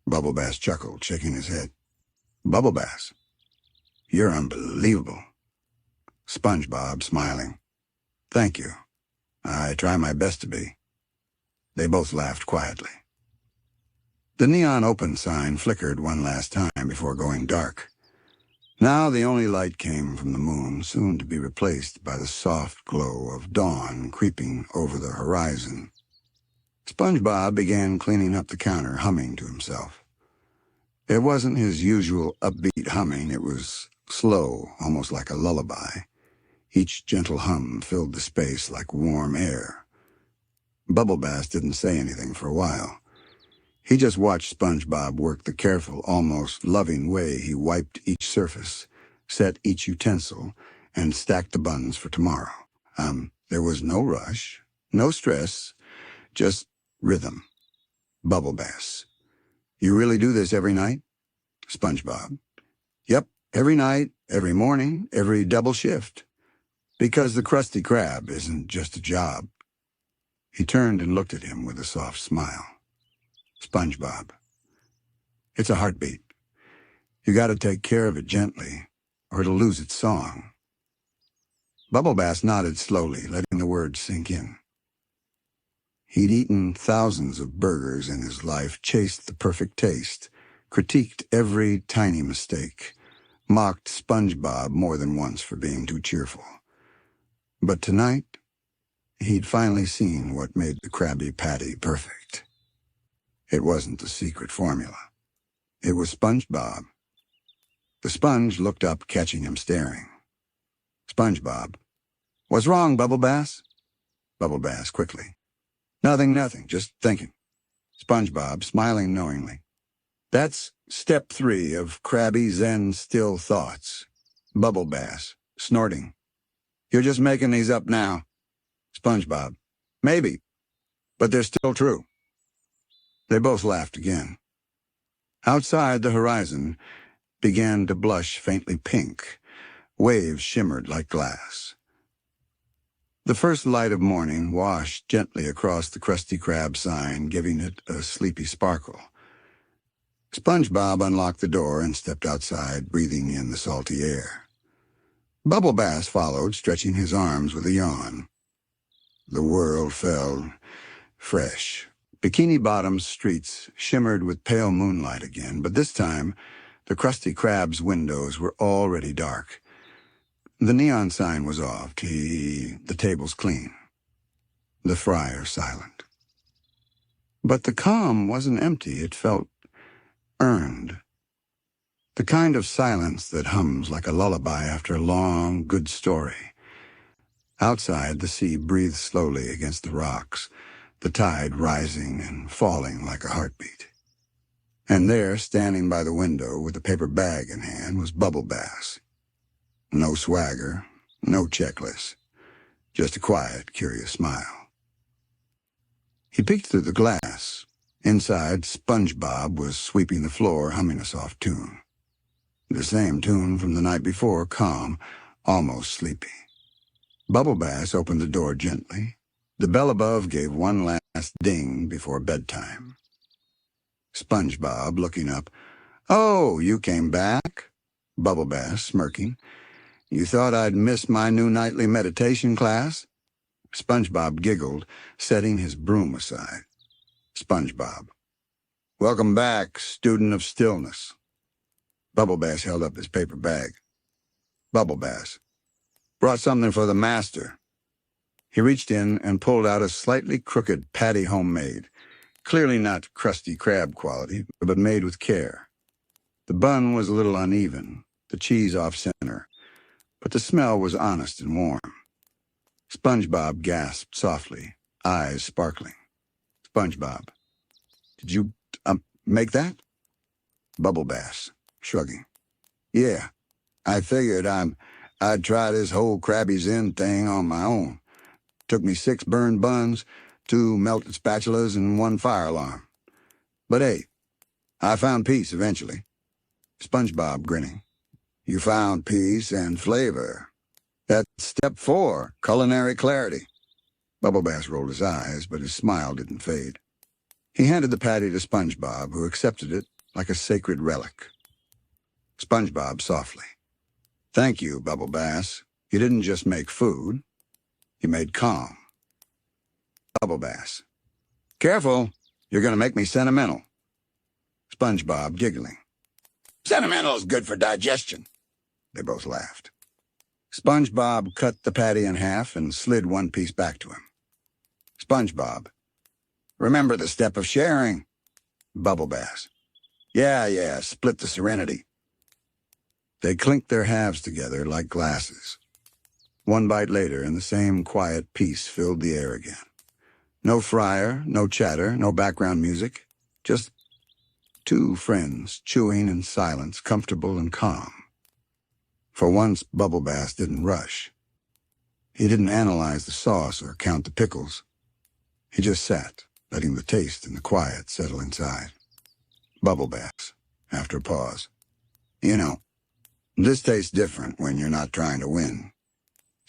Bubble Bass chuckled, shaking his head. Bubble Bass, you're unbelievable. SpongeBob, smiling. Thank you. I try my best to be. They both laughed quietly. The neon open sign flickered one last time before going dark. Now the only light came from the moon, soon to be replaced by the soft glow of dawn creeping over the horizon. SpongeBob began cleaning up the counter, humming to himself. It wasn't his usual upbeat humming. It was slow, almost like a lullaby. Each gentle hum filled the space like warm air. Bubble Bass didn't say anything for a while. He just watched SpongeBob work the careful, almost loving way he wiped each surface, set each utensil, and stacked the buns for tomorrow. There was no rush, no stress, just rhythm. Bubble Bass. You really do this every night? SpongeBob. Yep, every night, every morning, every double shift. Because the Krusty Krab isn't just a job. He turned and looked at him with a soft smile. SpongeBob. It's a heartbeat. You gotta take care of it gently, or it'll lose its song. Bubble Bass nodded slowly, letting the words sink in. He'd eaten thousands of burgers in his life, chased the perfect taste, critiqued every tiny mistake, mocked SpongeBob more than once for being too cheerful. But tonight, he'd finally seen what made the Krabby Patty perfect. It wasn't the secret formula. It was SpongeBob. The sponge looked up, catching him staring. SpongeBob. What's wrong, Bubble Bass? Bubble Bass, quickly. Nothing, just thinking. SpongeBob, smiling knowingly. That's step 3 of Krabby Zen still thoughts. Bubble Bass, snorting. You're just making these up now. SpongeBob. Maybe, but they're still true. They both laughed again. Outside, the horizon began to blush faintly pink. Waves shimmered like glass. The first light of morning washed gently across the Krusty Krab sign, giving it a sleepy sparkle. SpongeBob unlocked the door and stepped outside, breathing in the salty air. Bubble Bass followed, stretching his arms with a yawn. The world felt fresh. Bikini Bottom's streets shimmered with pale moonlight again, but this time the Krusty Krab's windows were already dark. The neon sign was off, the tables clean, the fryer silent. But the calm wasn't empty, it felt earned. The kind of silence that hums like a lullaby after a long, good story. Outside, the sea breathed slowly against the rocks, the tide rising and falling like a heartbeat. And there, standing by the window with a paper bag in hand, was Bubble Bass. No swagger, no checklist, just a quiet, curious smile. He peeked through the glass. Inside, SpongeBob was sweeping the floor, humming a soft tune. The same tune from the night before, calm, almost sleepy. Bubble Bass opened the door gently. The bell above gave one last ding before bedtime. SpongeBob, looking up. Oh, you came back? Bubble Bass, smirking. You thought I'd miss my new nightly meditation class? SpongeBob giggled, setting his broom aside. SpongeBob. Welcome back, student of stillness. Bubble Bass held up his paper bag. Bubble Bass. Brought something for the master. He reached in and pulled out a slightly crooked patty homemade, clearly not Krusty Krab quality, but made with care. The bun was a little uneven, the cheese off-center, but the smell was honest and warm. SpongeBob gasped softly, eyes sparkling. SpongeBob. Did you, make that? Bubble Bass, shrugging. Yeah, I figured I'd try this whole Krabby Zen thing on my own. Took me 6 burned buns, 2 melted spatulas, and 1 fire alarm. But hey, I found peace eventually. SpongeBob grinning. You found peace and flavor. That's step 4, culinary clarity. Bubble Bass rolled his eyes, but his smile didn't fade. He handed the patty to SpongeBob, who accepted it like a sacred relic. SpongeBob softly. Thank you, Bubble Bass. You didn't just make food. You made calm. Bubble Bass. Careful, you're going to make me sentimental. SpongeBob giggling. Sentimental is good for digestion. They both laughed. SpongeBob cut the patty in half and slid 1 piece back to him. SpongeBob. Remember the step of sharing. Bubble Bass. Yeah, split the serenity. They clinked their halves together like glasses. 1 bite later, and the same quiet peace filled the air again. No fryer, no chatter, no background music. Just 2 friends chewing in silence, comfortable and calm. For once, Bubble Bass didn't rush. He didn't analyze the sauce or count the pickles. He just sat, letting the taste and the quiet settle inside. Bubble Bass, after a pause. You know, this tastes different when you're not trying to win.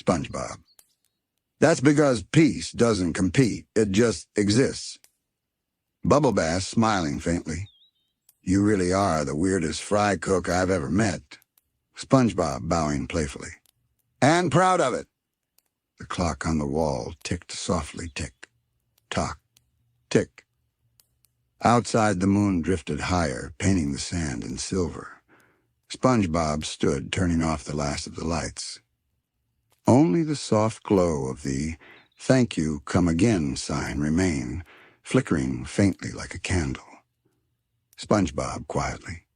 SpongeBob. That's because peace doesn't compete. It just exists. Bubble Bass smiling faintly. You really are the weirdest fry cook I've ever met. SpongeBob bowing playfully. And proud of it. The clock on the wall ticked softly. Tick, tock, tick. Outside, the moon drifted higher, painting the sand in silver. SpongeBob stood, turning off the last of the lights. Only the soft glow of the "Thank you, come again" sign remained, flickering faintly like a candle. SpongeBob quietly.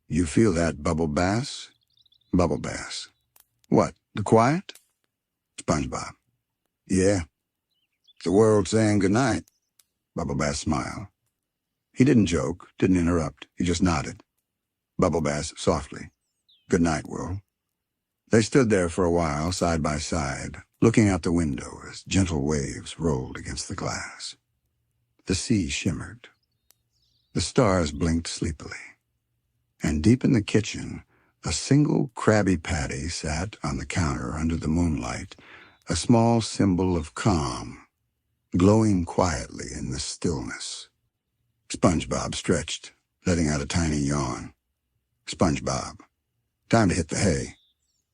You feel that, Bubble Bass? Bubble Bass. What, the quiet? SpongeBob. Yeah. The world saying goodnight. Bubble Bass smiled. He didn't joke, didn't interrupt. He just nodded. Bubble Bass softly. Good night, world. They stood there for a while, side by side, looking out the window as gentle waves rolled against the glass. The sea shimmered. The stars blinked sleepily. And deep in the kitchen, a single Krabby Patty sat on the counter under the moonlight, a small symbol of calm, glowing quietly in the stillness. SpongeBob stretched, letting out a tiny yawn. SpongeBob. Time to hit the hay.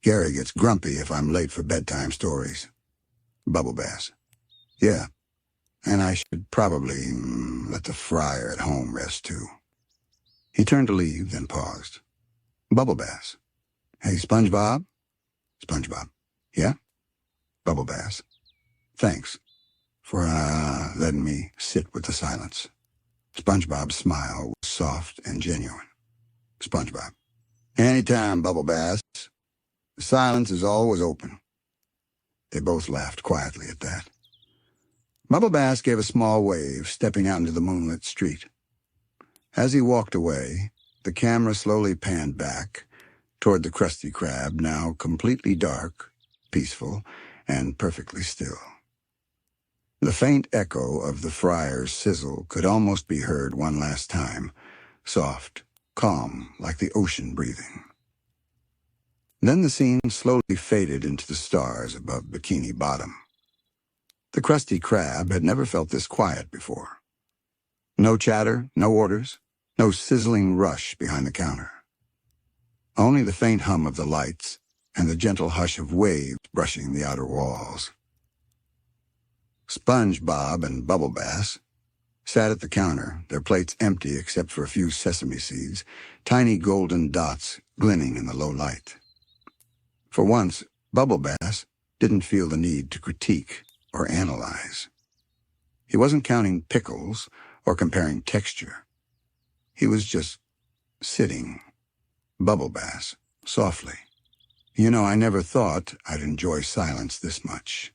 Gary gets grumpy if I'm late for bedtime stories. Bubble Bass. Yeah, and I should probably let the fryer at home rest too. He turned to leave, then paused. Bubble Bass. Hey, SpongeBob? SpongeBob. Yeah? Bubble Bass. Thanks for letting me sit with the silence. SpongeBob's smile was soft and genuine. SpongeBob. Anytime, Bubble Bass. The silence is always open. They both laughed quietly at that. Bubble Bass gave a small wave, stepping out into the moonlit street. As he walked away, the camera slowly panned back toward the Krusty Krab, now completely dark, peaceful, and perfectly still. The faint echo of the fryer's sizzle could almost be heard one last time, soft, calm, like the ocean breathing. Then the scene slowly faded into the stars above Bikini Bottom. The Krusty Krab had never felt this quiet before. No chatter, no orders, no sizzling rush behind the counter. Only the faint hum of the lights and the gentle hush of waves brushing the outer walls. SpongeBob and Bubble Bass sat at the counter, their plates empty except for a few sesame seeds, tiny golden dots glinting in the low light. For once, Bubble Bass didn't feel the need to critique or analyze. He wasn't counting pickles or comparing texture. He was just sitting. Bubble Bass, softly. You know, I never thought I'd enjoy silence this much.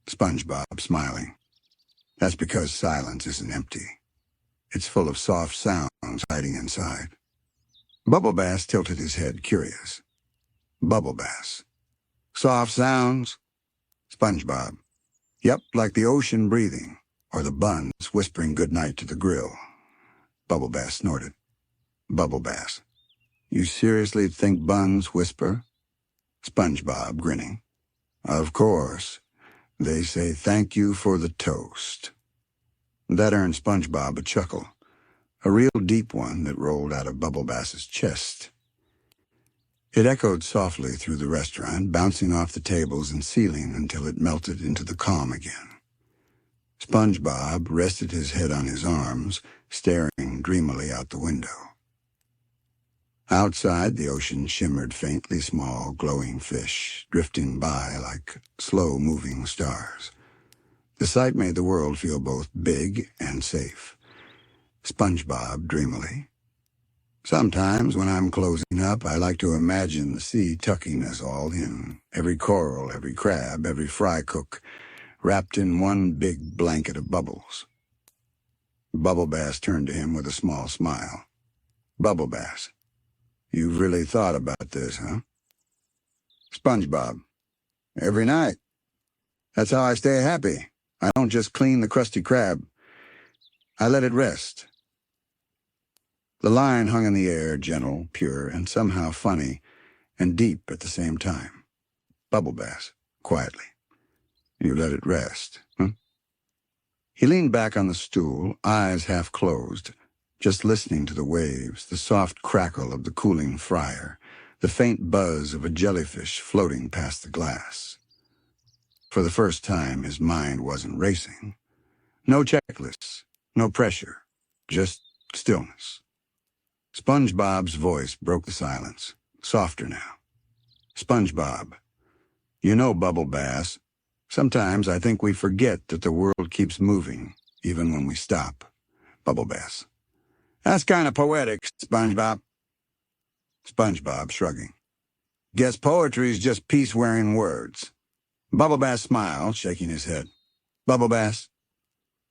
SpongeBob smiling. That's because silence isn't empty. It's full of soft sounds hiding inside. Bubble Bass tilted his head, curious. Bubble Bass. Soft sounds? SpongeBob. Yep, like the ocean breathing, or the buns whispering goodnight to the grill. Bubble Bass snorted. Bubble Bass. You seriously think buns whisper? SpongeBob, grinning. Of course. They say thank you for the toast. That earned SpongeBob a chuckle, a real deep one that rolled out of Bubble Bass's chest. It echoed softly through the restaurant, bouncing off the tables and ceiling until it melted into the calm again. SpongeBob rested his head on his arms, staring dreamily out the window. Outside, the ocean shimmered faintly small, glowing fish, drifting by like slow-moving stars. The sight made the world feel both big and safe. SpongeBob dreamily. Sometimes, when I'm closing up, I like to imagine the sea tucking us all in, every coral, every crab, every fry cook, wrapped in one big blanket of bubbles. Bubble Bass turned to him with a small smile. Bubble Bass. You've really thought about this, huh? SpongeBob. Every night. That's how I stay happy. I don't just clean the Krusty Krab. I let it rest. The line hung in the air, gentle, pure, and somehow funny, and deep at the same time. Bubble Bass, quietly. You let it rest, huh? He leaned back on the stool, eyes half closed, just listening to the waves, the soft crackle of the cooling fryer, the faint buzz of a jellyfish floating past the glass. For the first time, his mind wasn't racing. No checklists, no pressure, just stillness. SpongeBob's voice broke the silence, softer now. SpongeBob, you know, Bubble Bass, sometimes I think we forget that the world keeps moving, even when we stop. Bubble Bass. That's kind of poetic, SpongeBob. SpongeBob shrugging. Guess poetry's just peace-wearing words. Bubble Bass smiled, shaking his head. Bubble Bass,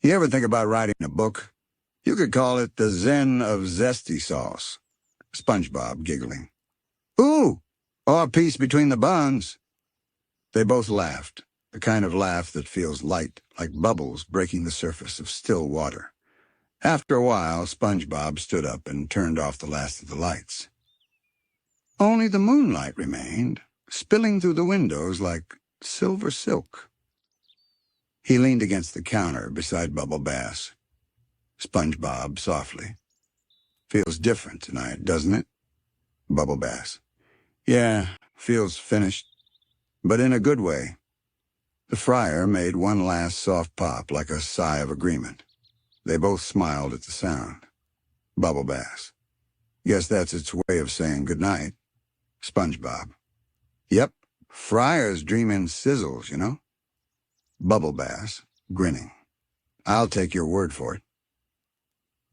you ever think about writing a book? You could call it The Zen of Zesty Sauce. SpongeBob giggling. Ooh, or Peace Between the Buns. They both laughed, the kind of laugh that feels light, like bubbles breaking the surface of still water. After a while, SpongeBob stood up and turned off the last of the lights. Only the moonlight remained, spilling through the windows like silver silk. He leaned against the counter beside Bubble Bass. SpongeBob softly. Feels different tonight, doesn't it? Bubble Bass. Yeah, feels finished, but in a good way. The fryer made one last soft pop like a sigh of agreement. They both smiled at the sound. Bubble Bass. Guess that's its way of saying goodnight. SpongeBob. Yep, fryers dream in sizzles, you know? Bubble Bass, grinning. I'll take your word for it.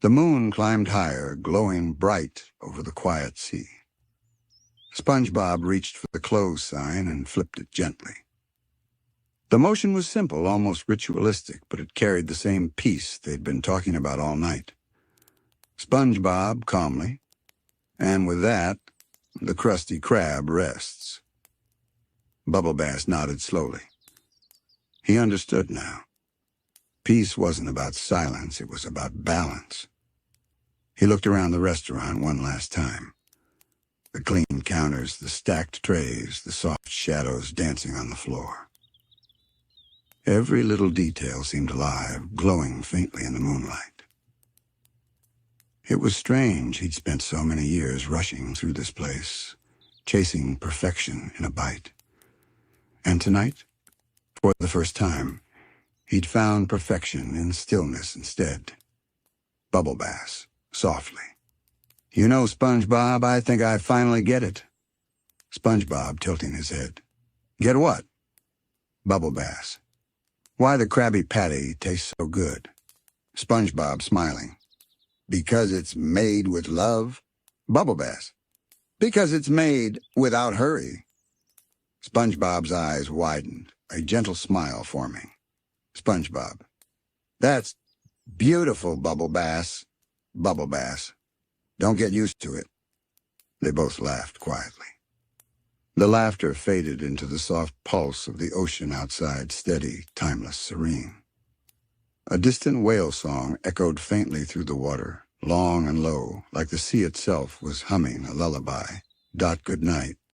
The moon climbed higher, glowing bright over the quiet sea. SpongeBob reached for the close sign and flipped it gently. The motion was simple, almost ritualistic, but it carried the same peace they'd been talking about all night. SpongeBob calmly, and with that, the Krusty Krab rests. Bubble Bass nodded slowly. He understood now. Peace wasn't about silence, it was about balance. He looked around the restaurant one last time. The clean counters, the stacked trays, the soft shadows dancing on the floor. Every little detail seemed alive, glowing faintly in the moonlight. It was strange he'd spent so many years rushing through this place, chasing perfection in a bite. And tonight, for the first time, he'd found perfection in stillness instead. Bubble Bass, softly. You know, SpongeBob, I think I finally get it. SpongeBob tilting his head. Get what? Bubble Bass. Why the Krabby Patty tastes so good. SpongeBob smiling. Because it's made with love. Bubble Bass. Because it's made without hurry. SpongeBob's eyes widened, a gentle smile forming. SpongeBob. That's beautiful, Bubble Bass. Bubble Bass. Don't get used to it. They both laughed quietly. The laughter faded into the soft pulse of the ocean outside, steady, timeless, serene. A distant whale song echoed faintly through the water, long and low, like the sea itself was humming a lullaby. Dot, good night.